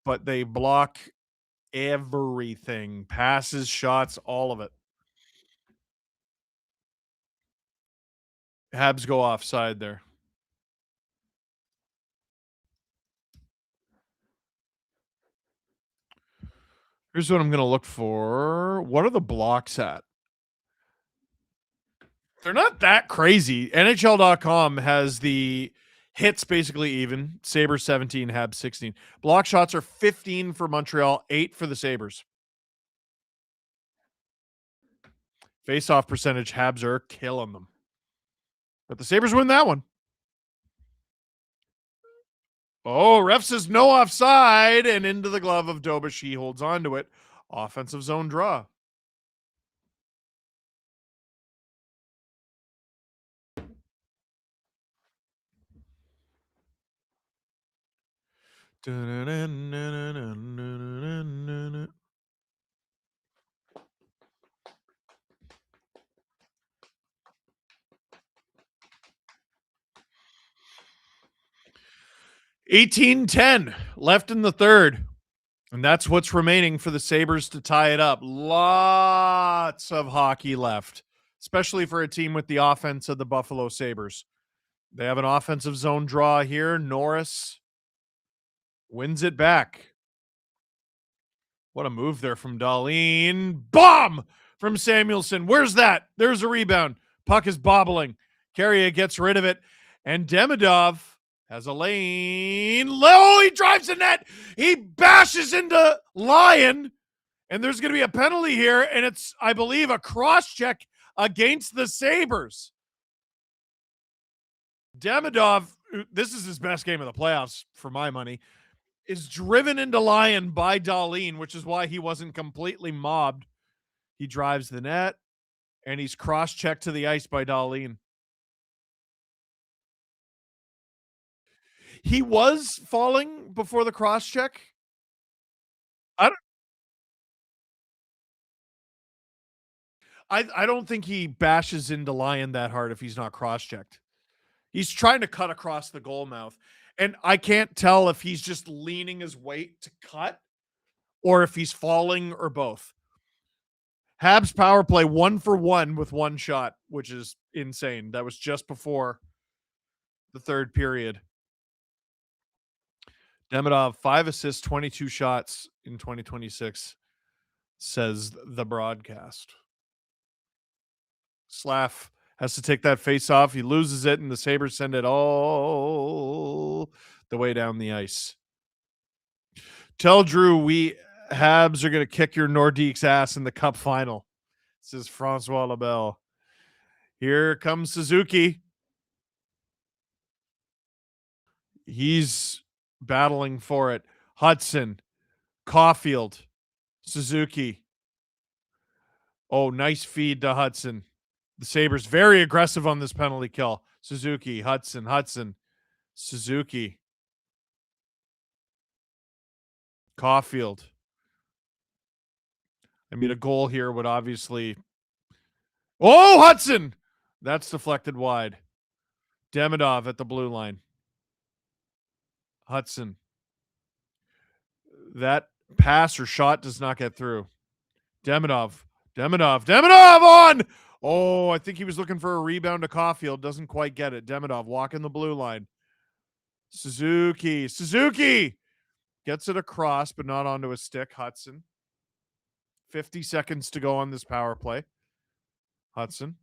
But they block everything. Passes, shots, all of it. Habs go offside there. Here's what I'm going to look for. What are the blocks at? They're not that crazy. NHL.com has the hits basically even. Sabres 17, Habs 16. Block shots are 15 for Montreal, 8 for the Sabres. Face-off percentage, Habs are killing them. But the Sabres win that one. Oh, ref says no offside, and into the glove of Dobish. He holds on to it. Offensive zone draw. $18-10 left in the third. And that's what's remaining for the Sabres to tie it up. Lots of hockey left, especially for a team with the offense of the Buffalo Sabres. They have an offensive zone draw here. Norris wins it back. What a move there from Dahlin. Bomb from Samuelson. Where's that? There's a rebound. Puck is bobbling. Carrier gets rid of it. And Demidov has a lane. Oh, he drives the net. He bashes into Lyon. And there's going to be a penalty here. And it's, I believe, a cross-check against the Sabres. Demidov, this is his best game of the playoffs for my money, is driven into Lyon by Dahlin, which is why he wasn't completely mobbed. He drives the net, and he's cross-checked to the ice by Dahlin. He was falling before the cross-check. I don't think he bashes into Lyon that hard if he's not cross-checked. He's trying to cut across the goal mouth. And I can't tell if he's just leaning his weight to cut or if he's falling or both. Habs power play 1-for-1 with one shot, which is insane. That was just before the third period. Demidov, 5 assists, 22 shots in 2026, says the broadcast. Slav has to take that face off. He loses it, and the Sabres send it all the way down the ice. Tell Drew we Habs are going to kick your Nordiques ass in the cup final. This is Francois Labelle. Here comes Suzuki. He's battling for it. Hudson, Caulfield, Suzuki. Oh, nice feed to Hudson. The Sabres very aggressive on this penalty kill. Suzuki, Hudson, Suzuki. Caulfield. I mean, a goal here would obviously... Oh, Hudson! That's deflected wide. Demidov at the blue line. Hudson. That pass or shot does not get through. Demidov on! Oh, I think he was looking for a rebound to Caulfield. Doesn't quite get it. Demidov walking the blue line. Suzuki gets it across, but not onto a stick. Hudson. 50 seconds to go on this power play. Hudson.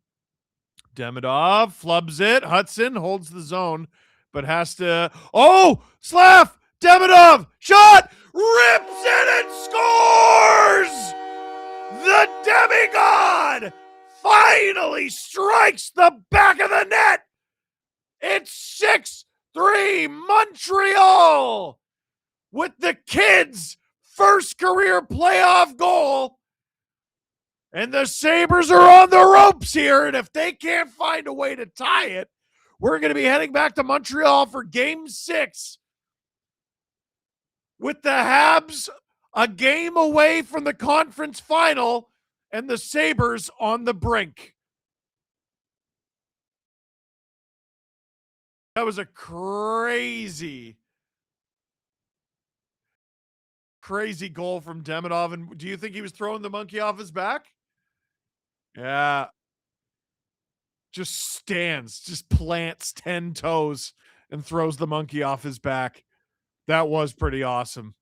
Demidov flubs it. Hudson holds the zone, but has to... Oh! Slav! Demidov! Shot! Rips it and scores! The demigod finally strikes the back of the net! It's 6-3 Montreal! With the kids' first career playoff goal. And the Sabres are on the ropes here. And if they can't find a way to tie it, we're going to be heading back to Montreal for Game 6. With the Habs a game away from the conference final and the Sabres on the brink. That was a crazy goal from Demidov. And do you think he was throwing the monkey off his back? Yeah. Just stands, just plants 10 toes and throws the monkey off his back. That was pretty awesome.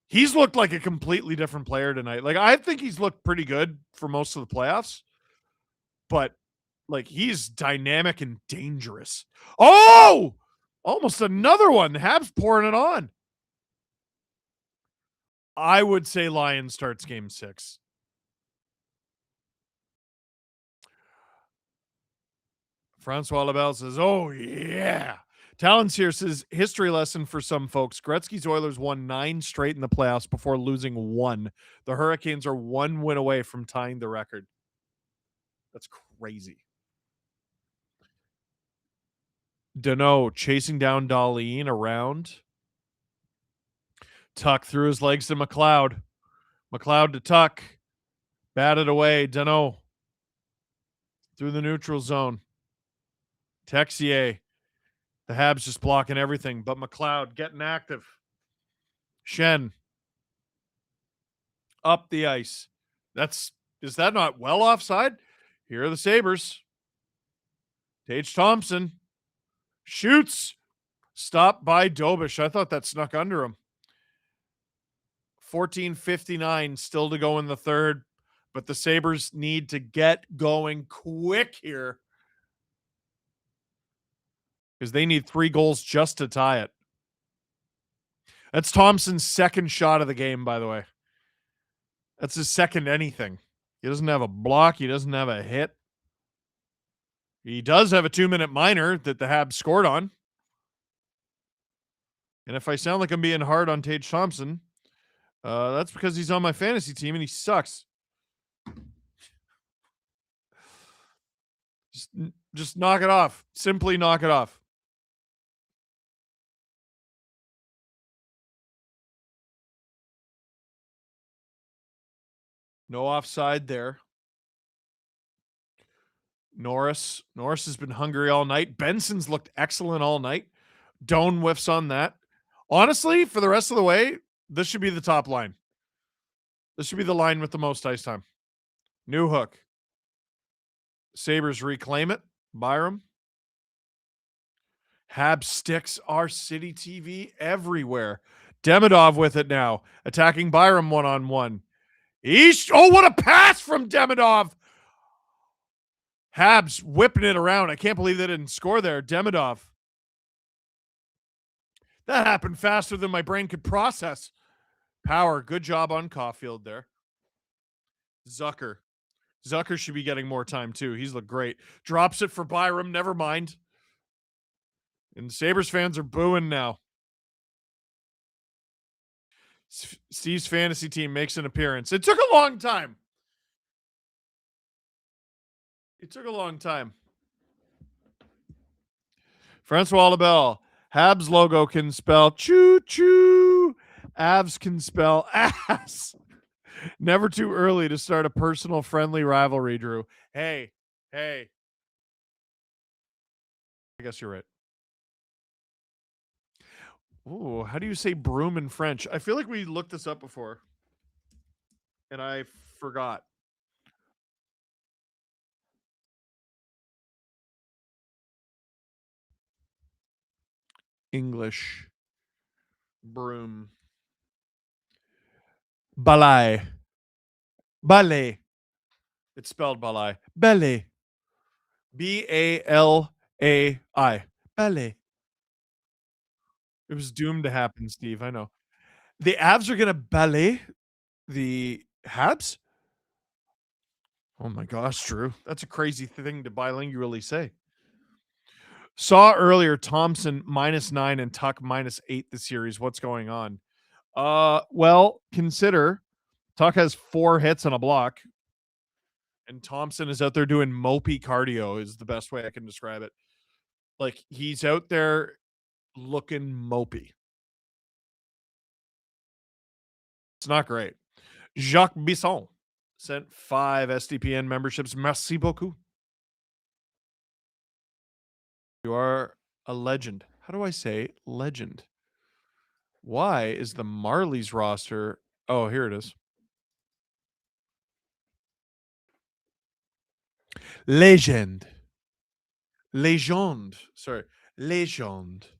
He's looked like a completely different player tonight. Like, I think he's looked pretty good for most of the playoffs, but like, he's dynamic and dangerous. Oh, almost another one. The Habs pouring it on. I would say Lions starts Game 6. Francois Labelle says, oh, yeah. Talons here says, history lesson for some folks. Gretzky's Oilers won 9 straight in the playoffs before losing 1. The Hurricanes are 1 win away from tying the record. That's crazy. Danault chasing down Dahlin around. Tuck through his legs to McLeod. McLeod to Tuck. Batted away. Danault through the neutral zone. Texier. The Habs just blocking everything, but McLeod getting active. Shen up the ice. Is that not well offside? Here are the Sabres. Tage Thompson shoots. Stopped by Dobish. I thought that snuck under him. 14:59 still to go in the third, but the Sabres need to get going quick here because they need 3 goals just to tie it. That's Thompson's second shot of the game, by the way. That's his second anything. He doesn't have a block. He doesn't have a hit. He does have a 2-minute minor that the Habs scored on. And if I sound like I'm being hard on Tage Thompson, that's because he's on my fantasy team and he sucks. Just knock it off. Simply knock it off. No offside there. Norris has been hungry all night. Benson's looked excellent all night. Doan whiffs on that. Honestly, for the rest of the way, this should be the top line. This should be the line with the most ice time. New hook. Sabres reclaim it. Byram. Habs sticks our city TV everywhere. Demidov with it now. Attacking Byram one-on-one. Oh, what a pass from Demidov. Habs whipping it around. I can't believe they didn't score there. Demidov. That happened faster than my brain could process. Power. Good job on Caulfield there. Zucker. Zucker should be getting more time too. He's looked great. Drops it for Byram. Never mind. And Sabres fans are booing now. Steve's fantasy team makes an appearance. It took a long time. Francois Lebel. Habs logo can spell choo-choo. Avs can spell ass. Never too early to start a personal friendly rivalry, Drew. Hey. I guess you're right. Ooh, how do you say broom in French? I feel like we looked this up before. And I forgot. English. Broom. Balai. Ballet. It's spelled balai. Ballet. Balai. Ballet. It was doomed to happen, Steve. I know. The Avs are going to ballet the Habs? Oh my gosh, Drew. That's a crazy thing to bilingually say. Saw earlier Thompson -9 and Tuck -8 this series. What's going on? Well, consider Tuck has 4 hits and a block. And Thompson is out there doing mopey cardio is the best way I can describe it. Like he's out there looking mopey. It's not great. Jacques Bisson sent 5 SDPN memberships. Merci beaucoup. You are a legend. How do I say legend? Why is the Marlies roster? Oh, here it is. Legend. Sorry. Legend.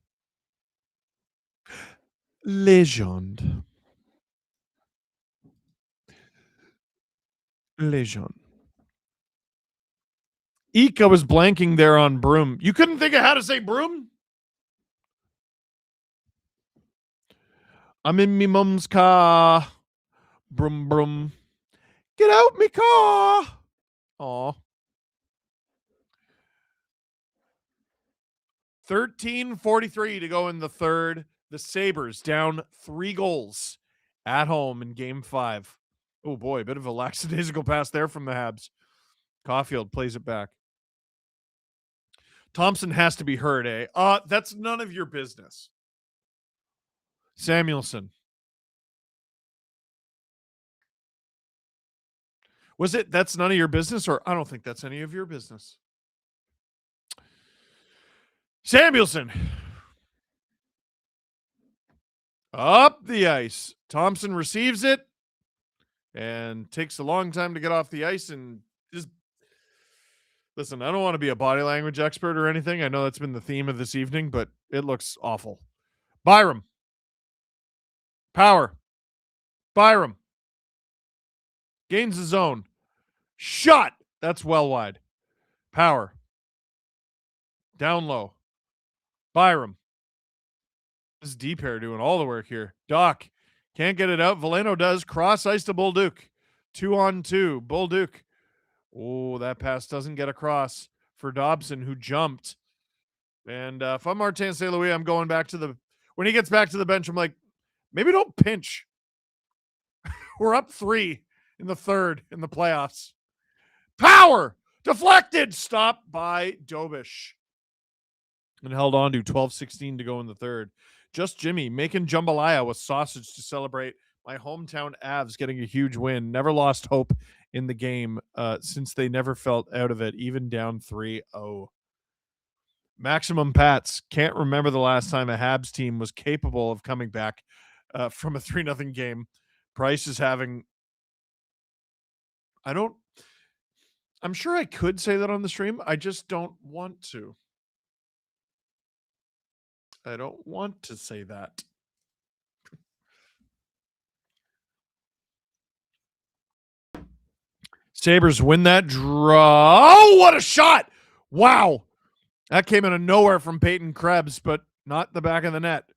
Eek, I was blanking there on broom. You couldn't think of how to say broom? I'm in me mum's car. Broom, broom. Get out me car. Aw. 13:43 to go in the third. The Sabres down 3 goals at home in game 5. Oh boy, a bit of a lackadaisical pass there from the Habs. Caulfield plays it back. Thompson has to be hurt, eh? That's none of your business. Samuelson. Was it that's none of your business, or I don't think that's any of your business. Samuelson. Up the ice. Thompson receives it and takes a long time to get off the ice and just listen, I don't want to be a body language expert or anything. I know that's been the theme of this evening, but it looks awful. Byram. Power. Byram. Gains the zone. Shot. That's well wide. Power. Down low. Byram. This is D-pair doing all the work here. Doc. Can't get it out. Veleno does. Cross ice to Bolduc. 2-on-2. Bolduc. Oh, that pass doesn't get across for Dobson, who jumped. And if I'm Martin St. Louis, I'm going back to the when he gets back to the bench, I'm like, maybe don't pinch. We're up 3 in the third in the playoffs. Power deflected. Stopped by Dobish. And held on to 12:16 to go in the third. Just Jimmy making jambalaya with sausage to celebrate my hometown Avs getting a huge win. Never lost hope in the game since they never felt out of it, even down 3-0. Maximum Pats. Can't remember the last time a Habs team was capable of coming back from a 3-0 game. Price is having... I'm sure I could say that on the stream. I just don't want to. I don't want to say that. Sabres win that draw. Oh, what a shot. Wow. That came out of nowhere from Peyton Krebs, but not the back of the net.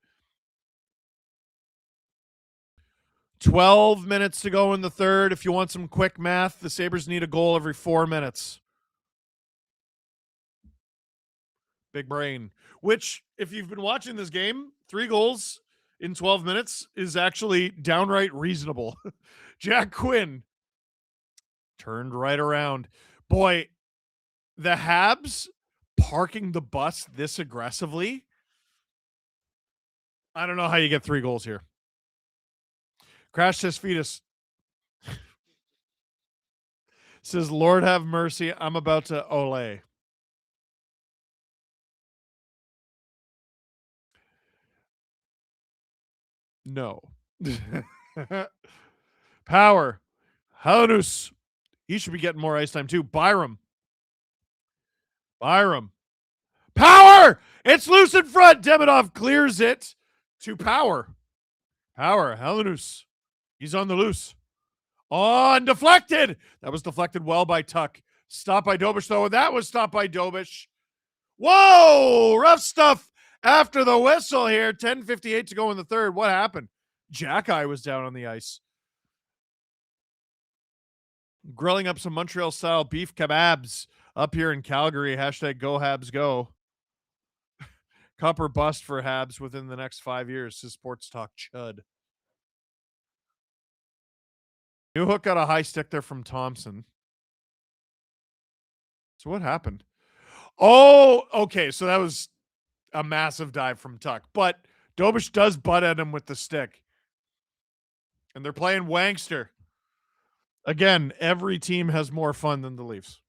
12 minutes to go in the third. If you want some quick math, the Sabres need a goal every 4 minutes. Big brain. Which, if you've been watching this game, 3 goals in 12 minutes is actually downright reasonable. Jack Quinn turned right around. Boy, the Habs parking the bus this aggressively. I don't know how you get 3 goals here. Crash says fetus. Says, Lord have mercy. I'm about to ole. No. Power. Haunus. He should be getting more ice time too. Byram. Power! It's loose in front. Demidov clears it to Power. Power. Haunus. He's on the loose. On deflected. That was deflected well by Tuck. Stopped by Dobish, though. And that was stopped by Dobish. Whoa! Rough stuff after the whistle here. 10:58 to go in the third. What happened? Jack-Eye was down on the ice. Grilling up some Montreal-style beef kebabs up here in Calgary. Hashtag go Habs go. Cup or bust for Habs within the next 5 years, says Sports Talk Chud. New Hook got a high stick there from Thompson. So what happened? Oh, okay. So that was a massive dive from Tuck. But Dobish does butt at him with the stick. And they're playing Wankster. Again, every team has more fun than the Leafs.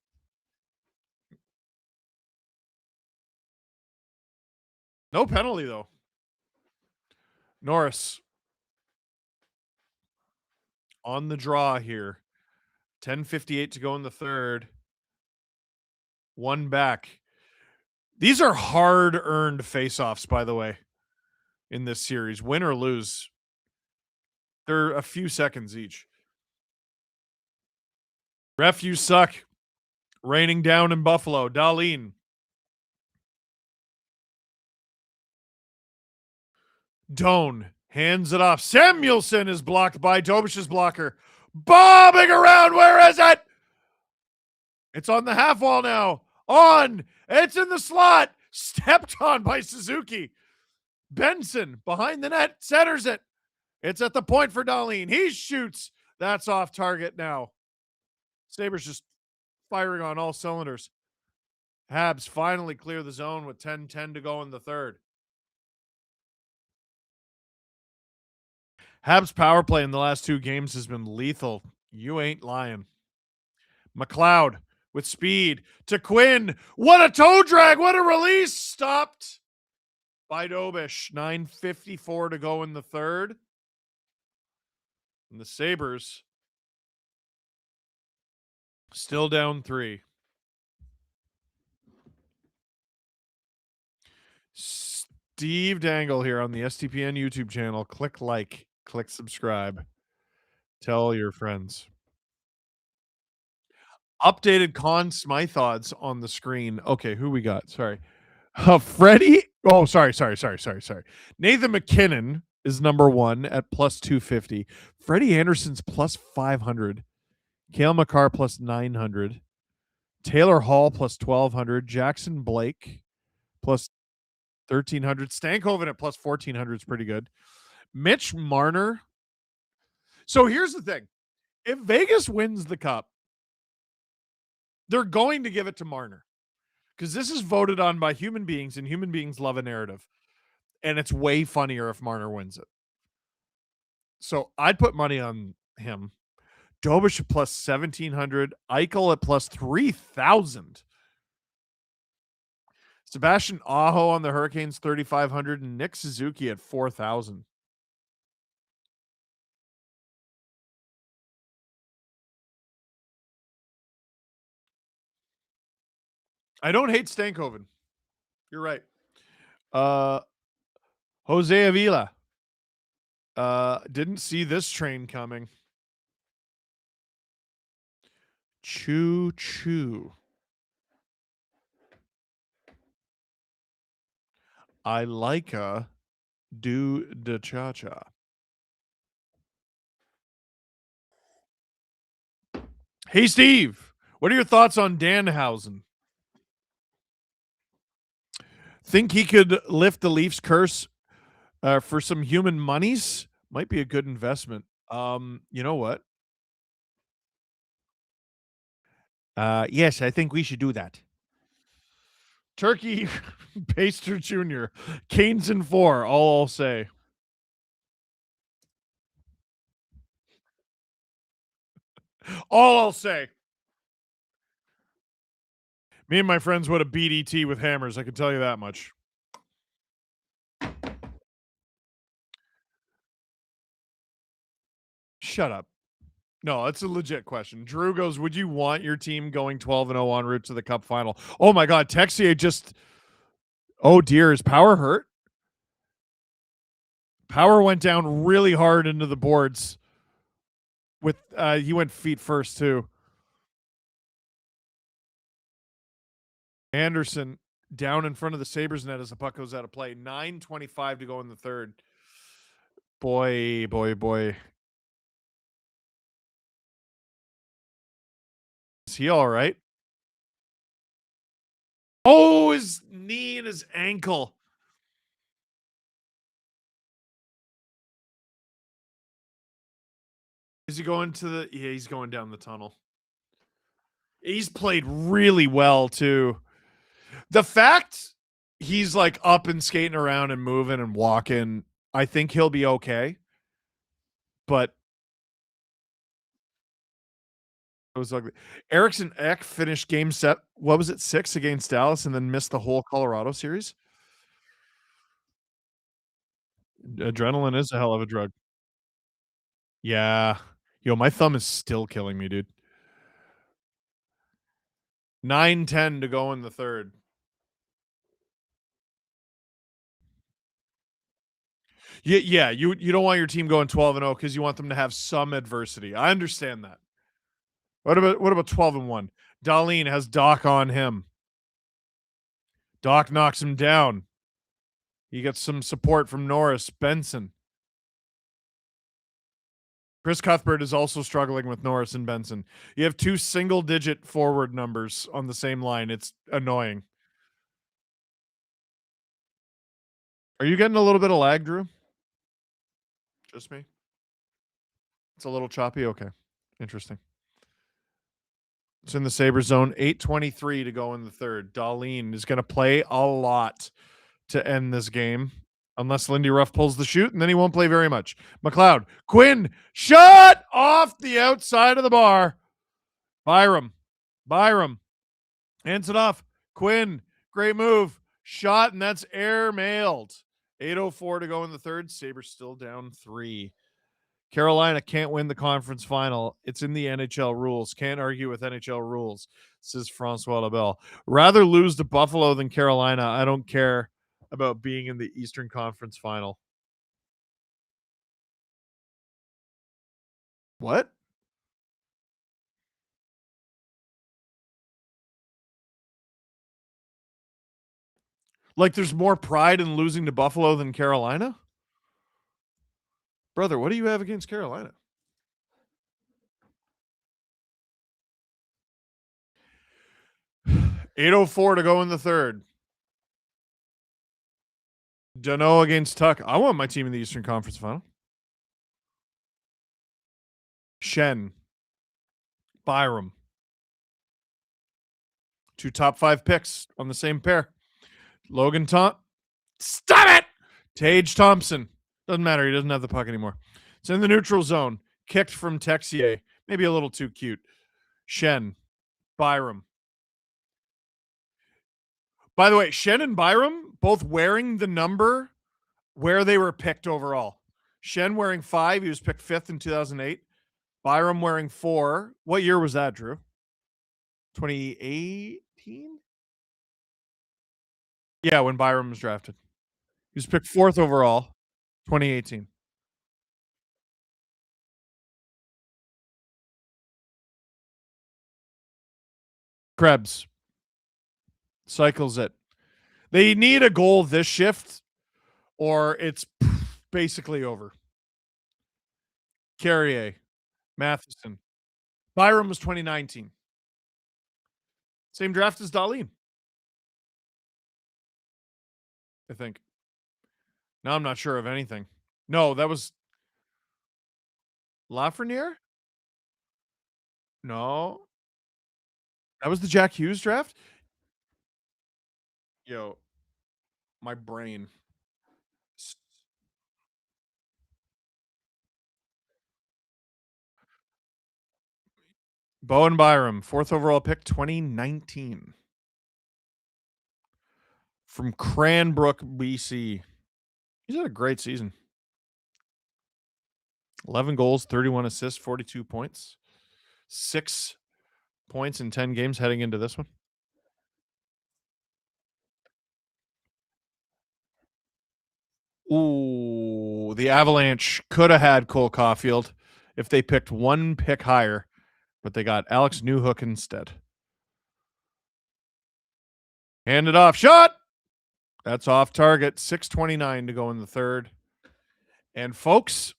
No penalty, though. Norris on the draw here. 10:58 to go in the third. One back. These are hard-earned faceoffs, by the way, in this series. Win or lose, they're a few seconds each. Ref, you suck. Raining down in Buffalo. Dahlin. Doan hands it off. Samuelson is blocked by Dobish's blocker. Bobbing around. Where is it? It's on the half wall now. On. It's in the slot. Stepped on by Suzuki. Benson behind the net. Centers it. It's at the point for Dahlin. He shoots. That's off target now. Sabres just firing on all cylinders. Habs finally clear the zone with 10:10 to go in the third. Habs power play in the last 2 games has been lethal. You ain't lying. McLeod with speed to Quinn. What a toe drag. What a release. Stopped by Dobish. 9:54 to go in the third. And the Sabres still down 3. Steve Dangle here on the STPN YouTube channel. Click like, click subscribe. Tell your friends. Updated Conn Smythe odds on the screen. Okay, who we got? Sorry. Freddie. Oh, sorry. Nathan McKinnon is number 1 at plus 250. Freddie Anderson's plus 500. Cale Makar plus 900. Taylor Hall plus 1200. Jackson Blake plus 1300. Stankoven at plus 1400 is pretty good. Mitch Marner. So here's the thing. If Vegas wins the cup, they're going to give it to Marner because this is voted on by human beings, and human beings love a narrative. And it's way funnier if Marner wins it. So I'd put money on him. Dobish at plus 1,700. Eichel at plus 3,000. Sebastian Aho on the Hurricanes, 3,500. And Nick Suzuki at 4,000. I don't hate Stankoven. You're right. Jose Avila. Didn't see this train coming. Choo choo. I like a do the cha cha. Hey, Steve, what are your thoughts on Danhausen? Think he could lift the Leafs curse for some human monies? Might be a good investment. You know what? Yes, I think we should do that. Turkey Baster Jr. Canes in 4. All I'll say. All I'll say. Me and my friends would have beat ET with hammers. I can tell you that much. Shut up. No, it's a legit question. Drew goes, would you want your team going 12-0 en route to the Cup final? Oh my God, Texier just... Oh dear, is Power hurt? Power went down really hard into the boards. With he went feet first too. Anderson down in front of the Sabres net as the puck goes out of play. 9:25 to go in the third. Boy. Is he all right? Oh, his knee and his ankle. Is he going to the... Yeah, he's going down the tunnel. He's played really well too. The fact he's like up and skating around and moving and walking, I think he'll be okay. But it was ugly. Eriksson Ek finished game set. What was it? 6 against Dallas and then missed the whole Colorado series. Adrenaline is a hell of a drug. Yeah. Yo, my thumb is still killing me, dude. 9:10 to go in the third. Yeah, you don't want your team going 12-0 because you want them to have some adversity. I understand that. What about 12-1? Dahlin has Doc on him. Doc knocks him down. He gets some support from Norris. Benson. Chris Cuthbert is also struggling with Norris and Benson. You have 2 single-digit forward numbers on the same line. It's annoying. Are you getting a little bit of lag, Drew? Just me? It's a little choppy? Okay. Interesting. It's in the Sabres zone. 8:23 to go in the third. Dahlin is going to play a lot to end this game. Unless Lindy Ruff pulls the shoot, and then he won't play very much. McLeod. Quinn. Shot off the outside of the bar. Byram. Hands it off. Quinn. Great move. Shot, and that's air-mailed. 8:04 to go in the third. Sabres still down 3. Carolina can't win the conference final. It's in the NHL rules. Can't argue with NHL rules, says Francois Labelle. Rather lose to Buffalo than Carolina. I don't care about being in the Eastern Conference final. What? Like there's more pride in losing to Buffalo than Carolina? Brother, what do you have against Carolina? $8:04 to go in the third. Dano against Tuck. I want my team in the Eastern Conference final. Shen. Byram. 2 top 5 picks on the same pair. Logan Tom. Stop it! Tage Thompson. Doesn't matter. He doesn't have the puck anymore. It's in the neutral zone. Kicked from Texier. Maybe a little too cute. Shen. Byram. By the way, Shen and Byram both wearing the number where they were picked overall. Shen wearing 5. He was picked 5th in 2008. Byram wearing 4. What year was that, Drew? 2018? Yeah, when Byram was drafted. He was picked 4th overall, 2018. Krebs cycles it. They need a goal this shift or it's basically over. Carrier, Matheson, Byram was 2019. Same draft as Dahlin, I think. Now I'm not sure of anything. No, that was Lafreniere? No. That was the Jack Hughes draft? Yo, my brain. Bowen Byram, 4th overall pick, 2019. From Cranbrook, BC. He's had a great season. 11 goals, 31 assists, 42 points. 6 points in 10 games heading into this one. Ooh, the Avalanche could have had Cole Caulfield if they picked one pick higher, but they got Alex Newhook instead. Hand it off. Shot! That's off target. 6:29 to go in the third. And folks,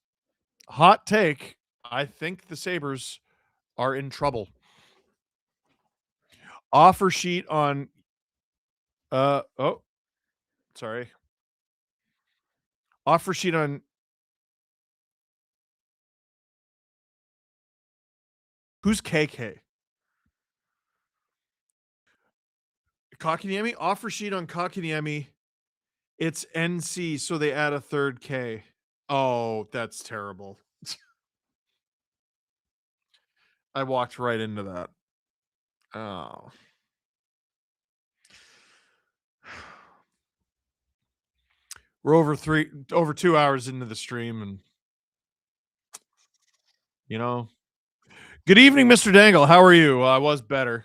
hot take, I think the Sabres are in trouble. Offer sheet on sorry. Offer sheet on who's KK? Kotkaniemi? Offer sheet on Kotkaniemi. It's NC, so they add a third K. Oh, that's terrible. I walked right into that. Oh. We're over 2 hours into the stream, and good evening, Mr. Dangle. How are you? I was better.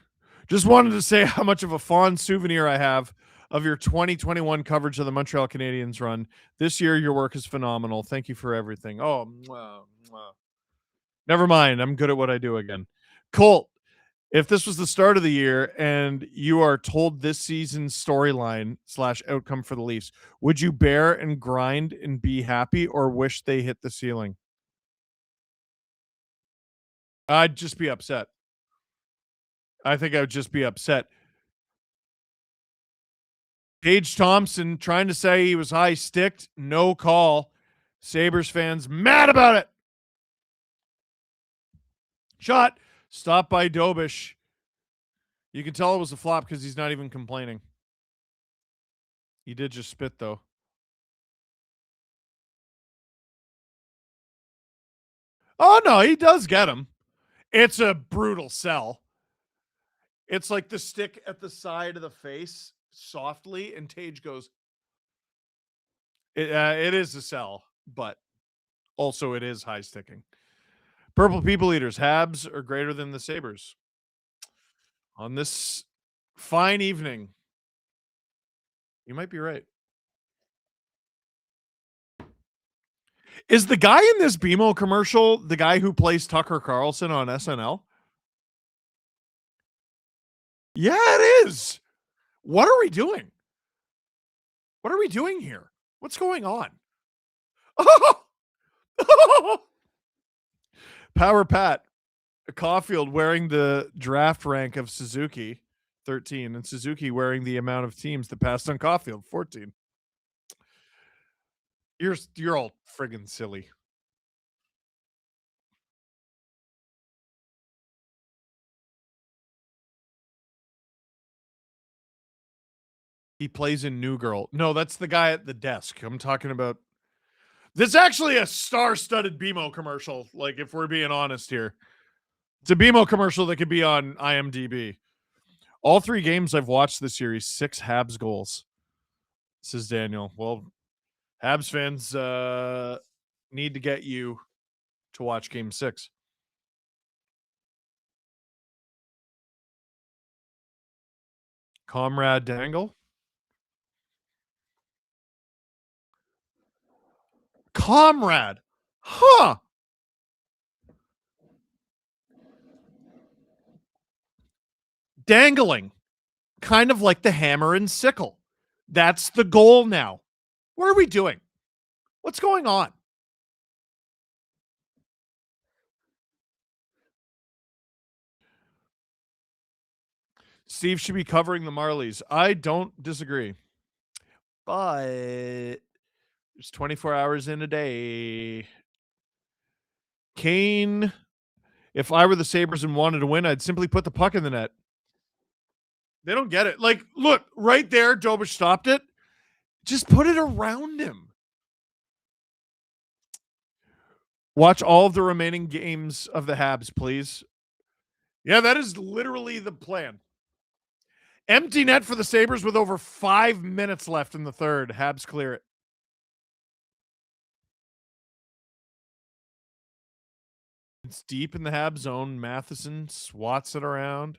Just wanted to say how much of a fond souvenir I have of your 2021 coverage of the Montreal Canadiens run. This year, your work is phenomenal. Thank you for everything. Oh, mwah, mwah. Never mind. I'm good at what I do again. Colt, if this was the start of the year and you are told this season's storyline / outcome for the Leafs, would you bear and grind and be happy or wish they hit the ceiling? I'd just be upset. I think I would just be upset. Paige Thompson trying to say he was high sticked. No call. Sabres fans mad about it. Shot. Stopped by Dobish. You can tell it was a flop because he's not even complaining. He did just spit, though. Oh, no, he does get him. It's a brutal sell. It's like the stick at the side of the face softly, and Tage goes, it is a sell, but also it is high sticking. Purple People Eaters, Habs are greater than the Sabres. On this fine evening, you might be right. Is the guy in this BMO commercial the guy who plays Tucker Carlson on SNL? Yeah, it is. What are we doing? What are we doing here? What's going on? Power Pat. Caulfield wearing the draft rank of Suzuki, 13, and Suzuki wearing the amount of teams that passed on Caulfield, 14. You're all friggin' silly. He plays in New Girl. No, that's the guy at the desk. I'm talking about. This is actually a star-studded BMO commercial. Like, if we're being honest here, it's a BMO commercial that could be on IMDb. All 3 games I've watched this series, 6 Habs goals. Says Daniel. Well, Habs fans need to get you to watch Game 6. Comrade Dangle. Comrade. Huh. Dangling. Kind of like the hammer and sickle. That's the goal now. What are we doing? What's going on? Steve should be covering the Marlies. I don't disagree. But there's 24 hours in a day. Kane, if I were the Sabres and wanted to win, I'd simply put the puck in the net. They don't get it. Like, look, right there, Dobich stopped it. Just put it around him. Watch all of the remaining games of the Habs, please. Yeah, that is literally the plan. Empty net for the Sabres with over 5 minutes left in the third. Habs clear it. It's deep in the Habs zone. Matheson swats it around.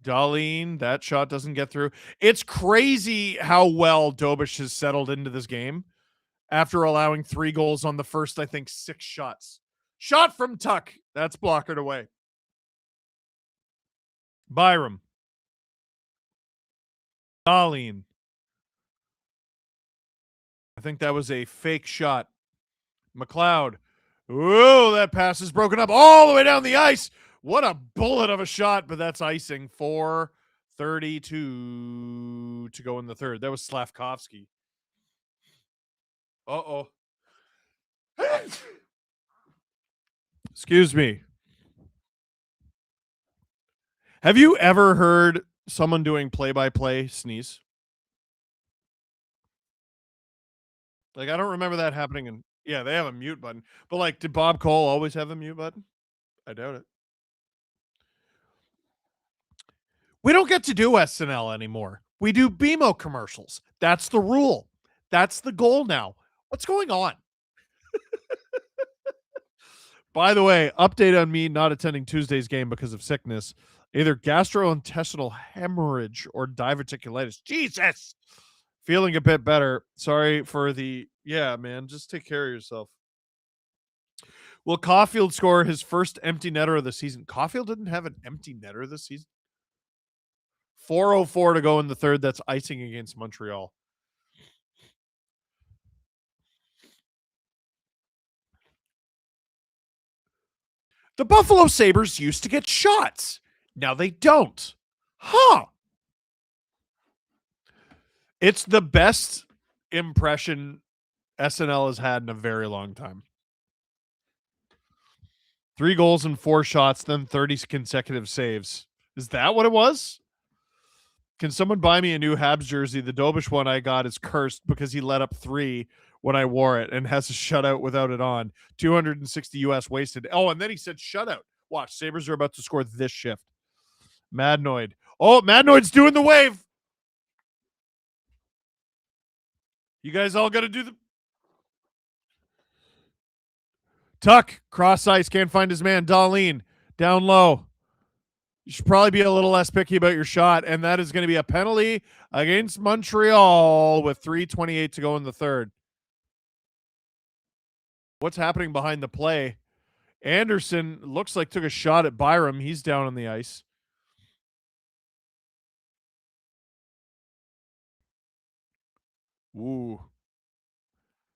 Darlene, that shot doesn't get through. It's crazy how well Dobich has settled into this game after allowing 3 goals on the first, I think, 6 shots. Shot from Tuck. That's blockered away. Byram. Darlene. I think that was a fake shot. McLeod. Ooh, that pass is broken up all the way down the ice. What a bullet of a shot, but that's icing. 4:32 to go in the third. That was Slavkovsky. Uh-oh. Excuse me. Have you ever heard someone doing play-by-play sneeze? Like, I don't remember that happening in... Yeah, they have a mute button. But, like, did Bob Cole always have a mute button? I doubt it. We don't get to do SNL anymore. We do BMO commercials. That's the rule. That's the goal now. What's going on? By the way, update on me not attending Tuesday's game because of sickness. Either gastrointestinal hemorrhage or diverticulitis. Jesus! Feeling a bit better. Sorry for the... Yeah, man, just take care of yourself. Will Caulfield score his first empty netter of the season? Caulfield didn't have an empty netter this season. 4:04 to go in the third. That's icing against Montreal. The Buffalo Sabres used to get shots. Now they don't. Huh. It's the best impression SNL has had in a very long time. 3 goals and 4 shots, then 30 consecutive saves. Is that what it was? Can someone buy me a new Habs jersey? The Dobich one I got is cursed because he let up 3 when I wore it and has a shutout without it on. 260 US wasted. Oh, and then he said shutout. Watch, Sabres are about to score this shift. Madnoid. Oh, Madnoid's doing the wave. You guys all got to do the... Tuck, cross ice, can't find his man. Darlene, down low. You should probably be a little less picky about your shot, and that is going to be a penalty against Montreal with 3:28 to go in the third. What's happening behind the play? Anderson looks like took a shot at Byram. He's down on the ice. Ooh.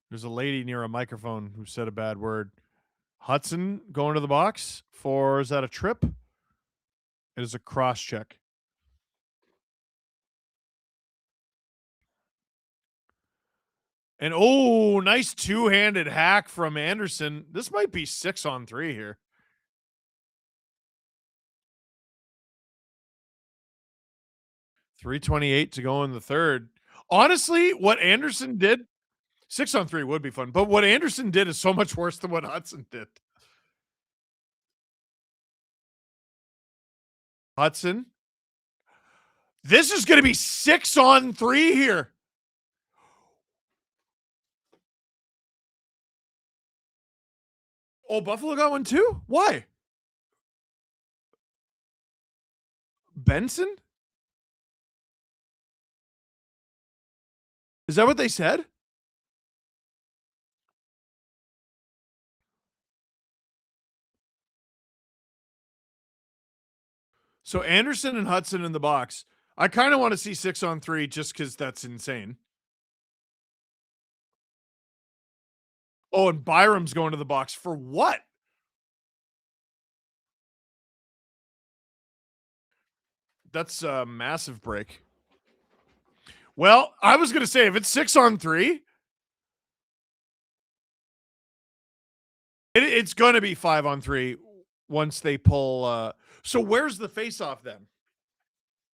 There's a lady near a microphone who said a bad word. Hudson going to the box for, is that a trip? It is a cross check. And oh, nice two-handed hack from Anderson. This might be 6-on-3 here. .328 to go in the third. Honestly, what Anderson did, 6-on-3 would be fun, but what Anderson did is so much worse than what Hudson did. Hudson. This is going to be 6-on-3 here. Oh, Buffalo got one too? Why? Benson? Is that what they said? So Anderson and Hudson in the box. I kind of want to see 6-on-3 just because that's insane. Oh, and Byram's going to the box for what? That's a massive break. Well, I was going to say if it's 6-on-3, it's going to be 5-on-3 once they pull. So where's the face-off then?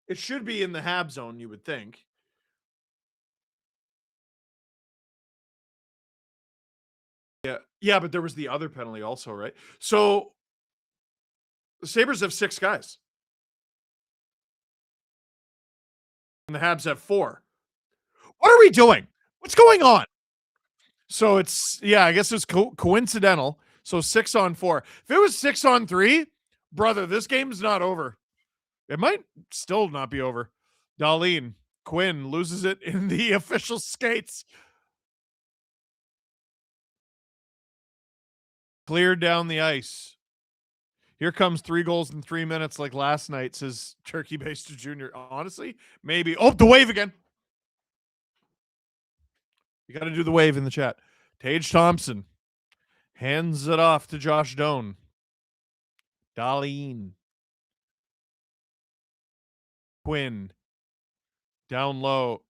It should be in the Hab zone, you would think. Yeah, but there was the other penalty also, right? So the Sabres have 6 guys. And the Habs have 4. What are we doing? What's going on? So it's, I guess it's coincidental. So 6-on-4. If it was 6-on-3, brother, this game's not over. It might still not be over. Darlene Quinn loses it in the official skates. Cleared down the ice. Here comes 3 goals in 3 minutes like last night, says Turkey Baster Jr. Honestly, maybe. Oh, the wave again. You got to do the wave in the chat. Tage Thompson hands it off to Josh Doan. Darlene Quinn down low.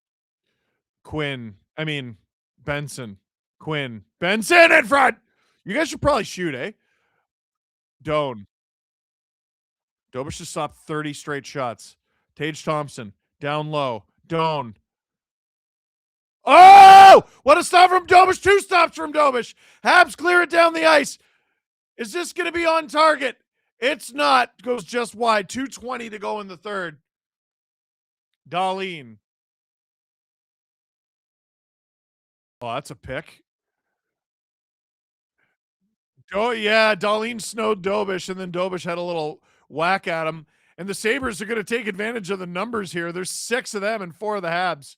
Benson. Quinn. Benson in front. You guys should probably shoot, eh? Doan. Dobish just stopped 30 straight shots. Tage Thompson down low. Doan. Oh! What a stop from Dobish. 2 stops from Dobish. Habs clear it down the ice. Is this going to be on target? It's not. Goes just wide. 2:20 to go in the third. Darlene. Oh, that's a pick. Oh, yeah. Darlene snowed Dobish, and then Dobish had a little whack at him. And the Sabres are going to take advantage of the numbers here. There's 6 of them and 4 of the Habs.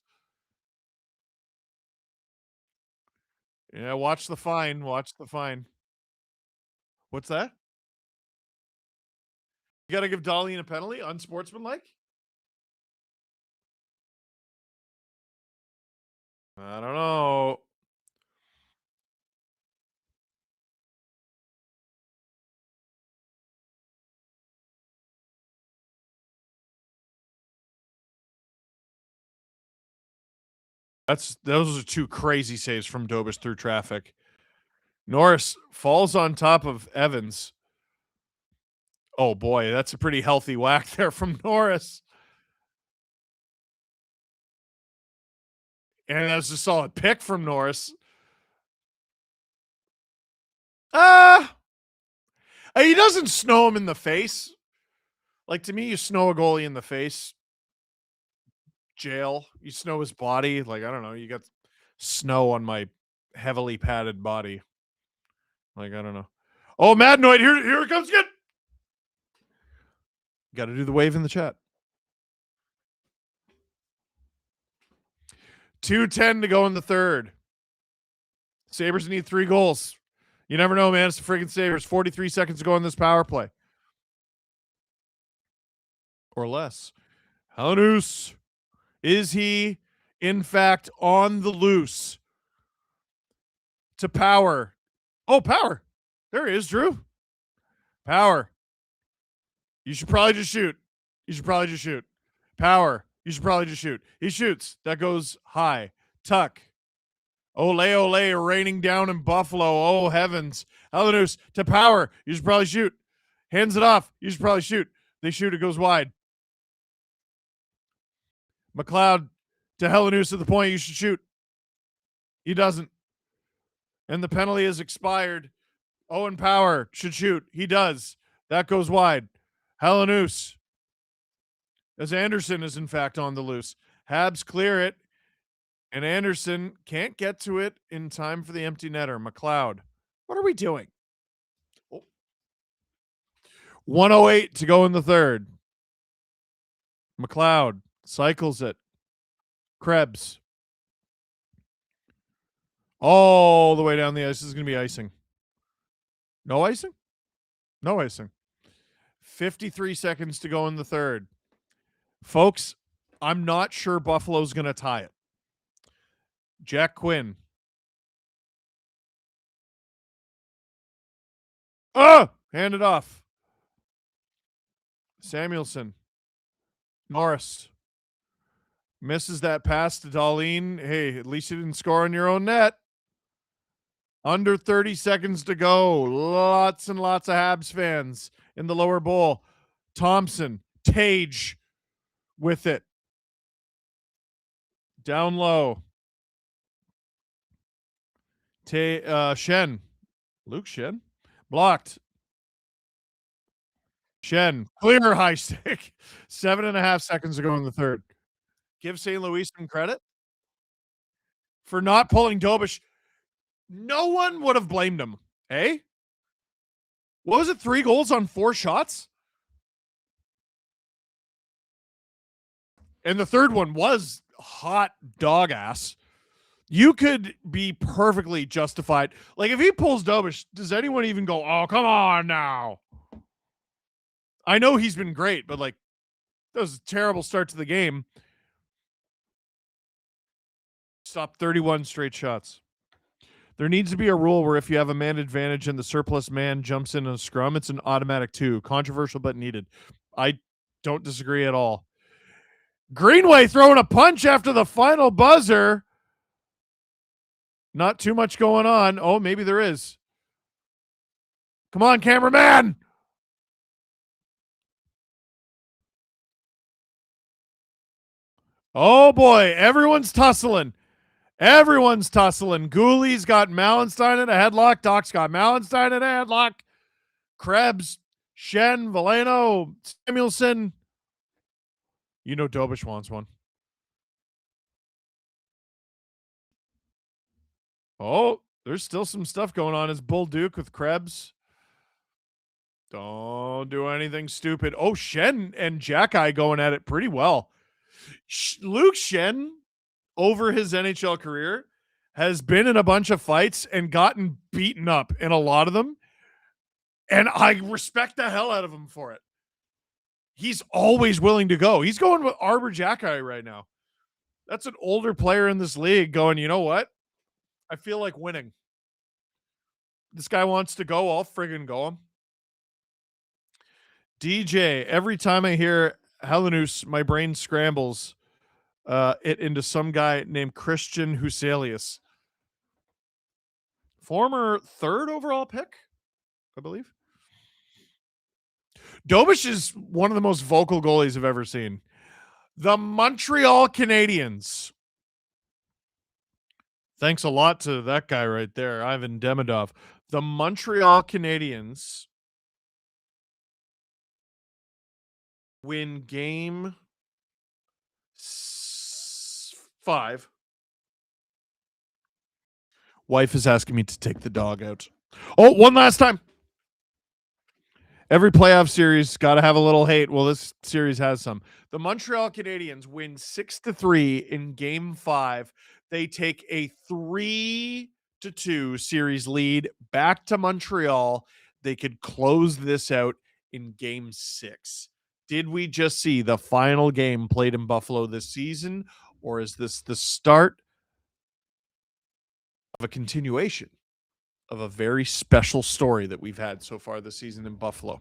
Yeah, watch the fine. Watch the fine. What's that? You got to give Darlene a penalty? Unsportsmanlike? I don't know. Those are 2 crazy saves from Dobish through traffic. Norris falls on top of Evans. Oh boy, that's a pretty healthy whack there from Norris. And that's a solid pick from Norris. He doesn't snow him in the face. Like, to me, you snow a goalie in the face. Jail. You snow his body. Like, I don't know. You got snow on my heavily padded body. Like, I don't know. Oh, Madnoid, here it comes again. Got to do the wave in the chat. 2:10 to go in the third. Sabres need 3 goals. You never know, man. It's the friggin' Sabres. 43 seconds to go in this power play. Or less. Halanus. Is he, in fact, on the loose? To Power. Oh, Power. There he is, Drew. Power. You should probably just shoot. Power. You should probably just shoot. He shoots. That goes high. Tuck. Ole, raining down in Buffalo. Oh, heavens. Halanus to Power. You should probably shoot. Hands it off. You should probably shoot. They shoot. It goes wide. McLeod to Halanus at the point. You should shoot. He doesn't. And the penalty is expired. Owen Power should shoot. He does. That goes wide. Halanus. As Anderson is, in fact, on the loose. Habs clear it. And Anderson can't get to it in time for the empty netter. McLeod. What are we doing? 1:08 to go in the third. McLeod cycles it. Krebs. All the way down the ice. This is going to be icing. No icing? No icing. 53 seconds to go in the third. Folks, I'm not sure Buffalo's going to tie it. Jack Quinn. Oh, hand it off. Samuelson. Norris misses that pass to Dahlin. Hey, at least you didn't score on your own net. Under 30 seconds to go. Lots and lots of Habs fans in the lower bowl. Thompson, Tage with it. Down low. Shen. Luke Shen. Blocked. Shen. Clear high stick. 7.5 seconds to go in the third. Give St. Louis some credit for not pulling Dobish. No one would have blamed him. Eh? What was it? 3 goals on 4 shots? And the third one was hot dog ass. You could be perfectly justified. Like, if he pulls Dobish, does anyone even go, oh, come on now? I know he's been great, but, like, that was a terrible start to the game. Stopped 31 straight shots. There needs to be a rule where if you have a man advantage and the surplus man jumps in a scrum, it's an automatic 2. Controversial but needed. I don't disagree at all. Greenway throwing a punch after the final buzzer. Not too much going on. Oh, maybe there is. Come on, cameraman. Oh, boy. Everyone's tussling. Everyone's tussling. Gooley's got Mallenstein in a headlock. Doc's got Mallenstein in a headlock. Krebs, Shen, Valeno, Samuelson. You know Dobish wants one. Oh, there's still some stuff going on. It's Bull Duke with Krebs. Don't do anything stupid. Oh, Shen and Jack-Eye going at it pretty well. Luke Shen, over his NHL career, has been in a bunch of fights and gotten beaten up in a lot of them. And I respect the hell out of him for it. He's always willing to go. He's going with Arbor Jack-Eye right now. That's an older player in this league going, you know what? I feel like winning. This guy wants to go. I'll friggin' go him. DJ, every time I hear Helenus, my brain scrambles it into some guy named Christian Huselius. Former 3rd overall pick, I believe. Dobish is one of the most vocal goalies I've ever seen. The Montreal Canadiens. Thanks a lot to that guy right there, Ivan Demidov. The Montreal Canadiens win game 5. Wife is asking me to take the dog out. Oh, one last time. Every playoff series got to have a little hate. Well, this series has some. The Montreal Canadiens win 6-3 in game 5. They take a 3-2 series lead back to Montreal. They could close this out in game 6. Did we just see the final game played in Buffalo this season, or is this the start of a continuation of a very special story that we've had so far this season in Buffalo?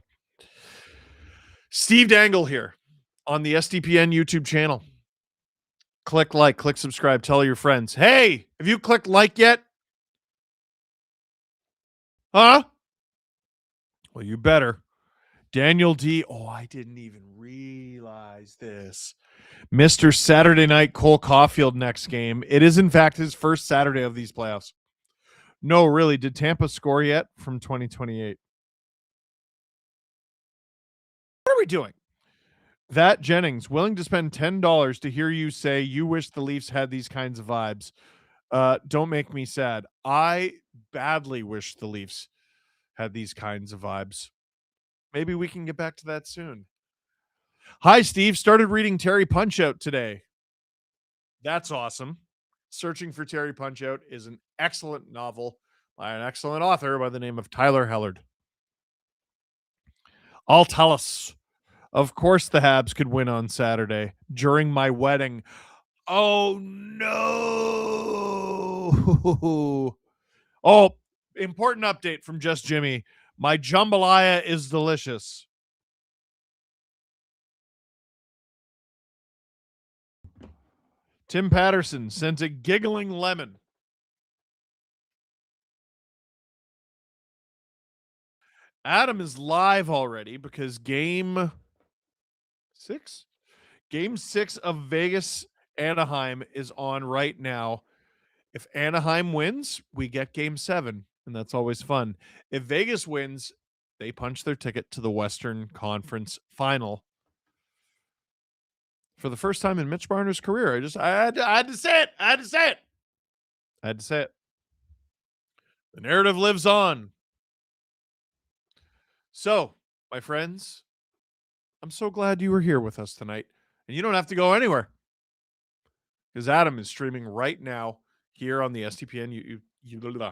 Steve Dangle here on the SDPN YouTube channel. Click like, click subscribe, tell your friends. Hey, have you clicked like yet? Huh? Well, you better. Daniel D. Oh, I didn't even realize this. Mr. Saturday Night Cole Caulfield next game. It is, in fact, his first Saturday of these playoffs. No, really. Did Tampa score yet from 2028? What are we doing? That Jennings, willing to spend $10 to hear you say you wish the Leafs had these kinds of vibes. Don't make me sad. I badly wish the Leafs had these kinds of vibes. Maybe we can get back to that soon. Hi, Steve. Started reading Terry Punch-Out today. That's awesome. Searching for Terry Punch-Out is an excellent novel by an excellent author by the name of Tyler Hellard. I'll tell us. Of course the Habs could win on Saturday during my wedding. Oh, no. Oh, important update from Just Jimmy. My jambalaya is delicious. Tim Patterson sent a giggling lemon. Adam is live already because game 6 of Vegas Anaheim is on right now. If Anaheim wins, we get game 7, and that's always fun. If Vegas wins, they punch their ticket to the Western Conference Final. For the first time in Mitch Marner's career, I had to say it. I had to say it. The narrative lives on. So, my friends, I'm so glad you were here with us tonight. And you don't have to go anywhere, because Adam is streaming right now here on the SDPN YouTube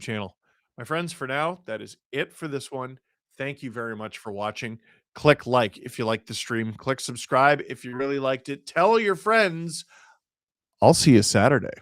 channel. My friends, for now, that is it for this one. Thank you very much for watching. Click like if you liked the stream. Click subscribe if you really liked it. Tell your friends. I'll see you Saturday.